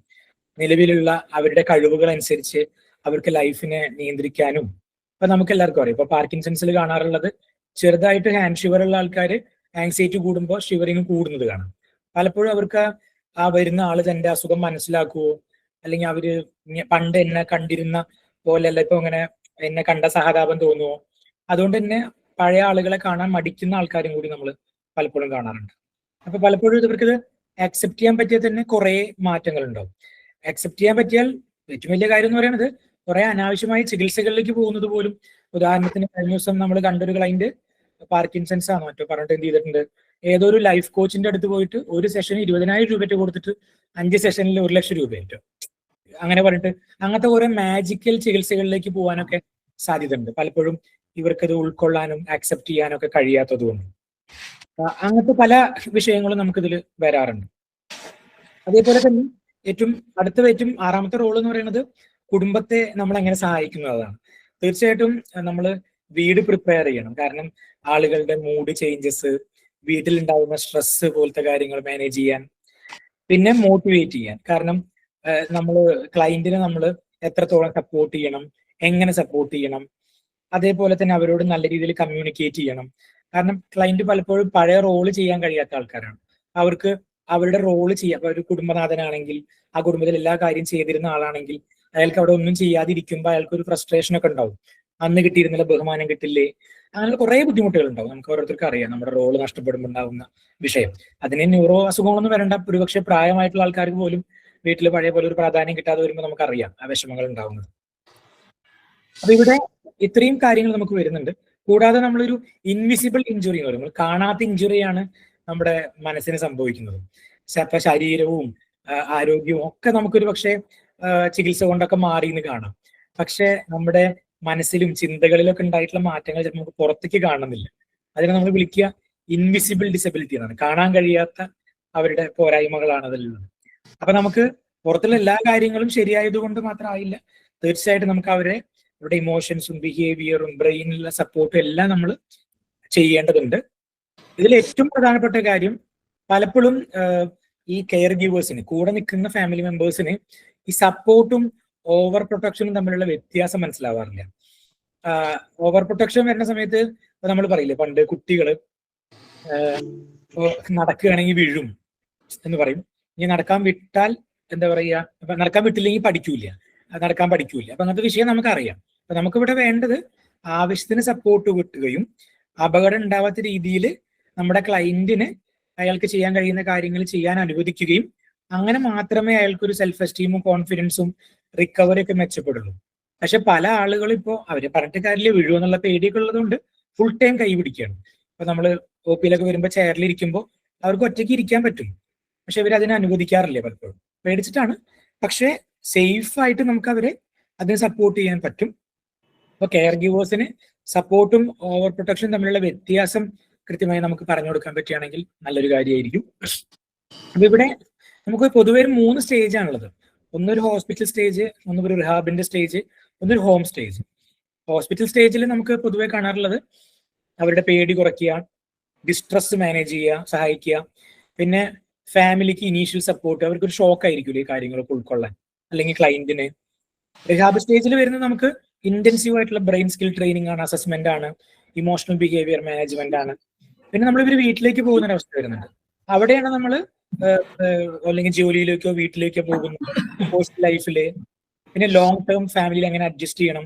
നിലവിലുള്ള അവരുടെ കഴിവുകൾ അനുസരിച്ച് അവർക്ക് ലൈഫിനെ നിയന്ത്രിക്കാനും. ഇപ്പൊ നമുക്ക് എല്ലാവർക്കും അറിയാം, ഇപ്പൊ പാർക്കിൻസൺസിൽ കാണാറുള്ളത് ചെറുതായിട്ട് ഹാൻഡ് ഷിവർ ഉള്ള ആൾക്കാർ ആങ്സൈറ്റി കൂടുമ്പോൾ ഷിവറിങ് കൂടുന്നത് കാണാം. പലപ്പോഴും അവർക്ക് ആ വരുന്ന ആള് തന്റെ അസുഖം മനസ്സിലാക്കുവോ, അല്ലെങ്കിൽ അവര് പണ്ട് എന്നെ കണ്ടിരുന്ന പോലെയല്ല ഇപ്പൊ ഇങ്ങനെ എന്നെ കണ്ട സഹതാപം തോന്നുവോ. അതുകൊണ്ട് തന്നെ പഴയ ആളുകളെ കാണാൻ മടിക്കുന്ന ആൾക്കാരും കൂടി നമ്മൾ പലപ്പോഴും കാണാറുണ്ട്. അപ്പൊ പലപ്പോഴും ഇവർക്കിത് ആക്സെപ്റ്റ് ചെയ്യാൻ പറ്റിയാൽ തന്നെ കുറെ മാറ്റങ്ങൾ ഉണ്ടാവും. ആക്സെപ്റ്റ് ചെയ്യാൻ പറ്റിയാൽ ഏറ്റവും വലിയ കാര്യം എന്ന് പറയുന്നത് കുറെ അനാവശ്യമായി ചികിത്സകളിലേക്ക് പോകുന്നത് പോലും. ഉദാഹരണത്തിന് കഴിഞ്ഞ ദിവസം നമ്മൾ കണ്ടൊരു ക്ലൈന്റ് പാർക്കിൻസൺസ് ആണോ മറ്റോ പറഞ്ഞിട്ട് എന്ത് ചെയ്തിട്ടുണ്ട്, ഏതോ ഒരു ലൈഫ് കോച്ചിന്റെ അടുത്ത് പോയിട്ട് ഒരു സെഷന് 20,000 രൂപ കൊടുത്തിട്ട് 5 സെഷനിൽ 1 ലക്ഷം രൂപ ഏറ്റവും അങ്ങനെ പറഞ്ഞിട്ട് അങ്ങനത്തെ ഓരോ മാജിക്കൽ ചികിത്സകളിലേക്ക് പോകാനൊക്കെ സാധ്യതയുണ്ട്. പലപ്പോഴും ഇവർക്കത് ഉൾക്കൊള്ളാനും ആക്സെപ്റ്റ് ചെയ്യാനും ഒക്കെ കഴിയാത്തത് കൊണ്ട് അങ്ങനത്തെ പല വിഷയങ്ങളും നമുക്കിതിൽ വരാറുണ്ട്. അതേപോലെ തന്നെ ഏറ്റവും 6ാമത്തെ റോൾ എന്ന് പറയുന്നത് കുടുംബത്തെ നമ്മൾ എങ്ങനെ സഹായിക്കുന്നതാണ്. തീർച്ചയായിട്ടും നമ്മൾ വീട് പ്രിപ്പയർ ചെയ്യണം. കാരണം ആളുകളുടെ മൂഡ് ചേഞ്ചസ്, വീട്ടിലുണ്ടാകുന്ന സ്ട്രെസ് പോലത്തെ കാര്യങ്ങൾ മാനേജ് ചെയ്യാൻ, പിന്നെ മോട്ടിവേറ്റ് ചെയ്യാൻ. കാരണം നമ്മൾ ക്ലയന്റിനെ നമ്മൾ എത്രത്തോളം സപ്പോർട്ട് ചെയ്യണം, എങ്ങനെ സപ്പോർട്ട് ചെയ്യണം, അതേപോലെ തന്നെ അവരോട് നല്ല രീതിയിൽ കമ്മ്യൂണിക്കേറ്റ് ചെയ്യണം. കാരണം ക്ലയന്റ് പലപ്പോഴും പഴയ റോള് ചെയ്യാൻ കഴിയാത്ത ആൾക്കാരാണ്. അവർക്ക് അവരുടെ റോള് ചെയ്യാം. ഒരു കുടുംബനാഥനാണെങ്കിൽ ആ കുടുംബത്തിൽ എല്ലാ കാര്യം ചെയ്തിരുന്ന ആളാണെങ്കിൽ അയാൾക്ക് അവിടെ ഒന്നും ചെയ്യാതിരിക്കുമ്പോൾ അയാൾക്ക് ഒരു ഫ്രസ്ട്രേഷൻ ഒക്കെ ഉണ്ടാവും. അന്ന് കിട്ടിയിരുന്നില്ല, ബഹുമാനം കിട്ടില്ലേ, അങ്ങനെ കുറെ ബുദ്ധിമുട്ടുകൾ ഉണ്ടാവും. നമുക്ക് ഓരോരുത്തർക്ക് അറിയാം നമ്മുടെ റോള് നഷ്ടപ്പെടുമ്പോൾ ഉണ്ടാവുന്ന വിഷയം. അതിന് ന്യൂറോ അസുഖങ്ങളൊന്നും വരണ്ട, ഒരുപക്ഷെ പ്രായമായിട്ടുള്ള ആൾക്കാർക്ക് പോലും വീട്ടിൽ പഴയ പോലെ ഒരു പ്രാധാന്യം കിട്ടാതെ വരുമ്പോൾ നമുക്കറിയാം ആ വിഷമങ്ങൾ ഉണ്ടാവുന്നത്. അപ്പൊ ഇവിടെ ഇത്രയും കാര്യങ്ങൾ നമുക്ക് വരുന്നുണ്ട്. കൂടാതെ നമ്മളൊരു ഇൻവിസിബിൾ ഇഞ്ചുറി എന്ന് പറയും, നമ്മൾ കാണാത്ത ഇഞ്ചുറിയാണ് നമ്മുടെ മനസ്സിന് സംഭവിക്കുന്നത്. അപ്പൊ ശരീരവും ആരോഗ്യവും ഒക്കെ നമുക്കൊരു പക്ഷേ ചികിത്സ കൊണ്ടൊക്കെ മാറി എന്ന് കാണാം. പക്ഷെ നമ്മുടെ മനസ്സിലും ചിന്തകളിലൊക്കെ ഉണ്ടായിട്ടുള്ള മാറ്റങ്ങൾ ചിലപ്പോൾ നമുക്ക് പുറത്തേക്ക് കാണുന്നില്ല. അതിനെ നമ്മൾ വിളിക്കുക ഇൻവിസിബിൾ ഡിസബിലിറ്റി എന്നാണ്. കാണാൻ കഴിയാത്ത അവരുടെ പോരായ്മകളാണ് അതിലുള്ളത്. അപ്പൊ നമുക്ക് പുറത്തുള്ള എല്ലാ കാര്യങ്ങളും ശരിയായതുകൊണ്ട് മാത്രമായില്ല, തീർച്ചയായിട്ടും നമുക്ക് അവരുടെ ഇമോഷൻസും ബിഹേവിയറും ബ്രെയിനിലുള്ള സപ്പോർട്ടും എല്ലാം നമ്മൾ ചെയ്യേണ്ടതുണ്ട്. ഇതിൽ ഏറ്റവും പ്രധാനപ്പെട്ട കാര്യം, പലപ്പോഴും ഈ കെയർ ഗീവേഴ്സിന്, കൂടെ നിൽക്കുന്ന ഫാമിലി മെമ്പേഴ്സിന് ഈ സപ്പോർട്ടും ഓവർ പ്രൊട്ടക്ഷനും തമ്മിലുള്ള വ്യത്യാസം മനസ്സിലാവാറില്ല. ഓവർ പ്രൊട്ടക്ഷൻ വരുന്ന സമയത്ത് നമ്മൾ പറയില്ലേ, പണ്ട് കുട്ടികള് നടക്കുകയാണെങ്കിൽ വീഴും എന്ന് പറയും. ഇനി നടക്കാൻ വിട്ടാൽ എന്താ പറയുക, നടക്കാൻ വിട്ടില്ലെങ്കിൽ പഠിക്കൂല. നടക്കാൻ പഠിക്കൂല. അപ്പൊ അങ്ങനത്തെ വിഷയം നമുക്കറിയാം. അപ്പൊ നമുക്കിവിടെ വേണ്ടത് ആവശ്യത്തിന് സപ്പോർട്ട് കിട്ടുകയും അപകടം ഉണ്ടാവാത്ത രീതിയിൽ നമ്മുടെ ക്ലയന്റിന് അയാൾക്ക് ചെയ്യാൻ കഴിയുന്ന കാര്യങ്ങൾ ചെയ്യാൻ അനുവദിക്കുകയും അങ്ങനെ മാത്രമേ അയാൾക്കൊരു സെൽഫ് എസ്റ്റീമും കോൺഫിഡൻസും റിക്കവറി ഒക്കെ മെച്ചപ്പെടുള്ളൂ. പക്ഷെ പല ആളുകളും ഇപ്പോൾ അവര് പറഞ്ഞിട്ട് കാര്യമില്ല, വീഴുമെന്നുള്ള പേടിയൊക്കെ ഉള്ളതുകൊണ്ട് ഫുൾ ടൈം കൈ പിടിക്കുകയാണ്. ഇപ്പൊ നമ്മൾ ഒ പിയിലൊക്കെ വരുമ്പോൾ ചെയറിലിരിക്കുമ്പോൾ അവർക്ക് ഒറ്റയ്ക്ക് ഇരിക്കാൻ പറ്റും, പക്ഷെ ഇവർ അതിനെ അനുവദിക്കാറില്ല പലപ്പോഴും, പേടിച്ചിട്ടാണ്. പക്ഷെ സേഫ് ആയിട്ട് നമുക്ക് അവരെ അതിനെ സപ്പോർട്ട് ചെയ്യാൻ പറ്റും. അപ്പൊ കെയർ ഗീവേഴ്സിന് സപ്പോർട്ടും ഓവർ പ്രൊട്ടക്ഷനും തമ്മിലുള്ള വ്യത്യാസം കൃത്യമായി നമുക്ക് പറഞ്ഞു കൊടുക്കാൻ പറ്റുകയാണെങ്കിൽ നല്ലൊരു കാര്യമായിരിക്കും. അപ്പൊ ഇവിടെ നമുക്ക് പൊതുവെ 3 സ്റ്റേജാണുള്ളത്. ഒന്നൊരു ഹോസ്പിറ്റൽ സ്റ്റേജ്, ഒന്നൊരു റിഹാബിന്റെ സ്റ്റേജ്, ഒന്നൊരു ഹോം സ്റ്റേജ്. ഹോസ്പിറ്റൽ സ്റ്റേജിൽ നമുക്ക് പൊതുവെ കാണാറുള്ളത് അവരുടെ പേടി കുറയ്ക്കുക, ഡിസ്ട്രസ് മാനേജ് ചെയ്യുക, സഹായിക്കുക, പിന്നെ ഫാമിലിക്ക് ഇനീഷ്യൽ സപ്പോർട്ട്. അവർക്കൊരു ഷോക്ക് ആയിരിക്കില്ല ഈ കാര്യങ്ങളൊക്കെ ഉൾക്കൊള്ളാൻ, അല്ലെങ്കിൽ ക്ലയന്റിന്. റിഹാബ് സ്റ്റേജിൽ വരുന്നത് നമുക്ക് ഇന്റൻസീവ് ആയിട്ടുള്ള ബ്രെയിൻ സ്കിൽ ട്രെയിനിങ് ആണ്, അസസ്മെന്റ് ആണ്, ഇമോഷണൽ ബിഹേവിയർ മാനേജ്മെന്റ് ആണ്. പിന്നെ നമ്മൾ ഇവർ വീട്ടിലേക്ക് പോകുന്ന ഒരവസ്ഥ വരുന്നുണ്ട്. അവിടെയാണ് നമ്മൾ അല്ലെങ്കിൽ ജോലിയിലേക്കോ വീട്ടിലേക്കോ പോകുന്നത്, പോസ്റ്റ് ലൈഫില്, പിന്നെ ലോങ് ടേം ഫാമിലിയിൽ എങ്ങനെ അഡ്ജസ്റ്റ് ചെയ്യണം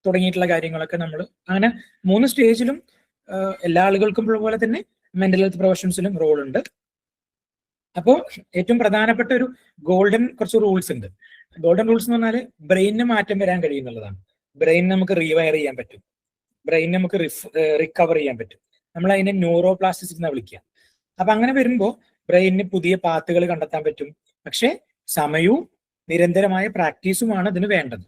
തുടങ്ങിയിട്ടുള്ള കാര്യങ്ങളൊക്കെ നമ്മൾ അങ്ങനെ 3 സ്റ്റേജിലും എല്ലാ ആളുകൾക്കും പോലെ തന്നെ മെന്റൽ ഹെൽത്ത് പ്രൊഫഷൻസിലും റോൾ ഉണ്ട്. അപ്പോൾ ഏറ്റവും പ്രധാനപ്പെട്ട ഒരു കുറച്ച് റൂൾസ് ഉണ്ട്. ഗോൾഡൻ റൂൾസ് എന്ന് പറഞ്ഞാൽ ബ്രെയിനിന് മാറ്റം വരാൻ കഴിയുന്നുള്ളതാണ്. ബ്രെയിൻ നമുക്ക് റീവയർ ചെയ്യാൻ പറ്റും, ബ്രെയിൻ നമുക്ക് റിക്കവർ ചെയ്യാൻ പറ്റും. നമ്മൾ അതിനെ ന്യൂറോപ്ലാസ്റ്റിസിറ്റി എന്ന് വിളിക്കുക. അപ്പൊ അങ്ങനെ വരുമ്പോൾ ബ്രെയിനിന് പുതിയ പാത്തുകൾ കണ്ടെത്താൻ പറ്റും. പക്ഷെ സമയവും നിരന്തരമായ പ്രാക്ടീസുമാണ് ഇതിന് വേണ്ടത്.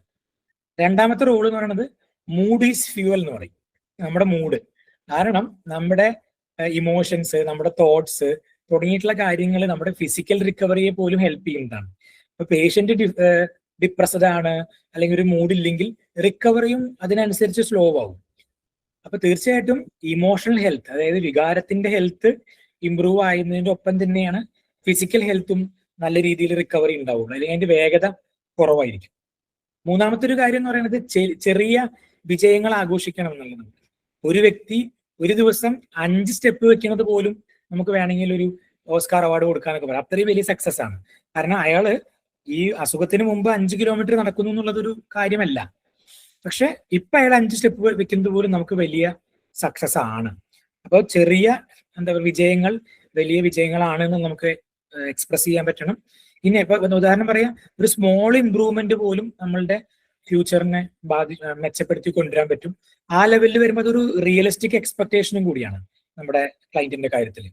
രണ്ടാമത്തെ റൂൾ എന്ന് പറയുന്നത് മൂഡ് ഈസ് ഫ്യൂവൽ എന്ന് പറയും. നമ്മുടെ മൂഡ് കാരണം നമ്മുടെ ഇമോഷൻസ്, നമ്മുടെ തോട്ട്സ് തുടങ്ങിയിട്ടുള്ള കാര്യങ്ങൾ നമ്മുടെ ഫിസിക്കൽ റിക്കവറിയെ പോലും ഹെൽപ്പ് ചെയ്യുന്നതാണ്. ഇപ്പൊ പേഷ്യന്റ് ഡിപ്രസ്ഡ് ആണ് അല്ലെങ്കിൽ ഒരു മൂഡ് ഇല്ലെങ്കിൽ റിക്കവറിയും അതിനനുസരിച്ച് സ്ലോ ആവും. അപ്പൊ തീർച്ചയായിട്ടും ഇമോഷണൽ ഹെൽത്ത്, അതായത് വികാരത്തിന്റെ ഹെൽത്ത് ഇംപ്രൂവ് ആകുന്നതിന്റെ ഒപ്പം തന്നെയാണ് ഫിസിക്കൽ ഹെൽത്തും നല്ല രീതിയിൽ റിക്കവറി ഉണ്ടാവുള്ളൂ, അല്ലെങ്കിൽ അതിന്റെ വേഗത കുറവായിരിക്കും. മൂന്നാമത്തെ ഒരു കാര്യം എന്ന് പറയുന്നത് ചെറിയ വിജയങ്ങൾ ആഘോഷിക്കണം എന്നുള്ളതാണ്. ഒരു വ്യക്തി ഒരു ദിവസം 5 സ്റ്റെപ്പ് വെക്കുന്നത് പോലും നമുക്ക് വേണമെങ്കിൽ ഒരു ഓസ്കാർ അവാർഡ് കൊടുക്കാനൊക്കെ പറയാം. അത്രയും വലിയ സക്സസ് ആണ്. കാരണം അയാള് ഈ അസുഖത്തിന് മുമ്പ് 5 കിലോമീറ്റർ നടക്കുന്നു എന്നുള്ളതൊരു കാര്യമല്ല. പക്ഷെ ഇപ്പൊ അയാൾ 5 സ്റ്റെപ്പ് വെക്കുന്നത് പോലും നമുക്ക് വലിയ സക്സസ് ആണ്. അപ്പോൾ ചെറിയ വിജയങ്ങൾ വലിയ വിജയങ്ങളാണെന്ന് നമുക്ക് എക്സ്പ്രസ് ചെയ്യാൻ പറ്റണം. ഇനി ഇപ്പൊ ഉദാഹരണം പറയാം, ഒരു സ്മോൾ ഇംപ്രൂവ്മെന്റ് പോലും നമ്മളുടെ ഫ്യൂച്ചറിനെ മെച്ചപ്പെടുത്തി കൊണ്ടുവരാൻ പറ്റും. ആ ലെവലിൽ വരുമ്പോൾ അതൊരു റിയലിസ്റ്റിക് എക്സ്പെക്ടേഷനും കൂടിയാണ് നമ്മുടെ ക്ലയന്റിന്റെ കാര്യത്തിൽ.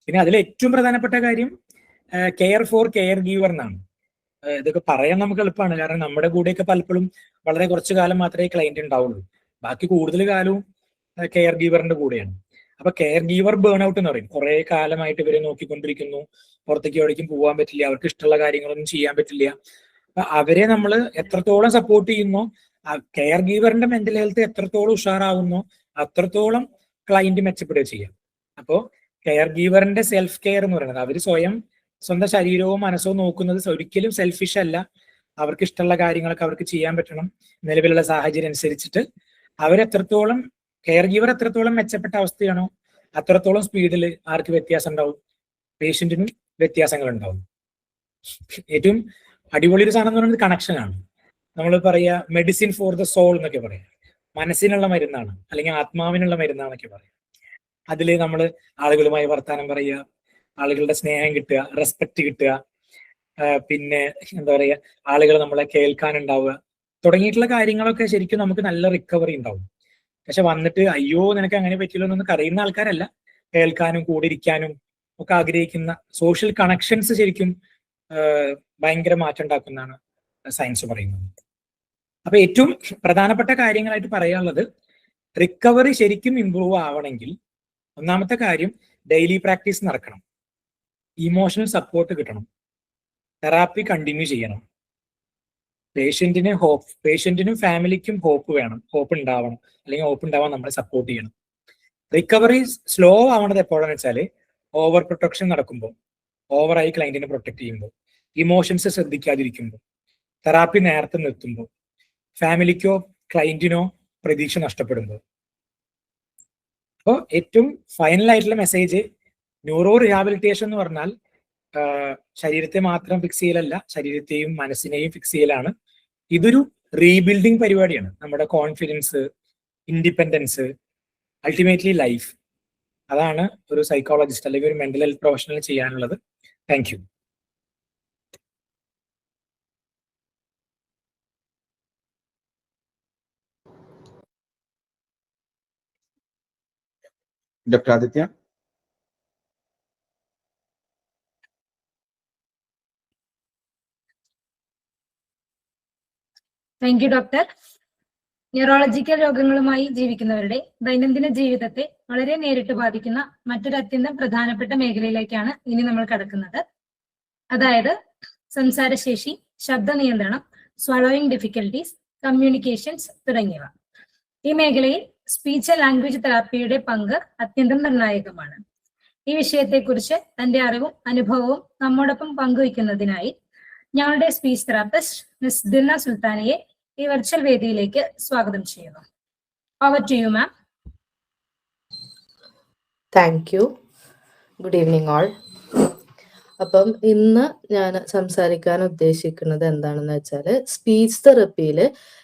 പിന്നെ അതിൽ ഏറ്റവും പ്രധാനപ്പെട്ട കാര്യം കെയർ ഫോർ കെയർ ഗീവർ എന്നാണ്. ഇതൊക്കെ പറയാൻ നമുക്ക് എളുപ്പമാണ്, കാരണം നമ്മുടെ കൂടെയൊക്കെ പലപ്പോഴും വളരെ കുറച്ചു കാലം മാത്രമേ ക്ലയന്റ് ഉണ്ടാവുള്ളൂ. ബാക്കി കൂടുതൽ കാലവും കെയർ ഗീവറിന്റെ കൂടെയാണ്. അപ്പൊ കെയർ ഗീവർ ബേൺ ഔട്ട് എന്ന് പറയും. കുറെ കാലമായിട്ട് ഇവരെ നോക്കിക്കൊണ്ടിരിക്കുന്നു, പുറത്തേക്ക് എവിടേക്കും പോകാൻ പറ്റില്ല, അവർക്ക് ഇഷ്ടമുള്ള കാര്യങ്ങളൊന്നും ചെയ്യാൻ പറ്റില്ല. അപ്പൊ അവരെ നമ്മൾ എത്രത്തോളം സപ്പോർട്ട് ചെയ്യുന്നോ, കെയർ ഗീവറിന്റെ മെന്റൽ ഹെൽത്ത് എത്രത്തോളം ഉഷാറാവുന്നോ അത്രത്തോളം ക്ലയന്റ് മെച്ചപ്പെടുക ചെയ്യാം. അപ്പോൾ കെയർ ഗീവറിന്റെ സെൽഫ് കെയർ എന്ന് പറയുന്നത് അവർ സ്വന്തം ശരീരവും മനസ്സോ നോക്കുന്നത് ഒരിക്കലും സെൽഫിഷ് അല്ല. അവർക്ക് ഇഷ്ടമുള്ള കാര്യങ്ങളൊക്കെ അവർക്ക് ചെയ്യാൻ പറ്റണം നിലവിലുള്ള സാഹചര്യം അനുസരിച്ചിട്ട്. അവരെത്രത്തോളം കെയർ ഗീവർ എത്രത്തോളം മെച്ചപ്പെട്ട അവസ്ഥയാണോ അത്രത്തോളം സ്പീഡിൽ ആർക്ക് വ്യത്യാസം ഉണ്ടാവും, പേഷ്യന്റിനും വ്യത്യാസങ്ങൾ ഉണ്ടാവും. ഏറ്റവും അടിപൊളി ഒരു സാധനം എന്ന് പറയുന്നത് കണക്ഷനാണ്. നമ്മൾ പറയുക മെഡിസിൻ ഫോർ ദ സോൾ എന്നൊക്കെ പറയാം. മനസ്സിനുള്ള മരുന്നാണ് അല്ലെങ്കിൽ ആത്മാവിനുള്ള മരുന്നാന്നൊക്കെ പറയാം. അതിൽ നമ്മൾ ആളുകളുമായി വർത്താനം പറയുക, ആളുകളുടെ സ്നേഹം കിട്ടുക, റെസ്പെക്ട് കിട്ടുക, പിന്നെ ആളുകൾ നമ്മളെ കേൾക്കാനുണ്ടാവുക തുടങ്ങിയിട്ടുള്ള കാര്യങ്ങളൊക്കെ ശരിക്കും നമുക്ക് നല്ല റിക്കവറി ഉണ്ടാവും. പക്ഷെ വന്നിട്ട് അയ്യോ നിനക്ക് അങ്ങനെ പറ്റില്ലോ എന്നൊന്നും കരയുന്ന ആൾക്കാരല്ല, കേൾക്കാനും കൂടെ ഇരിക്കാനും ഒക്കെ ആഗ്രഹിക്കുന്ന സോഷ്യൽ കണക്ഷൻസ് ശരിക്കും ഭയങ്കര മാറ്റം ഉണ്ടാക്കുന്നതാണ് സയൻസ് പറയുന്നത്. അപ്പൊ ഏറ്റവും പ്രധാനപ്പെട്ട കാര്യങ്ങളായിട്ട് പറയാനുള്ളത്, റിക്കവറി ശരിക്കും ഇംപ്രൂവ് ആവണമെങ്കിൽ ഒന്നാമത്തെ കാര്യം ഡെയിലി പ്രാക്ടീസ് നടക്കണം, ഇമോഷണൽ സപ്പോർട്ട് കിട്ടണം, തെറാപ്പി കണ്ടിന്യൂ ചെയ്യണം, പേഷ്യന്റിനും ഫാമിലിക്കും ഹോപ്പ് വേണം, ഹോപ്പ് ഉണ്ടാവണം, അല്ലെങ്കിൽ ഹോപ്പ് ഉണ്ടാവാൻ നമ്മളെ സപ്പോർട്ട് ചെയ്യണം. റിക്കവറി സ്ലോ ആവണത് എപ്പോഴാണെന്ന് വെച്ചാൽ ഓവർ പ്രൊട്ടക്ഷൻ നടക്കുമ്പോൾ, ഓവറായി ക്ലയന്റിനെ പ്രൊട്ടക്ട് ചെയ്യുമ്പോൾ, ഇമോഷൻസ് ശ്രദ്ധിക്കാതിരിക്കുമ്പോൾ, തെറാപ്പി നേരത്തെ നിർത്തുമ്പോൾ, ഫാമിലിക്കോ ക്ലയന്റിനോ പ്രതീക്ഷ നഷ്ടപ്പെടുമ്പോൾ. അപ്പോൾ ഏറ്റവും ഫൈനൽ ആയിട്ടുള്ള മെസ്സേജ്, ന്യൂറോ റിഹാബിലിറ്റേഷൻ എന്ന് പറഞ്ഞാൽ ശരീരത്തെ മാത്രം ഫിക്സ് ചെയ്യലല്ല, ശരീരത്തെയും മനസ്സിനെയും ഫിക്സ് ചെയ്യലാണ്. ഇതൊരു റീബിൽഡിംഗ് പരിപാടിയാണ്. നമ്മുടെ കോൺഫിഡൻസ്, ഇൻഡിപെൻഡൻസ്, അൾട്ടിമേറ്റ്ലി ലൈഫ്. അതാണ് ഒരു സൈക്കോളജിസ്റ്റ് അല്ലെങ്കിൽ ഒരു മെന്റൽ ഹെൽത്ത് പ്രൊഫഷണൽ ചെയ്യാനുള്ളത്. Thank you. Doctor Aditya. Thank you doctor. Neurological രോഗങ്ങളുമായി ജീവിക്കുന്നവരുടെ ദൈനംദിന ജീവിതത്തെ വളരെ നേരിട്ട് ബാധിക്കുന്ന മറ്റൊരു അത്യന്തം പ്രധാനപ്പെട്ട മേഖലയിലേക്കാണ് ഇനി നമ്മൾ കടക്കുന്നത്. അതായത് സംസാരശേഷി, ശബ്ദ നിയന്ത്രണം, സ്വളോയിങ് ഡിഫിക്കൽട്ടീസ്, കമ്മ്യൂണിക്കേഷൻസ് തുടങ്ങിയവ. ഈ മേഖലയിൽ സ്പീച്ച് ആൻഡ് ലാംഗ്വേജ് തെറാപ്പിയുടെ പങ്ക് അത്യന്തം നിർണായകമാണ്. ഈ വിഷയത്തെക്കുറിച്ച് തന്റെ അറിവും അനുഭവവും നമ്മോടൊപ്പം പങ്കുവയ്ക്കുന്നതിനായി ഞങ്ങളുടെ സ്പീച്ച് തെറാപ്പിസ്റ്റ് മിസ് ദിൽന സുൽത്താനയെ ഈ വെർച്വൽ വേദിയിലേക്ക് സ്വാഗതം ചെയ്യുന്നു. Over to you ma'am. Thank you. Good evening all. അപ്പം ഇന്ന് ഞാൻ സംസാരിക്കാൻ ഉദ്ദേശിക്കുന്നത് എന്താണെന്ന് വെച്ചാൽ സ്പീച്ച് തെറപ്പിയിൽ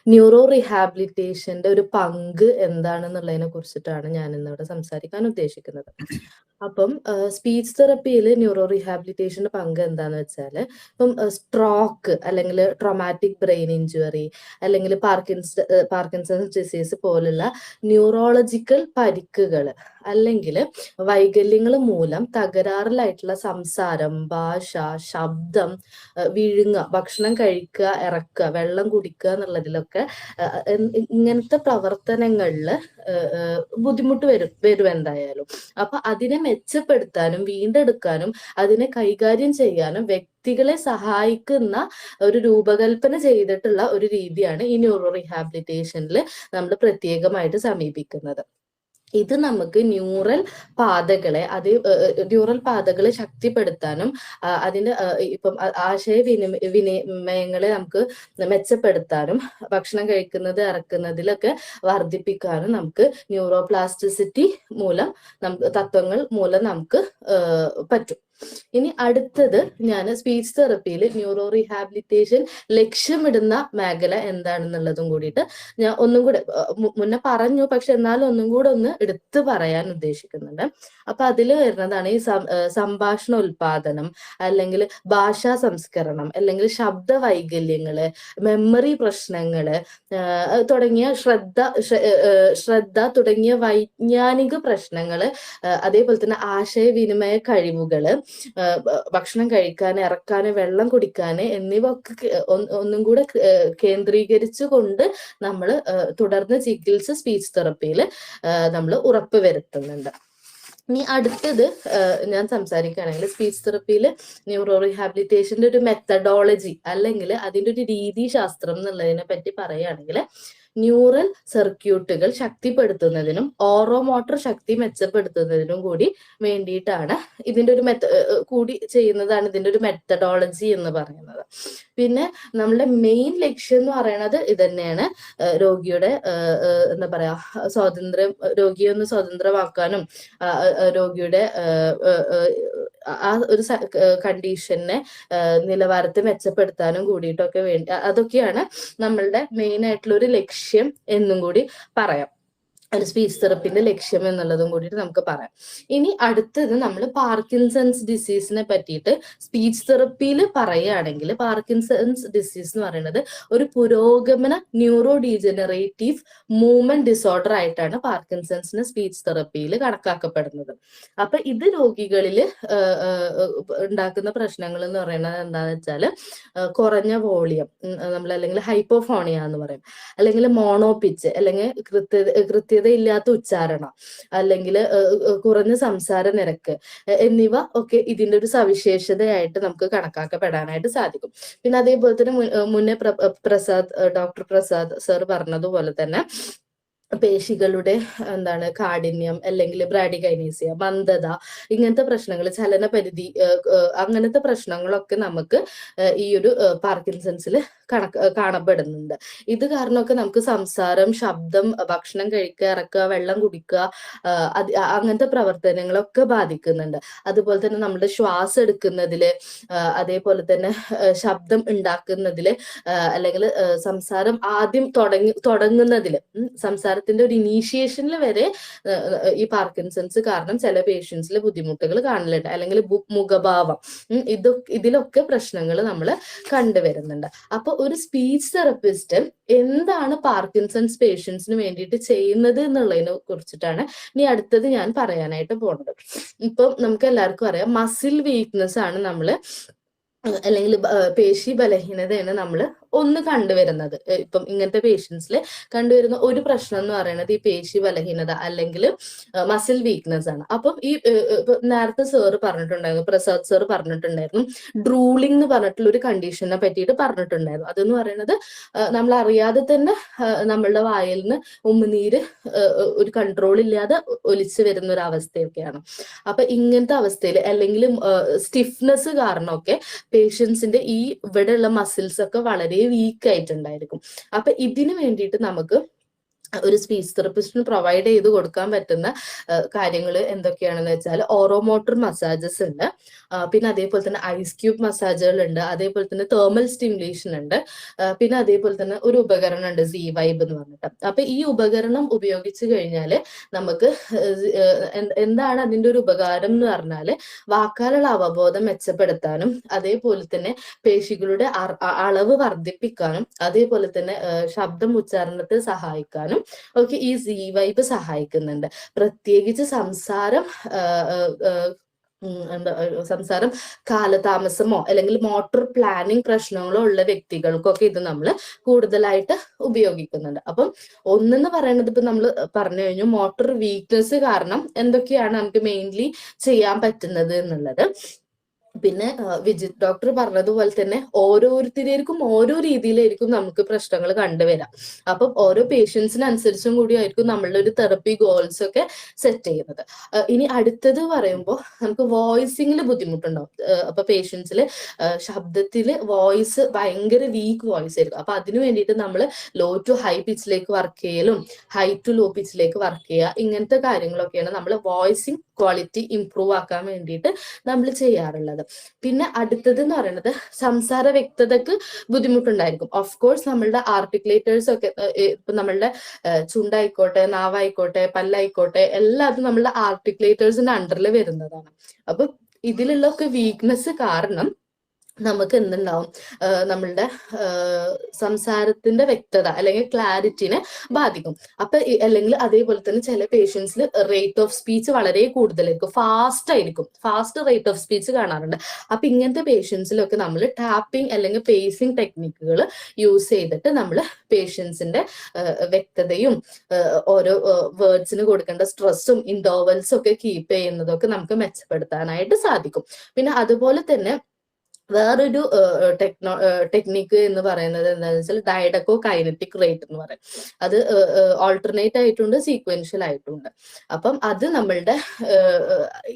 ന്യൂറോ റീഹാബിലിറ്റേഷന്റെ ഒരു പങ്ക് എന്താണെന്നുള്ളതിനെ കുറിച്ചിട്ടാണ് ഞാൻ ഇന്നിവിടെ സംസാരിക്കാൻ ഉദ്ദേശിക്കുന്നത്. അപ്പം സ്പീച്ച് തെറപ്പിയിൽ ന്യൂറോ റീഹാബിലിറ്റേഷന്റെ പങ്ക് എന്താന്ന് വെച്ചാൽ ഇപ്പം സ്ട്രോക്ക് അല്ലെങ്കിൽ ട്രോമാറ്റിക് ബ്രെയിൻ ഇഞ്ചുറി അല്ലെങ്കിൽ പാർക്കിൻസൺസ് ഡിസീസ് പോലുള്ള ന്യൂറോളജിക്കൽ പരിക്കുകൾ അല്ലെങ്കിൽ വൈകല്യങ്ങൾ മൂലം തകരാറിലായിട്ടുള്ള സംസാരം, ഭാഷ, ശബ്ദം, വിഴുങ്ങുക, ഭക്ഷണം കഴിക്കുക, ഇറക്കുക, വെള്ളം കുടിക്കുക എന്നുള്ളതിലൊക്കെ ഇങ്ങനത്തെ പ്രവർത്തനങ്ങളിൽ ബുദ്ധിമുട്ട് വരും എന്തായാലും. അപ്പൊ അതിനെ മെച്ചപ്പെടുത്താനും വീണ്ടെടുക്കാനും അതിനെ കൈകാര്യം ചെയ്യാനും വ്യക്തികളെ സഹായിക്കുന്ന ഒരു രൂപകൽപ്പന ചെയ്തിട്ടുള്ള ഒരു രീതിയാണ് ഈ ന്യൂറോ റീഹാബിലിറ്റേഷനിൽ നമ്മൾ പ്രത്യേകമായിട്ട് സമീപിക്കുന്നത്. ഇത് നമുക്ക് ന്യൂറൽ പാതകളെ ശക്തിപ്പെടുത്താനും അതിന് ഇപ്പം വിനിമയങ്ങളെ നമുക്ക് മെച്ചപ്പെടുത്താനും ഭക്ഷണം കഴിക്കുന്നത് ഇറക്കുന്നതിലൊക്കെ വർദ്ധിപ്പിക്കാനും നമുക്ക് ന്യൂറോപ്ലാസ്റ്റിസിറ്റി മൂലം തത്വങ്ങൾ മൂലം നമുക്ക് പറ്റും. ഇനി അടുത്തത് ഞാൻ സ്പീച്ച് തെറപ്പിയിൽ ന്യൂറോ റീഹാബിലിറ്റേഷൻ ലക്ഷ്യമിടുന്ന മേഖല എന്താണെന്നുള്ളതും കൂടിയിട്ട് ഞാൻ ഒന്നും കൂടെ മുന്നേ പറഞ്ഞു, പക്ഷെ എന്നാലും ഒന്നും കൂടെ ഒന്ന് എടുത്തു പറയാൻ ഉദ്ദേശിക്കുന്നുണ്ട്. അപ്പൊ അതിൽ വരുന്നതാണ് ഈ സംഭാഷണ ഉൽപാദനം അല്ലെങ്കിൽ ഭാഷാ സംസ്കരണം അല്ലെങ്കിൽ ശബ്ദ വൈകല്യങ്ങള്, മെമ്മറി പ്രശ്നങ്ങള് തുടങ്ങിയ ശ്രദ്ധ തുടങ്ങിയ വൈജ്ഞാനിക പ്രശ്നങ്ങള്, അതേപോലെ തന്നെ ആശയവിനിമയ കഴിവുകള്, ഭക്ഷണം കഴിക്കാന് ഇറക്കാന് വെള്ളം കുടിക്കാന് എന്നിവ ഒക്കെ ഒന്നും കൂടെ കേന്ദ്രീകരിച്ചുകൊണ്ട് നമ്മൾ തുടർന്ന് ചികിത്സ സ്പീച്ച് തെറപ്പിയിൽ നമ്മൾ ഉറപ്പുവരുത്തുന്നുണ്ട്. ഇനി അടുത്തത് ഞാൻ സംസാരിക്കുകയാണെങ്കിൽ സ്പീച്ച് തെറപ്പിയിൽ ന്യൂറോ റീഹാബിലിറ്റേഷന്റെ ഒരു മെത്തഡോളജി അല്ലെങ്കിൽ അതിൻ്റെ ഒരു രീതിശാസ്ത്രം എന്നുള്ളതിനെ പറ്റി പറയുകയാണെങ്കിൽ ന്യൂറൽ സർക്യൂട്ടുകൾ ശക്തിപ്പെടുത്തുന്നതിനും ഓറോമോട്ടർ ശക്തി മെച്ചപ്പെടുത്തുന്നതിനും കൂടി വേണ്ടിയിട്ടാണ് ഇതിൻ്റെ ഒരു കൂടി ചെയ്യുന്നതാണ് ഇതിൻ്റെ ഒരു മെത്തഡോളജി എന്ന് പറയുന്നത്. പിന്നെ നമ്മുടെ മെയിൻ ലക്ഷ്യം എന്ന് പറയുന്നത് ഇത് തന്നെയാണ്, രോഗിയുടെ എന്താ പറയാ രോഗിയെ ഒന്ന് സ്വതന്ത്രമാക്കാനും രോഗിയുടെ ആ ഒരു കണ്ടീഷനെ നിലവാരത്തെ മെച്ചപ്പെടുത്താനും കൂടിയിട്ടൊക്കെ വേണ്ടി അതൊക്കെയാണ് നമ്മളുടെ മെയിൻ ആയിട്ടുള്ള ഒരു ലക്ഷ്യം എന്നും കൂടി പറയാം. ഒരു സ്പീച്ച് തെറപ്പിന്റെ ലക്ഷ്യം എന്നുള്ളതും കൂടിയിട്ട് നമുക്ക് പറയാം. ഇനി അടുത്തത് നമ്മൾ പാർക്കിൻസൺസ് ഡിസീസിനെ പറ്റിയിട്ട് സ്പീച്ച് തെറപ്പിയിൽ പറയുകയാണെങ്കിൽ പാർക്കിൻസൺസ് ഡിസീസ് എന്ന് പറയുന്നത് ഒരു പുരോഗമന ന്യൂറോ ഡീജനറേറ്റീവ് മൂവ്മെന്റ് ഡിസോർഡർ ആയിട്ടാണ് പാർക്കിൻസൺസിന് സ്പീച്ച് തെറപ്പിയിൽ കണക്കാക്കപ്പെടുന്നത്. അപ്പൊ ഇത് രോഗികളിൽ ഉണ്ടാക്കുന്ന പ്രശ്നങ്ങൾ എന്ന് പറയുന്നത് എന്താണെന്ന് വെച്ചാൽ കുറഞ്ഞ വോളിയം നമ്മൾ അല്ലെങ്കിൽ ഹൈപ്പോഫോണിയ എന്ന് പറയും, അല്ലെങ്കിൽ മോണോപിച്ച് അല്ലെങ്കിൽ കൃത്യതയില്ലാത്ത ഉച്ചാരണം അല്ലെങ്കിൽ കുറഞ്ഞ സംസാര നിരക്ക് എന്നിവ ഒക്കെ ഇതിന്റെ ഒരു സവിശേഷതയായിട്ട് നമുക്ക് കണക്കാക്കപ്പെടാനായിട്ട് സാധിക്കും. പിന്നെ അതേപോലെ തന്നെ മുന്നേ ഡോക്ടർ പ്രസാദ് സർ പറഞ്ഞതുപോലെ തന്നെ പേശികളുടെ കാഠിന്യം, അല്ലെങ്കിൽ ബ്രാഡികൈനീസിയ, മന്ദത, ഇങ്ങനത്തെ പ്രശ്നങ്ങൾ, ചലനപരിധി, അങ്ങനത്തെ പ്രശ്നങ്ങളൊക്കെ നമുക്ക് ഈ ഒരു പാർക്കിൻസൺസിൽ കാണപ്പെടുന്നുണ്ട്. ഇത് കാരണമൊക്കെ നമുക്ക് സംസാരം, ശബ്ദം, ഭക്ഷണം കഴിക്കുക, ഇറക്കുക, വെള്ളം കുടിക്കുക, അങ്ങനത്തെ പ്രവർത്തനങ്ങളൊക്കെ ബാധിക്കുന്നുണ്ട്. അതുപോലെ തന്നെ നമ്മുടെ ശ്വാസം എടുക്കുന്നതില്, അതേപോലെ തന്നെ ശബ്ദം ഉണ്ടാക്കുന്നതില്, അല്ലെങ്കിൽ സംസാരം ആദ്യം തുടങ്ങുന്നതില്, സംസാരത്തിന്റെ ഒരു ഇനീഷ്യേഷനിൽ വരെ ഈ പാർക്കിൻസൺസ് കാരണം ചില പേഷ്യൻസിൽ ബുദ്ധിമുട്ടുകൾ കാണലുണ്ട്, അല്ലെങ്കിൽ മുഖഭാവം, ഇതിലൊക്കെ പ്രശ്നങ്ങൾ നമ്മൾ കണ്ടുവരുന്നുണ്ട്. അപ്പൊ ഒരു സ്പീച്ച് തെറപ്പിസ്റ്റ് എന്താണ് പാർക്കിൻസൺസ് പേഷ്യൻസിന് വേണ്ടിയിട്ട് ചെയ്യുന്നത് എന്നുള്ളതിനെ കുറിച്ചിട്ടാണ് ഇനി അടുത്തത് ഞാൻ പറയാനായിട്ട് പോകുന്നത്. ഇപ്പം നമുക്ക് എല്ലാവർക്കും അറിയാം, മസിൽ വീക്ക്നെസ് ആണ് നമ്മള്, അല്ലെങ്കിൽ പേശി ബലഹീനതയാണ് നമ്മൾ ഒന്ന് കണ്ടുവരുന്നത്. ഇപ്പം ഇങ്ങനത്തെ പേഷ്യൻസിൽ കണ്ടുവരുന്ന ഒരു പ്രശ്നം എന്ന് പറയുന്നത് ഈ പേശി ബലഹീനത അല്ലെങ്കിൽ മസിൽ വീക്ക്നെസ് ആണ്. അപ്പം ഈ നേരത്തെ സാറ് പറഞ്ഞിട്ടുണ്ടായിരുന്നു, പ്രസാദ് സാർ പറഞ്ഞിട്ടുണ്ടായിരുന്നു, ഡ്രൂളിംഗ് എന്ന് പറഞ്ഞിട്ടുള്ള ഒരു കണ്ടീഷനെ പറ്റിയിട്ട് പറഞ്ഞിട്ടുണ്ടായിരുന്നു. അതെന്ന് പറയുന്നത് നമ്മൾ അറിയാതെ തന്നെ നമ്മളുടെ വായിൽ നിന്ന് ഉമിനീര് ഒരു കൺട്രോൾ ഇല്ലാതെ ഒലിച്ചു വരുന്ന ഒരു അവസ്ഥയൊക്കെയാണ്. അപ്പൊ ഇങ്ങനത്തെ അവസ്ഥയിൽ, അല്ലെങ്കിൽ സ്റ്റിഫ്നെസ് കാരണമൊക്കെ പേഷ്യൻസിന്റെ ഈ ഇവിടെയുള്ള മസിൽസ് ഒക്കെ വളരെ വീക്ക് ആയിട്ടുണ്ടായിരിക്കും. അപ്പൊ ഇതിനു വേണ്ടിയിട്ട് നമുക്ക് ഒരു സ്പീച്ച് തെറപ്പിസ്റ്റിന് പ്രൊവൈഡ് ചെയ്ത് കൊടുക്കാൻ പറ്റുന്ന കാര്യങ്ങൾ എന്തൊക്കെയാണെന്ന് വെച്ചാൽ, ഓറോമോട്ടർ മസാജസ് ഉണ്ട്, പിന്നെ അതേപോലെ തന്നെ ഐസ് ക്യൂബ് മസാജുകൾ ഉണ്ട്, അതേപോലെ തന്നെ തേർമൽ സ്റ്റിമുലേഷൻ ഉണ്ട്, പിന്നെ അതേപോലെ തന്നെ ഒരു ഉപകരണം ഉണ്ട്, Z-Vibe എന്ന് പറഞ്ഞിട്ട്. അപ്പൊ ഈ ഉപകരണം ഉപയോഗിച്ച് കഴിഞ്ഞാൽ നമുക്ക് എന്താണ് അതിന്റെ ഒരു ഉപകാരം എന്ന് പറഞ്ഞാൽ, വാക്കാലുള്ള അവബോധം മെച്ചപ്പെടുത്താനും, അതേപോലെ തന്നെ പേശികളുടെ അളവ് വർദ്ധിപ്പിക്കാനും, അതേപോലെ തന്നെ ശബ്ദം ഉച്ചാരണത്തെ സഹായിക്കാനും ഒക്കെ ഈ Z-Vibe സഹായിക്കുന്നുണ്ട്. പ്രത്യേകിച്ച് സംസാരം കാലതാമസമോ അല്ലെങ്കിൽ മോട്ടോർ പ്ലാനിങ് പ്രശ്നങ്ങളോ ഉള്ള വ്യക്തികൾക്കൊക്കെ ഇത് നമ്മൾ കൂടുതലായിട്ട് ഉപയോഗിക്കുന്നുണ്ട്. അപ്പം ഒന്നെന്ന് പറയുന്നത്, ഇപ്പൊ നമ്മൾ പറഞ്ഞു കഴിഞ്ഞു മോട്ടോർ വീക്ക്നെസ് കാരണം എന്തൊക്കെയാണ് നമുക്ക് മെയിൻലി ചെയ്യാൻ പറ്റുന്നത് എന്നുള്ളത്. പിന്നെ വിജിത് ഡോക്ടർ പറഞ്ഞതുപോലെ തന്നെ ഓരോരുത്തർക്കും ഓരോ രീതിയിലായിരിക്കും നമുക്ക് പ്രശ്നങ്ങൾ കണ്ടുവരാം. അപ്പം ഓരോ പേഷ്യൻസിനനുസരിച്ചും കൂടി ആയിരിക്കും നമ്മളുടെ ഒരു തെറപ്പി ഗോൾസ് ഒക്കെ സെറ്റ് ചെയ്യുന്നത്. ഇനി അടുത്തത് പറയുമ്പോൾ നമുക്ക് വോയിസിങ്ങിൽ ബുദ്ധിമുട്ടുണ്ടാവും. അപ്പൊ പേഷ്യൻസിൽ ശബ്ദത്തിൽ വോയിസ് ഭയങ്കര വീക്ക് വോയിസ് ആയിരിക്കും. അപ്പൊ അതിനു വേണ്ടിയിട്ട് നമ്മൾ ലോ ടു ഹൈ പിച്ചിലേക്ക് വർക്ക് ചെയ്യലും ഹൈ ടു ലോ പിച്ചിലേക്ക് വർക്ക് ചെയ്യുക, ഇങ്ങനത്തെ കാര്യങ്ങളൊക്കെയാണ് നമ്മൾ വോയിസിങ് ക്വാളിറ്റി ഇംപ്രൂവ് ആക്കാൻ വേണ്ടിയിട്ട് നമ്മൾ ചെയ്യാറുള്ളത്. പിന്നെ അടുത്തത് എന്ന് പറയുന്നത് സംസാര വ്യക്തതക്ക് ബുദ്ധിമുട്ടുണ്ടായിരിക്കും. ഓഫ് കോഴ്സ് നമ്മളുടെ ആർട്ടിക്കുലേറ്റേഴ്സ് ഒക്കെ ഇപ്പൊ നമ്മളുടെ ചുണ്ടായിക്കോട്ടെ, നാവായിക്കോട്ടെ, പല്ലായിക്കോട്ടെ, എല്ലാം അത് നമ്മളുടെ ആർട്ടിക്കുലേറ്റേഴ്സിന്റെ അണ്ടറിൽ വരുന്നതാണ്. അപ്പൊ ഇതിലുള്ള ഒക്കെ വീക്ക്നെസ് കാരണം നമുക്ക് എന്തുണ്ടാവും, നമ്മളുടെ സംസാരത്തിന്റെ വ്യക്തത അല്ലെങ്കിൽ ക്ലാരിറ്റിനെ ബാധിക്കും. അപ്പൊ അല്ലെങ്കിൽ അതേപോലെ തന്നെ ചില പേഷ്യൻസിൽ റേറ്റ് ഓഫ് സ്പീച്ച് വളരെ കൂടുതലായിരിക്കും, ഫാസ്റ്റ് റേറ്റ് ഓഫ് സ്പീച്ച് കാണാറുണ്ട്. അപ്പൊ ഇങ്ങനത്തെ പേഷ്യൻസിലൊക്കെ നമ്മൾ ടാപ്പിംഗ് അല്ലെങ്കിൽ പേസിംഗ് ടെക്നിക്കുകൾ യൂസ് ചെയ്തിട്ട് നമ്മൾ പേഷ്യൻസിന്റെ വ്യക്തതയും ഓരോ വേർഡ്സിന് കൊടുക്കേണ്ട സ്ട്രെസ്സും ഇന്റർവൽസും ഒക്കെ കീപ്പ് ചെയ്യുന്നതൊക്കെ നമുക്ക് മെച്ചപ്പെടുത്താനായിട്ട് സാധിക്കും. പിന്നെ അതുപോലെ തന്നെ വേറൊരു ടെക്നിക്ക് എന്ന് പറയുന്നത് എന്താണെന്ന് വെച്ചാൽ ഡയഡക്കോ കൈനറ്റിക് റേറ്റ് എന്ന് പറയും. അത് ഓൾട്ടർനേറ്റ് ആയിട്ടുണ്ട്, സീക്വൻഷ്യൽ ആയിട്ടുണ്ട്. അപ്പം അത് നമ്മളുടെ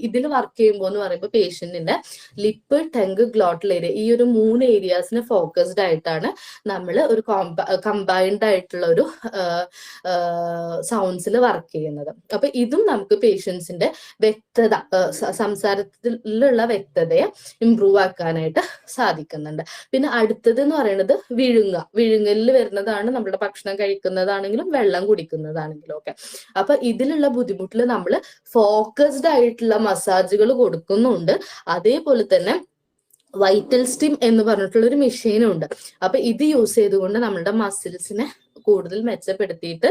ഇതിൽ വർക്ക് ചെയ്യുമ്പോൾ എന്ന് പറയുമ്പോൾ പേഷ്യന്റിന്റെ ലിപ്പ്, ടങ്, ഗ്ലോട്ടൽ ഏരിയ, ഈ ഒരു 3 ഏരിയാസിന് ഫോക്കസ്ഡ് ആയിട്ടാണ് നമ്മൾ ഒരു കമ്പൈൻഡ് ആയിട്ടുള്ള ഒരു സൗണ്ട്സിൽ വർക്ക് ചെയ്യുന്നത്. അപ്പൊ ഇതും നമുക്ക് പേഷ്യൻസിന്റെ വ്യക്തത, സംസാരത്തിലുള്ള വ്യക്തതയെ ഇംപ്രൂവ് ആക്കാനായിട്ട് സാധിക്കുന്നുണ്ട്. പിന്നെ അടുത്തത് എന്ന് പറയുന്നത് വിഴുങ്ങലിൽ വരുന്നതാണ്, നമ്മുടെ ഭക്ഷണം കഴിക്കുന്നതാണെങ്കിലും വെള്ളം കുടിക്കുന്നതാണെങ്കിലും ഒക്കെ. അപ്പൊ ഇതിലുള്ള ബുദ്ധിമുട്ടിൽ നമ്മൾ ഫോക്കസ്ഡ് ആയിട്ടുള്ള മസാജുകൾ കൊടുക്കുന്നുണ്ട്. അതേപോലെ തന്നെ വൈറ്റൽ സ്റ്റിം എന്ന് പറഞ്ഞിട്ടുള്ള ഒരു മെഷീനും ഉണ്ട്. അപ്പൊ ഇത് യൂസ് ചെയ്തുകൊണ്ട് നമ്മളുടെ മസിൽസിനെ കൂടുതൽ മെച്ചപ്പെടുത്തിയിട്ട്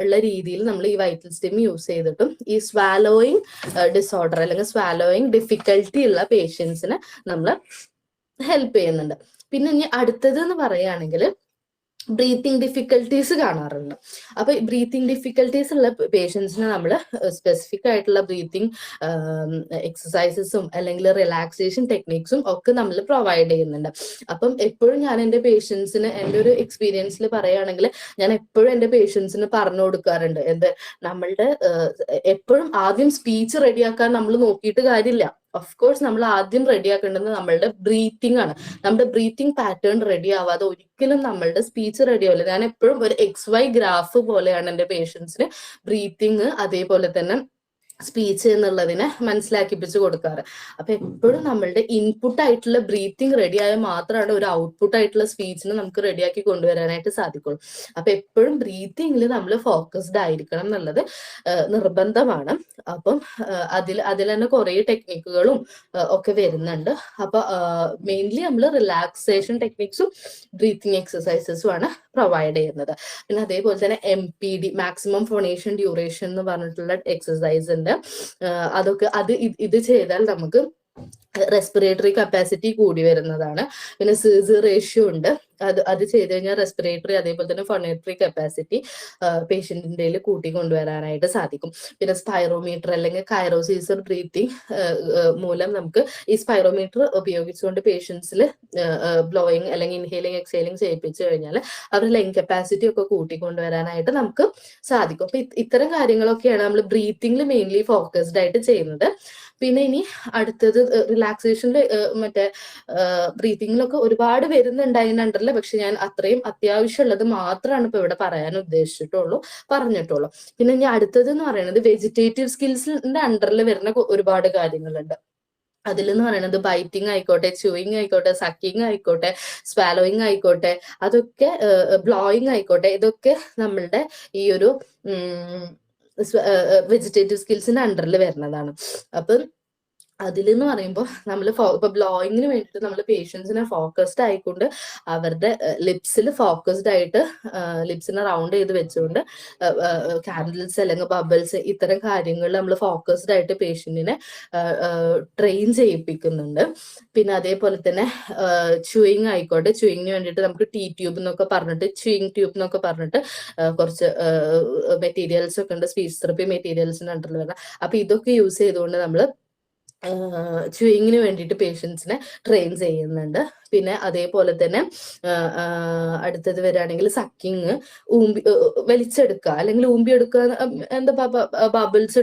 ഉള്ള രീതിയിൽ നമ്മൾ ഈ വൈറ്റൽ സ്റ്റിം യൂസ് ചെയ്തിട്ടും ഈ സ്വാലോയിങ് ഡിസോർഡർ അല്ലെങ്കിൽ സ്വാലോയിങ് ഡിഫിക്കൽട്ടി ഉള്ള പേഷ്യൻസിനെ നമ്മൾ ഹെൽപ്പ് ചെയ്യുന്നുണ്ട്. പിന്നെ ഇനി അടുത്തത് എന്ന് പറയുകയാണെങ്കിൽ ബ്രീത്തിങ് ഡിഫിക്കൽട്ടീസ് കാണാറുണ്ട്. അപ്പൊ ബ്രീത്തിങ് ഡിഫിക്കൽട്ടീസ് ഉള്ള പേഷ്യൻസിന് നമ്മൾ സ്പെസിഫിക് ആയിട്ടുള്ള ബ്രീത്തിങ് എക്സസൈസസും അല്ലെങ്കിൽ റിലാക്സേഷൻ ടെക്നിക്സും ഒക്കെ നമ്മൾ പ്രൊവൈഡ് ചെയ്യുന്നുണ്ട്. അപ്പം എപ്പോഴും ഞാൻ എൻ്റെ പേഷ്യൻസിന് എൻ്റെ ഒരു എക്സ്പീരിയൻസിൽ പറയുകയാണെങ്കിൽ ഞാൻ എപ്പോഴും എൻ്റെ പേഷ്യൻസിന് പറഞ്ഞു കൊടുക്കാറുണ്ട്, നമ്മളുടെ എപ്പോഴും ആദ്യം സ്പീച്ച് റെഡിയാക്കാൻ നമ്മൾ നോക്കിയിട്ട് കാര്യമില്ല. ഓഫ് കോഴ്സ് നമ്മൾ ആദ്യം റെഡിയാക്കേണ്ടത് നമ്മളുടെ ബ്രീത്തിങ് ആണ്. നമ്മുടെ ബ്രീത്തിങ് പാറ്റേൺ റെഡി ആവാതെ ഒരിക്കലും നമ്മളുടെ സ്പീച്ച് റെഡി ആവില്ല. ഞാൻ എപ്പോഴും ഒരു XY ഗ്രാഫ് പോലെയാണ് എൻ്റെ പേഷ്യൻസിന് ബ്രീത്തിങ് അതേപോലെ തന്നെ സ്പീച്ച് എന്നുള്ളതിനെ മനസ്സിലാക്കിപ്പിച്ച് കൊടുക്കാറ്. അപ്പൊ എപ്പോഴും നമ്മളുടെ ഇൻപുട്ട് ആയിട്ടുള്ള ബ്രീത്തിങ് റെഡി ആയാൽ മാത്രമാണ് ഒരു ഔട്ട്പുട്ട് ആയിട്ടുള്ള സ്പീച്ചിന് നമുക്ക് റെഡിയാക്കി കൊണ്ടുവരാനായിട്ട് സാധിക്കുള്ളൂ. അപ്പൊ എപ്പോഴും ബ്രീത്തിങ്ങിൽ നമ്മൾ ഫോക്കസ്ഡ് ആയിരിക്കണം എന്നുള്ളത് നിർബന്ധമാണ്. അപ്പം അതിൽ തന്നെ കുറെ ടെക്നിക്കുകളും ഒക്കെ വരുന്നുണ്ട്. അപ്പൊ മെയിൻലി നമ്മൾ റിലാക്സേഷൻ ടെക്നിക്സും ബ്രീത്തിങ് എക്സസൈസസും ആണ് പ്രൊവൈഡ് ചെയ്യുന്നത്. പിന്നെ അതേപോലെ തന്നെ MPD മാക്സിമം ഫോണേഷൻ ഡ്യൂറേഷൻ എന്ന് പറഞ്ഞിട്ടുള്ള എക്സസൈസ് ഉണ്ട്. അതൊക്കെ ഇത് ചെയ്താൽ നമുക്ക് റെസ്പിറേറ്ററി കപ്പാസിറ്റി കൂടി വരുന്നതാണ്. പിന്നെ സീസ് റേഷ്യോ ഉണ്ട്, അത് ചെയ്ത് കഴിഞ്ഞാൽ റെസ്പിറേറ്ററി അതേപോലെ തന്നെ ഫോണേറ്ററി കപ്പാസിറ്റി പേഷ്യന്റിന്റെ കൂട്ടി കൊണ്ടുവരാനായിട്ട് സാധിക്കും. പിന്നെ സ്പൈറോമീറ്റർ അല്ലെങ്കിൽ കൈറോസീസർ ബ്രീത്തിങ് മൂലം നമുക്ക് ഈ സ്പൈറോമീറ്റർ ഉപയോഗിച്ചുകൊണ്ട് പേഷ്യൻസിൽ ബ്ലോയിങ് അല്ലെങ്കിൽ ഇൻഹേലിംഗ് എക്സേലിംഗ് ചെയ്യിപ്പിച്ചു കഴിഞ്ഞാൽ അവരുടെ ലങ് കപ്പാസിറ്റി ഒക്കെ കൂട്ടിക്കൊണ്ടുവരാനായിട്ട് നമുക്ക് സാധിക്കും. അപ്പൊ ഇത്തരം കാര്യങ്ങളൊക്കെയാണ് നമ്മൾ ബ്രീത്തിങ്ങിൽ മെയിൻലി ഫോക്കസ്ഡ് ആയിട്ട് ചെയ്യുന്നത്. പിന്നെ ഇനി അടുത്തത് റിലാക്സേഷനിൽ മറ്റേ ബ്രീത്തിങ്ങിലൊക്കെ ഒരുപാട് വരുന്നുണ്ടായിരുന്നുണ്ടല്ലോ, പക്ഷെ ഞാൻ അത്രയും അത്യാവശ്യമുള്ളത് മാത്രമാണ് ഇപ്പൊ ഇവിടെ പറയാൻ പറഞ്ഞിട്ടുള്ളൂ. പിന്നെ ഇനി അടുത്തത് എന്ന് പറയുന്നത് വെജിറ്റേറ്റീവ് സ്കിൽസിന്റെ അണ്ടറിൽ വരുന്ന ഒരുപാട് കാര്യങ്ങളുണ്ട്. അതിലെന്ന് പറയുന്നത് ബൈറ്റിംഗ് ആയിക്കോട്ടെ, ച്യൂയിങ് ആയിക്കോട്ടെ, സക്കിങ് ആയിക്കോട്ടെ, സ്വാലോയിങ് ആയിക്കോട്ടെ, അതൊക്കെ ബ്ലോയിങ് ആയിക്കോട്ടെ, ഇതൊക്കെ നമ്മളുടെ ഈ ഒരു വെജിറ്റേറ്റീവ് സ്കിൽസിന്റെ അണ്ടറിൽ വരുന്നതാണ്. അപ്പം അതിലെന്ന് പറയുമ്പോൾ നമ്മൾ ഇപ്പൊ ബ്ലോയിങ്ങിന് വേണ്ടിയിട്ട് നമ്മൾ പേഷ്യൻസിനെ ഫോക്കസ്ഡ് ആയിക്കൊണ്ട് അവരുടെ ലിപ്സിൽ ഫോക്കസ്ഡ് ആയിട്ട് ലിപ്സിനെ റൗണ്ട് ചെയ്ത് വെച്ചുകൊണ്ട് കാൻഡിൽസ് അല്ലെങ്കിൽ ബബിൾസ് ഇത്തരം കാര്യങ്ങളിൽ നമ്മൾ ഫോക്കസ്ഡ് ആയിട്ട് പേഷ്യന്റിനെ ട്രെയിൻ ചെയ്യിപ്പിക്കുന്നുണ്ട്. പിന്നെ അതേപോലെ തന്നെ ച്യൂയിങ് ആയിക്കോട്ടെ, ച്യൂയിങ്ങിന് വേണ്ടിയിട്ട് നമുക്ക് ട്യൂബ് എന്നൊക്കെ പറഞ്ഞിട്ട് ച്യൂയിങ് ട്യൂബ് എന്നൊക്കെ പറഞ്ഞിട്ട് കുറച്ച് മെറ്റീരിയൽസ് ഒക്കെ ഉണ്ട്, സ്പീച്ച് തെറപ്പി മെറ്റീരിയൽസിന് അണ്ടറിൽ വരുന്നത്. അപ്പൊ ഇതൊക്കെ യൂസ് ചെയ്തുകൊണ്ട് നമ്മൾ ച്യൂയിങ്ങിന് വേണ്ടിയിട്ട് പേഷ്യൻസിനെ ട്രെയിൻ ചെയ്യുന്നുണ്ട്. പിന്നെ അതേപോലെ തന്നെ അടുത്തത് വരികയാണെങ്കിൽ സക്കിങ്, വലിച്ചെടുക്കുക അല്ലെങ്കിൽ ഊമ്പിയെടുക്കുക, എന്താ ബബിൾസ്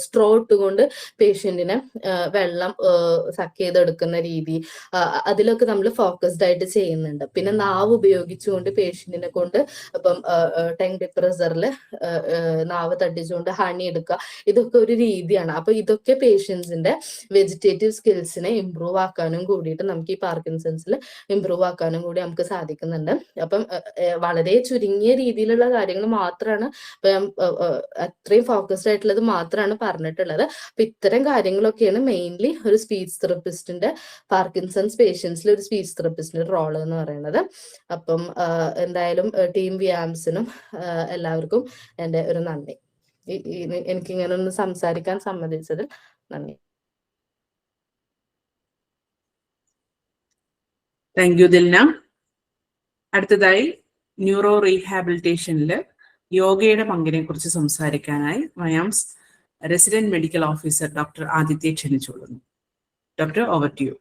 സ്ട്രോ ഇട്ടുകൊണ്ട് പേഷ്യന്റിനെ വെള്ളം സക്ക് ചെയ്തെടുക്കുന്ന രീതി, അതിലൊക്കെ നമ്മൾ ഫോക്കസ്ഡ് ആയിട്ട് ചെയ്യുന്നുണ്ട്. പിന്നെ നാവ് ഉപയോഗിച്ചുകൊണ്ട് പേഷ്യന്റിനെ കൊണ്ട് ഇപ്പം ടങ് ഡിപ്രസറിൽ നാവ് തട്ടിച്ചുകൊണ്ട് ഹണി എടുക്കുക, ഇതൊക്കെ ഒരു രീതിയാണ്. അപ്പൊ ഇതൊക്കെ പേഷ്യൻസിന്റെ വെജിറ്റേറ്റീവ് സ്കിൽസിനെ ഇംപ്രൂവ് ആക്കാനും കൂടിയിട്ട് നമുക്ക് ഈ പാർക്കിൻസൺസിൽ ഇംപ്രൂവ് ആക്കാനും കൂടി നമുക്ക് സാധിക്കുന്നുണ്ട്. അപ്പം വളരെ ചുരുങ്ങിയ രീതിയിലുള്ള കാര്യങ്ങൾ മാത്രമാണ് അത്രയും ഫോക്കസ്ഡ് ആയിട്ടുള്ളത് മാത്രമാണ് പറഞ്ഞിട്ടുള്ളത്. അപ്പൊ ഇത്തരം കാര്യങ്ങളൊക്കെയാണ് മെയിൻലി ഒരു സ്പീച്ച് തെറപ്പിസ്റ്റിന്റെ പാർക്കിൻസൺസ് പേഷ്യൻസിൽ ഒരു സ്പീച്ച് തെറപ്പിസ്റ്റിന്റെ റോൾ എന്ന് പറയുന്നത്. അപ്പം എന്തായാലും ടീം വ്യാംസിനും എല്ലാവർക്കും എൻ്റെ ഒരു നന്ദി. എനിക്കിങ്ങനെ ഒന്ന് സംസാരിക്കാൻ സമ്മതിച്ചതിൽ നന്ദി. Thank you Dilna. അടുത്തതായി ന്യൂറോ റീഹാബിലിറ്റേഷനിൽ യോഗയുടെ പങ്കിനെ കുറിച്ച് സംസാരിക്കാനായി Vayams resident medical officer doctor Aditya ക്ഷണിച്ചുകൊള്ളുന്നു. Doctor, over to you.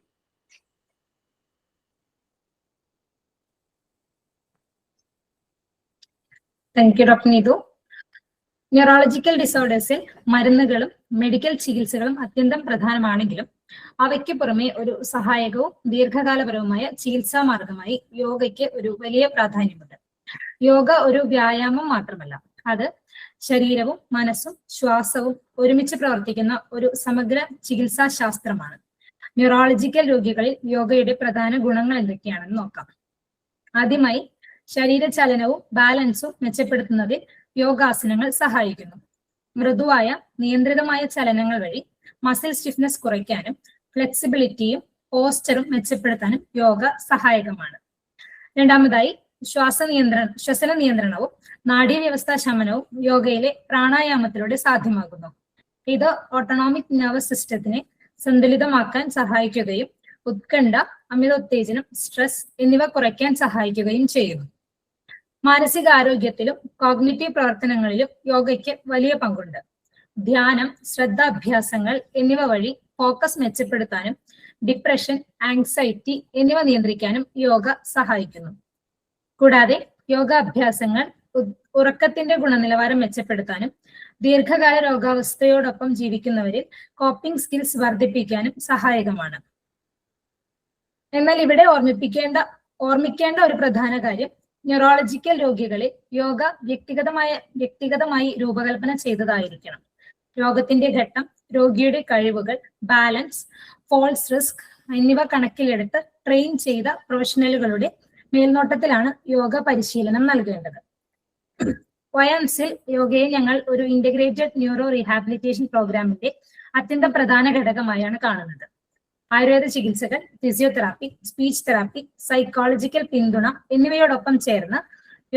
Thank you doctor Neethu. Neurological ഡിസോർഡേഴ്സിൽ മരുന്നുകളും മെഡിക്കൽ ചികിത്സകളും അത്യന്തം പ്രധാനമാണെങ്കിലും അവയ്ക്ക് പുറമെ ഒരു സഹായകവും ദീർഘകാലപരവുമായ ചികിത്സാ മാർഗമായി യോഗയ്ക്ക് ഒരു വലിയ പ്രാധാന്യമുണ്ട്. യോഗ ഒരു വ്യായാമം മാത്രമല്ല, അത് ശരീരവും മനസ്സും ശ്വാസവും ഒരുമിച്ച് പ്രവർത്തിക്കുന്ന ഒരു സമഗ്ര ചികിത്സാ ശാസ്ത്രമാണ്. ന്യൂറോളജിക്കൽ രോഗികളിൽ യോഗയുടെ പ്രധാന ഗുണങ്ങൾ എന്തൊക്കെയാണെന്ന് നോക്കാം. ആദ്യമായി ശരീരചലനവും ബാലൻസും മെച്ചപ്പെടുത്തുന്നതിൽ യോഗാസനങ്ങൾ സഹായിക്കുന്നു. മൃദുവായ നിയന്ത്രിതമായ ചലനങ്ങൾ വഴി മസിൽ സ്റ്റിഫ്നെസ് കുറയ്ക്കാനും ഫ്ലെക്സിബിലിറ്റിയും പോസ്ചറും മെച്ചപ്പെടുത്താനും യോഗ സഹായകമാണ്. രണ്ടാമതായി ശ്വസന നിയന്ത്രണവും നാഡീവ്യവസ്ഥാ ശമനവും യോഗയിലെ പ്രാണായാമത്തിലൂടെ സാധ്യമാകുന്നു. ഇത് ഓട്ടോണോമിക് നെർവസ് സിസ്റ്റത്തിനെ സന്തുലിതമാക്കാൻ സഹായിക്കുകയും ഉത്കണ്ഠ, അമിതോത്തേജനം, സ്ട്രെസ് എന്നിവ കുറയ്ക്കാൻ സഹായിക്കുകയും ചെയ്യുന്നു. മാനസികാരോഗ്യത്തിലും കോഗ്നിറ്റീവ് പ്രവർത്തനങ്ങളിലും യോഗയ്ക്ക് വലിയ പങ്കുണ്ട്. ധ്യാനം, ശ്രദ്ധാഭ്യാസങ്ങൾ എന്നിവ വഴി ഫോക്കസ് മെച്ചപ്പെടുത്താനും ഡിപ്രഷൻ, ആങ്സൈറ്റി എന്നിവ നിയന്ത്രിക്കാനും യോഗ സഹായിക്കുന്നു. കൂടാതെ യോഗാഭ്യാസങ്ങൾ ഉറക്കത്തിന്റെ ഗുണനിലവാരം മെച്ചപ്പെടുത്താനും ദീർഘകാല രോഗാവസ്ഥയോടൊപ്പം ജീവിക്കുന്നവരിൽ കോപ്പിംഗ് സ്കിൽസ് വർദ്ധിപ്പിക്കാനും സഹായകമാണ്. എന്നാൽ ഇവിടെ ഓർമ്മിക്കേണ്ട ഒരു പ്രധാന കാര്യം, ന്യൂറോളജിക്കൽ രോഗികളിൽ യോഗ വ്യക്തിഗതമായി രൂപകൽപ്പന ചെയ്തതായിരിക്കണം. രോഗത്തിന്റെ ഘട്ടം, രോഗിയുടെ കഴിവുകൾ, ബാലൻസ്, ഫോൾസ് റിസ്ക് എന്നിവ കണക്കിലെടുത്ത് ട്രെയിൻ ചെയ്ത പ്രൊഫഷണലുകളുടെ മേൽനോട്ടത്തിലാണ് യോഗ പരിശീലനം നൽകേണ്ടത്. വയാൻസിൽ യോഗയെ ഞങ്ങൾ ഒരു ഇന്റഗ്രേറ്റഡ് ന്യൂറോ റീഹാബിലിറ്റേഷൻ പ്രോഗ്രാമിന്റെ അത്യന്തം പ്രധാന ഘടകമായാണ് കാണുന്നത്. ആയുർവേദ ചികിത്സകൾ, ഫിസിയോതെറാപ്പി, സ്പീച്ച് തെറാപ്പി, സൈക്കോളജിക്കൽ പിന്തുണ എന്നിവയോടൊപ്പം ചേർന്ന്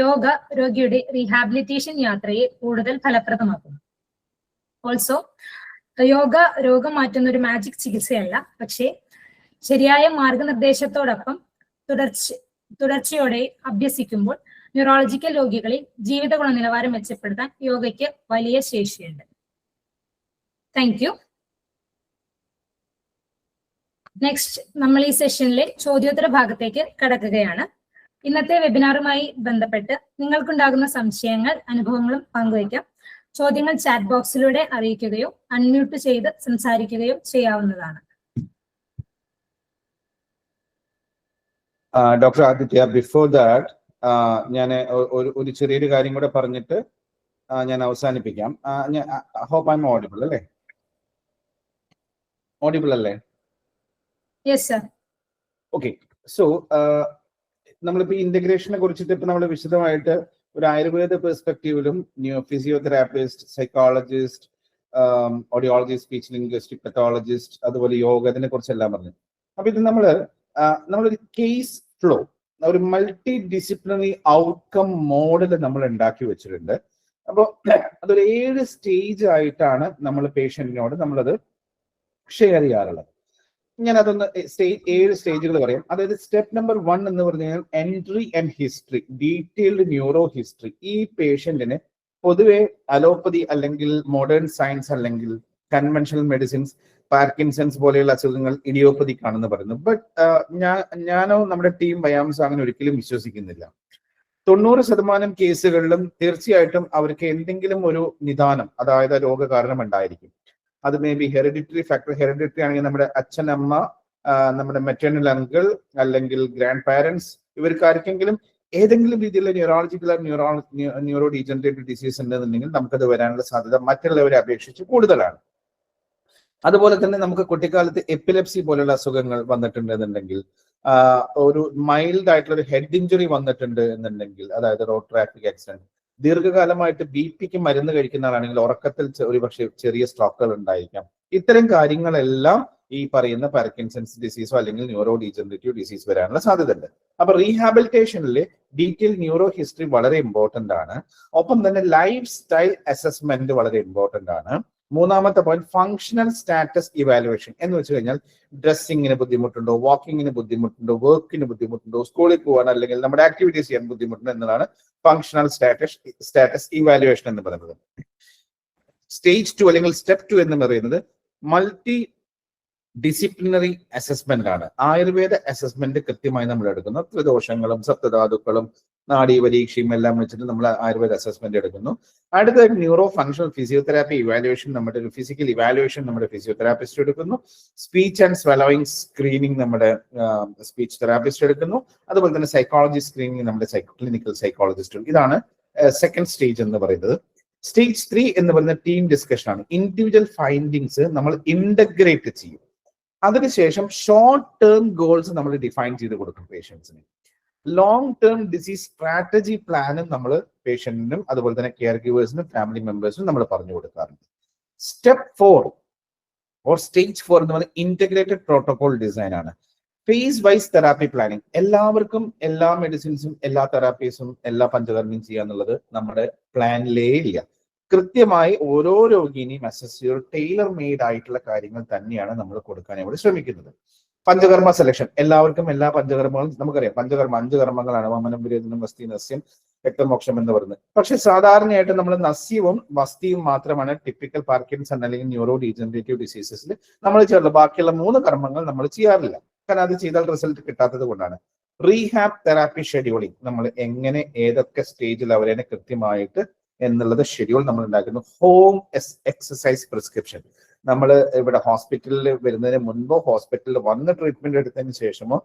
യോഗ രോഗിയുടെ റീഹാബിലിറ്റേഷൻ യാത്രയെ കൂടുതൽ ഫലപ്രദമാക്കുന്നു. ഓൾസോ യോഗ രോഗം മാറ്റുന്ന ഒരു മാജിക് ചികിത്സയല്ല, പക്ഷേ ശരിയായ മാർഗനിർദ്ദേശത്തോടൊപ്പം തുടർച്ചയോടെ അഭ്യസിക്കുമ്പോൾ ന്യൂറോളജിക്കൽ രോഗികളിൽ ജീവിത ഗുണനിലവാരം മെച്ചപ്പെടുത്താൻ യോഗയ്ക്ക് വലിയ ശേഷിയുണ്ട്. Thank you. നെക്സ്റ്റ് നമ്മൾ ഈ സെഷനിലെ ചോദ്യോത്തര ഭാഗത്തേക്ക് കടക്കുകയാണ്. ഇന്നത്തെ വെബിനാറുമായി ബന്ധപ്പെട്ട് നിങ്ങൾക്കുണ്ടാകുന്ന സംശയങ്ങൾ, അനുഭവങ്ങളും പങ്കുവയ്ക്കാം. ചോദ്യങ്ങൾ ചാറ്റ് ബോക്സിലൂടെ അറിയിക്കുകയോ അൺമ്യൂട്ട് ചെയ്ത് സംസാരിക്കുകയോ ചെയ്യാവുന്നതാണ്. ഡോക്ടർ ആദിത്യ, ബിഫോർ ദാറ്റ് ഞാൻ ഒരു ചെറിയൊരു കാര്യം കൂടെ പറഞ്ഞിട്ട് ഞാൻ അവസാനിപ്പിക്കാം. ഹോപ്പ് ഐ എം ഓഡിബിൾ അല്ലേ? ഓഡിബിൾ അല്ലേ? Yes sir. ഓക്കെ. സോ നമ്മളിപ്പോ ഇന്റഗ്രേഷനെ കുറിച്ചിട്ട് ഇപ്പൊ നമ്മൾ വിശദമായിട്ട് ഒരു ആയുർവേദ പെർസ്പെക്റ്റീവിലും physiotherapist, psychologist, audiologist, speech linguistic pathologist, അതുപോലെ യോഗ, ഇതിനെ കുറിച്ചെല്ലാം പറഞ്ഞു. അപ്പൊ ഇത് നമ്മളൊരു കേസ് ഫ്ലോ, ഒരു മൾട്ടി ഡിസിപ്ലിനറി ഔട്ട്കം മോഡൽ നമ്മൾ ഉണ്ടാക്കി വെച്ചിട്ടുണ്ട്. അപ്പോൾ അതൊരു 7 സ്റ്റേജ് ആയിട്ടാണ് നമ്മൾ പേഷ്യന്റിനോട് നമ്മളത് ഷെയർ ചെയ്യാറുള്ളത്. ഞാൻ അതൊന്ന് 7 സ്റ്റേജുകൾ പറയാം. അതായത് സ്റ്റെപ്പ് നമ്പർ 1 എന്ന് പറഞ്ഞു കഴിഞ്ഞാൽ entry and history, detailed neuro history. ഈ പേഷ്യന്റിന് പൊതുവെ അലോപ്പതി അല്ലെങ്കിൽ മോഡേൺ സയൻസ് അല്ലെങ്കിൽ കൺവെൻഷണൽ മെഡിസിൻസ്, പാർക്കിൻസൺസ് പോലെയുള്ള അസുഖങ്ങൾ ഇഡിയോപ്പതിക് ആണെന്ന് പറയുന്നു. ബട്ട് ഞാനോ നമ്മുടെ ടീം വയാംസ് അങ്ങനെ ഒരിക്കലും വിശ്വസിക്കുന്നില്ല. 90% കേസുകളിലും തീർച്ചയായിട്ടും അവർക്ക് എന്തെങ്കിലും ഒരു നിദാനം, അതായത് രോഗകാരണം ഉണ്ടായിരിക്കും. അത് may be hereditary factor. Hereditary ആണെങ്കിൽ നമ്മുടെ അച്ഛൻ, അമ്മ, നമ്മുടെ മെറ്റേണൽ അങ്കിൾ അല്ലെങ്കിൽ ഗ്രാൻഡ് പാരന്റ്സ്, ഇവർക്കാർക്കെങ്കിലും ഏതെങ്കിലും രീതിയിലുള്ള ന്യൂറോളജിക്കൽ ന്യൂറോ ഡീജനറേറ്റീവ് ഡിസീസ് ഉണ്ടെന്നുണ്ടെങ്കിൽ നമുക്കത് വരാനുള്ള സാധ്യത മറ്റുള്ളവരെ അപേക്ഷിച്ച് കൂടുതലാണ്. അതുപോലെ തന്നെ നമുക്ക് കുട്ടിക്കാലത്ത് എപ്പിലെപ്സി പോലുള്ള അസുഖങ്ങൾ വന്നിട്ടുണ്ടെന്നുണ്ടെങ്കിൽ, ഒരു മൈൽഡ് ആയിട്ടുള്ള ഒരു ഹെഡ് ഇഞ്ചുറി വന്നിട്ടുണ്ട് എന്നുണ്ടെങ്കിൽ, അതായത് റോഡ് ട്രാഫിക് ആക്സിഡന്റ്, ദീർഘകാലമായിട്ട് BP മരുന്ന് കഴിക്കുന്ന ആളാണെങ്കിൽ ഉറക്കത്തിൽ ഒരു പക്ഷേ ചെറിയ സ്ട്രോക്കുകൾ ഉണ്ടായിരിക്കാം. ഇത്തരം കാര്യങ്ങളെല്ലാം ഈ പറയുന്ന പാർക്കിൻസൺസ് ഡിസീസോ അല്ലെങ്കിൽ ന്യൂറോ ഡീജനറേറ്റീവ് ഡിസീസ് വരാനുള്ള സാധ്യത ഉണ്ട്. അപ്പൊ റീഹാബിലിറ്റേഷനിൽ ഡീറ്റെയിൽ ന്യൂറോ ഹിസ്റ്ററി വളരെ ഇമ്പോർട്ടന്റ് ആണ്. ഒപ്പം തന്നെ ലൈഫ് സ്റ്റൈൽ അസസ്മെന്റ് വളരെ ഇമ്പോർട്ടന്റ് ആണ്. മൂന്നാമത്തെ പോയിന്റ് ഫങ്ഷണൽ സ്റ്റാറ്റസ് ഇവാലുവേഷൻ എന്ന് വെച്ച് കഴിഞ്ഞാൽ ഡ്രസ്സിങ്ങിന് ബുദ്ധിമുട്ടുണ്ടോ, വാക്കിങ്ങിന് ബുദ്ധിമുട്ടുണ്ടോ, വർക്കിന് ബുദ്ധിമുട്ടുണ്ടോ, സ്കൂളിൽ പോകാൻ അല്ലെങ്കിൽ നമ്മുടെ ആക്ടിവിറ്റീസ് ചെയ്യാൻ ബുദ്ധിമുട്ടുണ്ടോ എന്നതാണ് ഫങ്ഷണൽ സ്റ്റാറ്റസ് ഇവാലുവേഷൻ എന്ന് പറയുന്നത്. സ്റ്റേജ് 2 അല്ലെങ്കിൽ സ്റ്റെപ്പ് 2 എന്ന് പറയുന്നത് മൾട്ടി ഡിസിപ്ലിനറി അസസ്മെന്റ് ആണ്. ആയുർവേദ അസസ്മെന്റ് കൃത്യമായി നമ്മൾ എടുക്കുന്നു. ത്രിദോഷങ്ങളും സപ്തധാതുക്കളും നാഡീ പരീക്ഷയും എല്ലാം വെച്ചിട്ട് നമ്മൾ ആയുർവേദ അസസ്മെന്റ് എടുക്കുന്നു. അടുത്തതായിട്ട് ന്യൂറോ ഫങ്ഷണൽ ഫിസിയോതെറാപ്പി ഇവാലുവേഷൻ, നമ്മുടെ ഒരു ഫിസിക്കൽ ഇവാലുവേഷൻ നമ്മുടെ ഫിസിയോതെറാപ്പിസ്റ്റ് എടുക്കുന്നു. സ്പീച്ച് ആൻഡ് സ്വലോയിങ് സ്ക്രീനിങ് നമ്മുടെ സ്പീച്ച് തെറാപ്പിസ്റ്റ് എടുക്കുന്നു. അതുപോലെ തന്നെ സൈക്കോളജി സ്ക്രീനിങ് നമ്മുടെ ക്ലിനിക്കൽ സൈക്കോളജിസ്റ്റ്. ഇതാണ് സെക്കൻഡ് സ്റ്റേജ് എന്ന് പറയുന്നത്. സ്റ്റേജ് 3 എന്ന് പറയുന്ന ടീം ഡിസ്കഷൻ ആണ്. ഇൻഡിവിജ്വൽ ഫൈൻഡിങ്സ് നമ്മൾ ഇന്റഗ്രേറ്റ് ചെയ്യും. അതിനുശേഷം ഷോർട്ട് ടേം ഗോൾസ് നമ്മൾ ഡിഫൈൻ ചെയ്ത് കൊടുക്കും പേഷ്യൻസിന്. ലോങ് ടേം ഡിസീസ് സ്ട്രാറ്റജി പ്ലാനും നമ്മൾ പേഷ്യന്റിനും അതുപോലെ തന്നെ കെയർ ഗിവേഴ്സിനും ഫാമിലി മെമ്പേഴ്സിനും നമ്മൾ പറഞ്ഞു കൊടുക്കാറുണ്ട്. സ്റ്റെപ്പ് 4 ഓർ സ്റ്റേജ് 4 എന്ന് പറയുന്നത് ഇന്റഗ്രേറ്റഡ് പ്രോട്ടോകോൾ ഡിസൈൻ ആണ്. Phase wise therapy planning. എല്ലാവർക്കും എല്ലാ മെഡിസിൻസും എല്ലാ തെറാപ്പീസും എല്ലാ പഞ്ചകർമ്മയും ചെയ്യാന്നുള്ളത് നമ്മുടെ പ്ലാനിലേ ഇല്ല. കൃത്യമായി ഓരോ രോഗിനെയും അസസ് ചെയ്ത് ടൈലർ മെയ്ഡ് ആയിട്ടുള്ള കാര്യങ്ങൾ തന്നെയാണ് നമ്മൾ കൊടുക്കാൻ ഇവിടെ ശ്രമിക്കുന്നത്. പഞ്ചകർമ്മ സെലക്ഷൻ, എല്ലാവർക്കും എല്ലാ പഞ്ചകർമ്മങ്ങളും നമുക്കറിയാം. പഞ്ചകർമ്മ 5 കർമ്മങ്ങളാണ്: വമനം, വിരേചനം, വസ്തി, നസ്യം, രക്തമോക്ഷം എന്ന് പറയുന്നത്. പക്ഷെ സാധാരണയായിട്ട് നമ്മൾ നസ്യവും വസ്തിയും മാത്രമാണ് ടിപ്പിക്കൽ പാർക്കിൻസൺ അല്ലെങ്കിൽ ന്യൂറോ ഡീജനറേറ്റീവ് ഡിസീസസിൽ നമ്മൾ ചെയ്യാറുള്ളൂ. ബാക്കിയുള്ള 3 കർമ്മങ്ങൾ നമ്മൾ ചെയ്യാറില്ല. കാരണം അത് ചെയ്താൽ റിസൾട്ട് കിട്ടാത്തത് കൊണ്ടാണ്. റീഹാബ് തെറാപ്പി ഷെഡ്യൂളിംഗ്, നമ്മൾ എങ്ങനെ ഏതൊക്കെ സ്റ്റേജിൽ അവരെ കൃത്യമായിട്ട് എന്നുള്ളത് ഷെഡ്യൂൾ നമ്മൾ ഉണ്ടാക്കുന്നു. ഹോം എക്സസൈസ് പ്രിസ്ക്രിപ്ഷൻ, നമ്മൾ ഇവിടെ ഹോസ്പിറ്റലിൽ വരുന്നതിന് മുൻപോ ഹോസ്പിറ്റലിൽ വന്ന് ട്രീറ്റ്മെന്റ് എടുത്തതിന് ശേഷമോ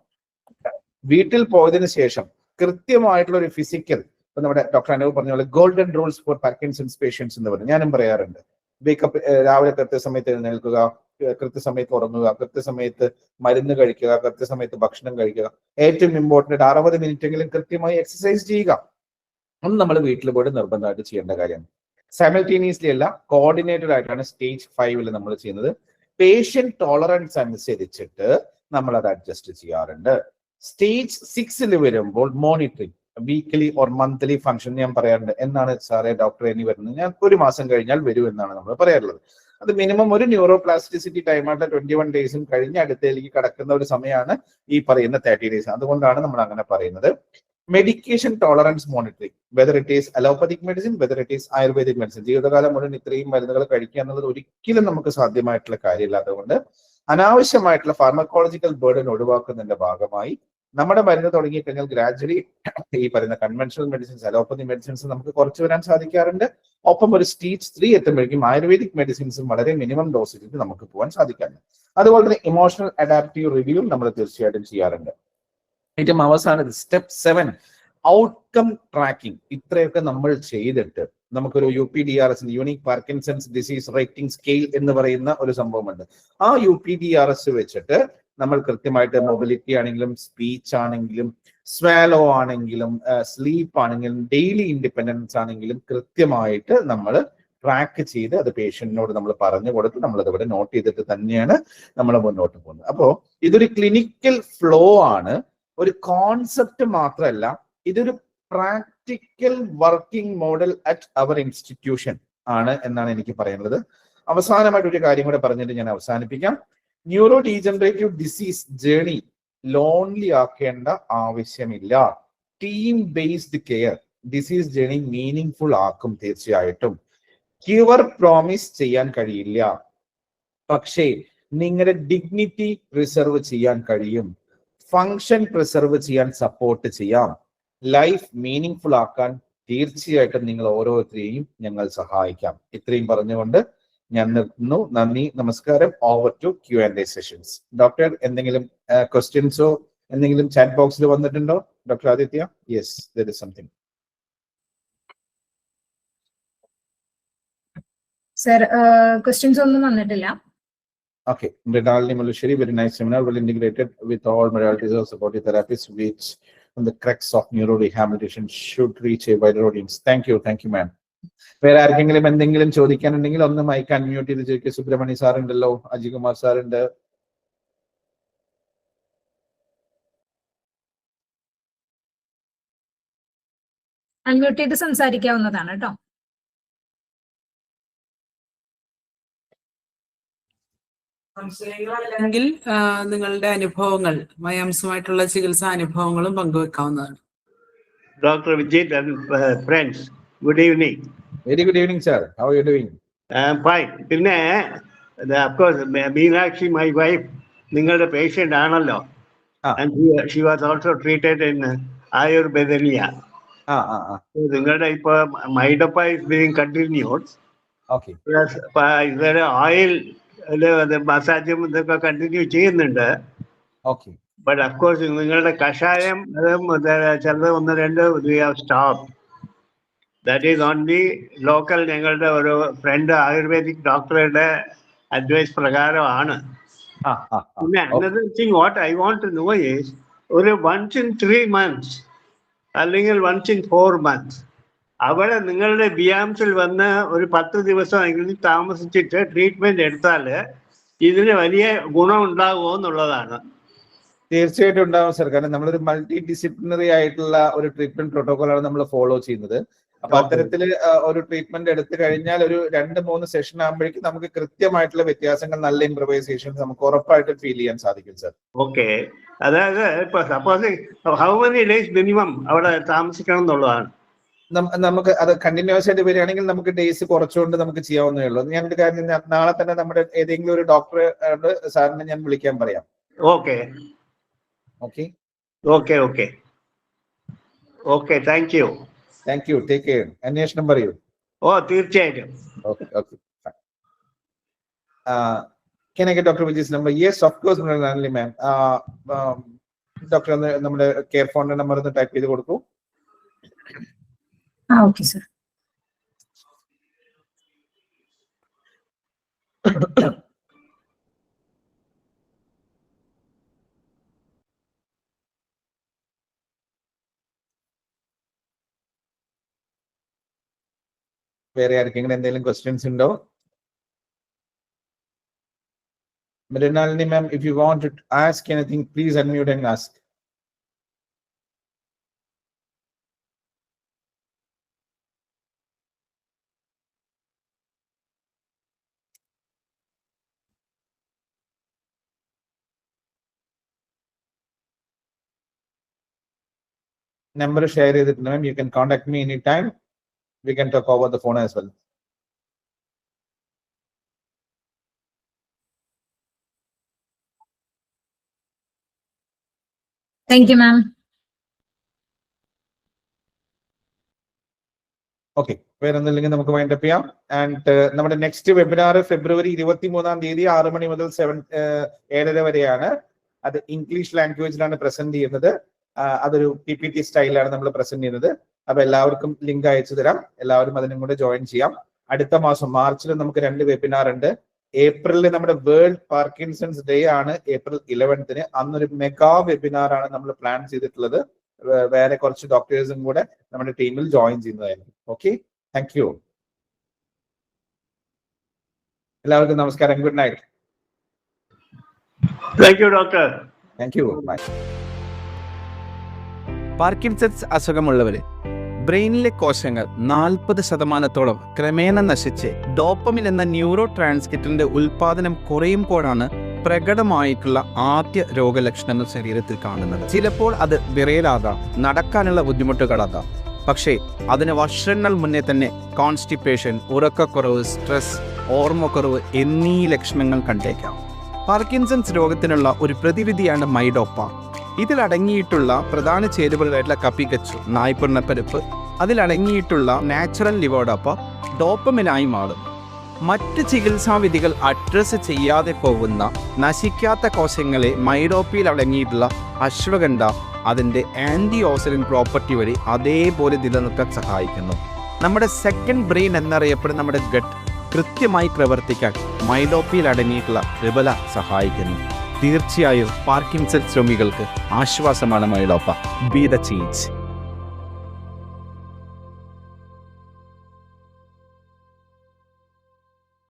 വീട്ടിൽ പോയതിനു ശേഷം കൃത്യമായിട്ടുള്ള ഒരു ഫിസിക്കൽ, ഇപ്പൊ നമ്മുടെ ഡോക്ടർ അനൂപ് പറഞ്ഞ പോലെ golden rules for Parkinson's patients എന്ന് പറഞ്ഞു ഞാനും പറയാറുണ്ട്. വേക്കപ്പ്, രാവിലെ കൃത്യസമയത്ത് എഴുന്നേൽക്കുക, കൃത്യസമയത്ത് ഉറങ്ങുക, കൃത്യസമയത്ത് മരുന്ന് കഴിക്കുക, കൃത്യസമയത്ത് ഭക്ഷണം കഴിക്കുക, ഏറ്റവും ഇമ്പോർട്ടന്റ് 60 മിനിറ്റെങ്കിലും കൃത്യമായി എക്സസൈസ് ചെയ്യുക. അത് നമ്മൾ വീട്ടിൽ പോയിട്ട് നിർബന്ധമായിട്ട് ചെയ്യേണ്ട കാര്യമാണ്. സൈമൾട്ടേനിയസ്ലി അല്ല, കോർഡിനേറ്റഡ് ആയിട്ടാണ് സ്റ്റേജ് 5 നമ്മൾ ചെയ്യുന്നത്. പേഷ്യന്റ് ടോളറൻസ് അനുസരിച്ചിട്ട് നമ്മൾ അത് അഡ്ജസ്റ്റ് ചെയ്യാറുണ്ട്. സ്റ്റേജ് 6 വരുമ്പോൾ monitoring, weekly or monthly function ഞാൻ പറയാറുണ്ട്. എന്നാണ് സാറേ ഡോക്ടർ ഇനി വരുന്നത്? ഞാൻ 1 മാസം കഴിഞ്ഞാൽ വരൂ എന്നാണ് നമ്മൾ പറയാറുള്ളത്. അത് മിനിമം ഒരു ന്യൂറോ പ്ലാസ്റ്റിസിറ്റി ടൈമായിട്ട് 21 ഡേയ്സും കഴിഞ്ഞ് അടുത്തേക്ക് കടക്കുന്ന ഒരു സമയമാണ് ഈ പറയുന്ന 30 ഡേയ്സ്. അതുകൊണ്ടാണ് നമ്മൾ അങ്ങനെ പറയുന്നത്. Medication tolerance monitoring, whether it is allopathic medicine, whether it is ayurvedic medicine. ജീവിതകാലം മുഴുവൻ ഇത്രയും മരുന്നുകൾ കഴിക്കുക എന്നുള്ളത് ഒരിക്കലും നമുക്ക് സാധ്യമായിട്ടുള്ള കാര്യമില്ലാത്തതുകൊണ്ട് അനാവശ്യമായിട്ടുള്ള ഫാർമക്കോളജിക്കൽ ബേർഡൻ ഒഴിവാക്കുന്നതിന്റെ ഭാഗമായി നമ്മുടെ മരുന്ന് തുടങ്ങിക്കഴിഞ്ഞാൽ ഗ്രാജുവലി ഈ പറയുന്ന കൺവെൻഷണൽ മെഡിസിൻസ്, അലോപ്പതി മെഡിസിൻസ് നമുക്ക് കുറച്ച് വരാൻ സാധിക്കാറുണ്ട്. ഒപ്പം ഒരു സ്റ്റേജ് 3 എത്തുമ്പോഴേക്കും ആയുർവേദിക് മെഡിസിൻസും വളരെ മിനിമം ഡോസേജിൽ നമുക്ക് പോകാൻ സാധിക്കാറുണ്ട്. അതുപോലെ തന്നെ ഇമോഷണൽ അഡാപ്റ്റീവ് റിവ്യൂ നമ്മൾ തീർച്ചയായിട്ടും ചെയ്യാറുണ്ട്. ഏറ്റവും അവസാനത് സ്റ്റെപ്പ് 7 ഔട്ട്കം ട്രാക്കിംഗ്. ഇത്രയൊക്കെ നമ്മൾ ചെയ്തിട്ട് നമുക്കൊരു UPDRS, unique Parkinson's disease rating scale എന്ന് പറയുന്ന ഒരു സംഭവമുണ്ട്. ആ UPDRS വെച്ചിട്ട് നമ്മൾ കൃത്യമായിട്ട് മൊബിലിറ്റി ആണെങ്കിലും സ്പീച്ച് ആണെങ്കിലും സ്വാലോ ആണെങ്കിലും സ്ലീപ്പ് ആണെങ്കിലും ഡെയിലി ഇൻഡിപെൻഡൻസ് ആണെങ്കിലും കൃത്യമായിട്ട് നമ്മൾ ട്രാക്ക് ചെയ്ത് അത് പേഷ്യന്റിനോട് നമ്മൾ പറഞ്ഞു കൊടുത്ത് നമ്മളത് ഇവിടെ നോട്ട് ചെയ്തിട്ട് തന്നെയാണ് നമ്മൾ മുന്നോട്ട് പോകുന്നത്. അപ്പോൾ ഇതൊരു ക്ലിനിക്കൽ ഫ്ലോ ആണ്, ഒരു കോൺസെപ്റ്റ് മാത്രമല്ല, ഇതൊരു practical working model at our institution ആണ് എന്നാണ് എനിക്ക് പറയുന്നത്. അവസാനമായിട്ട് ഒരു കാര്യം കൂടെ പറഞ്ഞിട്ട് ഞാൻ അവസാനിപ്പിക്കാം. Neuro degenerative disease journey lonely ആക്കേണ്ട ആവശ്യമില്ല. Team based care disease journey meaningful ആക്കും തീർച്ചയായിട്ടും. ക്യൂർ പ്രോമിസ് ചെയ്യാൻ കഴിയില്ല, പക്ഷേ നിങ്ങളുടെ ഡിഗ്നിറ്റി പ്രിസർവ് ചെയ്യാൻ കഴിയും. ഫങ്ഷൻ പ്രിസർവ് ചെയ്യാൻ സപ്പോർട്ട് ചെയ്യാം. ലൈഫ് മീനിങ് ഫുൾ ആക്കാൻ തീർച്ചയായിട്ടും നിങ്ങൾ ഓരോരുത്തരെയും ഞങ്ങൾ സഹായിക്കാം. ഇത്രയും പറഞ്ഞുകൊണ്ട് ഞാൻ നിർത്തുന്നു. നന്ദി, നമസ്കാരം. Over to Q&A sessions. Doctor, എന്തെങ്കിലും ക്വസ്റ്റ്യൻസോ എന്തെങ്കിലും ചാറ്റ് ബോക്സിൽ വന്നിട്ടുണ്ടോ doctor Aditya? Yes, there is something. Sir, questions ഒന്നും വന്നിട്ടില്ല. Okay, Mrinalini Malusheri, very nice seminar, well integrated with all modalities of supportive therapies, which on the crux of neuro rehabilitation should reach a wider audience. Thank you, ma'am. വേറെ ആർക്കെങ്കിലും എന്തെങ്കിലും ചോദിക്കാനുണ്ടെങ്കിൽ ഒന്ന് mic unmute ചെയ്ത് ചോദിക്കുക. Subrahmanya sir ഉണ്ടല്ലോ, Ajikumar sir ഉണ്ട്. Unmute ചെയ്ത് സംസാരിക്കാവുന്നതാണ് കേട്ടോ. സംശയങ്ങളല്ലെങ്കിൽ നിങ്ങളുടെ അനുഭവങ്ങൾ, മയാംസുമായിട്ടുള്ള ചികിത്സാ അനുഭവങ്ങളും പങ്കുവെക്കാവുന്നതാണ്. Dr. Vijit and friends, good evening. Very good evening, sir. How are you doing? I am fine. പിന്നെ of course, Meenakshi, my wife, നിങ്ങളുടെ patient ആണല്ലോ. And she was also treated in Ayurvedania. So നിങ്ങളുടെ ഇപ്പൊ Maidappa is being continued. Okay. Plus ഇതൊരു oil മസാജും ഇതൊക്കെ continue ചെയ്യുന്നുണ്ട്. Okay. But of course, നിങ്ങളുടെ കഷായം ചിലത് 1-2 we have stopped. That is only local ഞങ്ങളുടെ ഒരു ഫ്രണ്ട് ആയുർവേദിക് ഡോക്ടറുടെ അഡ്വൈസ് പ്രകാരമാണ്. പിന്നെ another thing what I want to know is ഒരു once in 3 months അല്ലെങ്കിൽ once in 4 months അവിടെ നിങ്ങളുടെ ബിയാംസിൽ വന്ന് ഒരു 10 ദിവസമെങ്കിലും താമസിച്ചിട്ട് ട്രീറ്റ്മെന്റ് എടുത്താൽ ഇതിന് വലിയ ഗുണം ഉണ്ടാകുമോ എന്നുള്ളതാണ്. തീർച്ചയായിട്ടും ഉണ്ടാവും സർ. കാരണം നമ്മളൊരു മൾട്ടി ഡിസിപ്ലിനറി ആയിട്ടുള്ള ഒരു ട്രീറ്റ്മെന്റ് പ്രോട്ടോകോളാണ് നമ്മൾ ഫോളോ ചെയ്യുന്നത്. അപ്പൊ അത്തരത്തില് ഒരു ട്രീറ്റ്മെന്റ് എടുത്തു കഴിഞ്ഞാൽ ഒരു 2-3 സെഷൻ ആകുമ്പോഴേക്കും നമുക്ക് കൃത്യമായിട്ടുള്ള വ്യത്യാസങ്ങൾ, നല്ല ഇംപ്രവൈസേഷൻ നമുക്ക് ഉറപ്പായിട്ട് ഫീൽ ചെയ്യാൻ സാധിക്കും സർ. ഓക്കെ, അതായത് ഇപ്പൊ suppose how many days minimum അവിടെ താമസിക്കണം എന്നുള്ളതാണ്. നമുക്ക് അത് കണ്ടിന്യൂസ് ആയിട്ട് വരികയാണെങ്കിൽ നമുക്ക് ഡേയ്സ് കുറച്ചുകൊണ്ട് നമുക്ക് ചെയ്യാവുന്നേ ഉള്ളൂ. ഞാനൊരു കാര്യം, നാളെ തന്നെ നമ്മുടെ ഏതെങ്കിലും ഒരു ഡോക്ടറെ സാറിനെ ഞാൻ വിളിക്കാൻ പറയാം. Okay okay okay okay okay, thank you. Thank U, take care. അന്വേഷണം പറയൂ. ഓ, തീർച്ചയായിട്ടും. Okay okay. Can I get Dr. Vijay's number? Yes, of course, Mrinalini ma'am. Doctor നമ്മുടെ കെയർ ഫോണിന്റെ നമ്പർ ഒന്ന് ടൈപ്പ് ചെയ്ത് കൊടുക്കൂ. Okay sir. വേറെ ആർക്കെങ്കിലും എന്തെങ്കിലും ക്വസ്റ്റ്യൻസ് ഉണ്ടോ? Mrinalini ma'am, if you want to ask anything, please unmute and ask. Number share ചെയ്തിട്ടുണ്ട് ma'am. You can contact me anytime. We can talk over the phone as well. Thank you ma'am. Okay, വേറെ ഒന്നുമില്ലെങ്കിൽ നമുക്ക് wind up ചെയ്യാം. And നമ്മുടെ next webinar ഫെബ്രുവരി 23-ാം തീയതി 6 മണി മുതൽ 7:30 വരെയാണ്. അത് ഇംഗ്ലീഷ് ലാംഗ്വേജിലാണ് പ്രസന്റ് ചെയ്യുന്നത്. അതൊരു PPT സ്റ്റൈലാണ് നമ്മൾ പ്രസന്റ് ചെയ്യുന്നത്. അപ്പൊ എല്ലാവർക്കും ലിങ്ക് അയച്ചു തരാം. എല്ലാവരും അതിനും കൂടെ ജോയിൻ ചെയ്യാം. അടുത്ത മാസം മാർച്ചിൽ നമുക്ക് 2 വെബിനാർ ഉണ്ട്. ഏപ്രിലിൽ നമ്മുടെ വേൾഡ് പാർക്കിൻസൺസ് ഡേ ആണ്. ഏപ്രിൽ 11-ന് അന്നൊരു മെഗാ വെബിനാർ ആണ് നമ്മൾ പ്ലാൻ ചെയ്തിട്ടുള്ളത്. വേറെ കുറച്ച് ഡോക്ടേഴ്സും കൂടെ നമ്മുടെ ടീമിൽ ജോയിൻ ചെയ്യുന്നതായിരുന്നു. Okay, thank you. എല്ലാവർക്കും നമസ്കാരം. Good night. Thank you doctor. Thank you. Bye. Parkinson's അസുഖമുള്ളവര് ബ്രെയിനിലെ കോശങ്ങൾ 40% ക്രമേണ നശിച്ച് ഡോപ്പമിൻ എന്ന ന്യൂറോ ട്രാൻസ്മിറ്ററിന്റെ ഉൽപാദനം കുറയുമ്പോഴാണ് പ്രകടമായിട്ടുള്ള ആദ്യ രോഗലക്ഷണങ്ങൾ ശരീരത്തിൽ കാണുന്നത്. ചിലപ്പോൾ അത് വിറയലാകാം, നടക്കാനുള്ള ബുദ്ധിമുട്ടുകളാകാം. പക്ഷേ അതിന് വർഷങ്ങൾ മുന്നേ തന്നെ കോൺസ്റ്റിപ്പേഷൻ, ഉറക്കക്കുറവ്, സ്ട്രെസ്, ഓർമ്മക്കുറവ് എന്നീ ലക്ഷണങ്ങൾ കണ്ടേക്കാം. പാർക്കിൻസൺസ് രോഗത്തിനുള്ള ഒരു പ്രതിവിധിയാണ് മൈഡോപ്പ. ഇതിലടങ്ങിയിട്ടുള്ള പ്രധാന ചേരുവകളായിട്ടുള്ള കപ്പികച്ചു, നായ്പുണ്ണപ്പരിപ്പ്, അതിലടങ്ങിയിട്ടുള്ള നാച്ചുറൽ ലിവോഡോപ്പ ഡോപ്പമിനായി മാറും. മറ്റ് ചികിത്സാവിധികൾ അഡ്രസ് ചെയ്യാതെ പോകുന്ന നശിക്കാത്ത കോശങ്ങളെ മൈഡോപ്പയിൽ അടങ്ങിയിട്ടുള്ള അശ്വഗന്ധ അതിൻ്റെ ആൻറ്റി ഓക്സിഡന്റ് പ്രോപ്പർട്ടി വഴി അതേപോലെ നിലനിർത്താൻ സഹായിക്കുന്നു. നമ്മുടെ സെക്കൻഡ് ബ്രെയിൻ എന്നറിയപ്പെടുന്ന നമ്മുടെ ഗട്ട് കൃത്യമായി പ്രവർത്തിക്കാൻ മൈഡോപ്പയിൽ അടങ്ങിയിട്ടുള്ള റിബല സഹായിക്കുന്നു. തീർച്ചയായും പാർക്കിൻസൺസ് രോഗികൾക്ക് ആശ്വാസമാണ് മൈഡോപ്പ. B the change.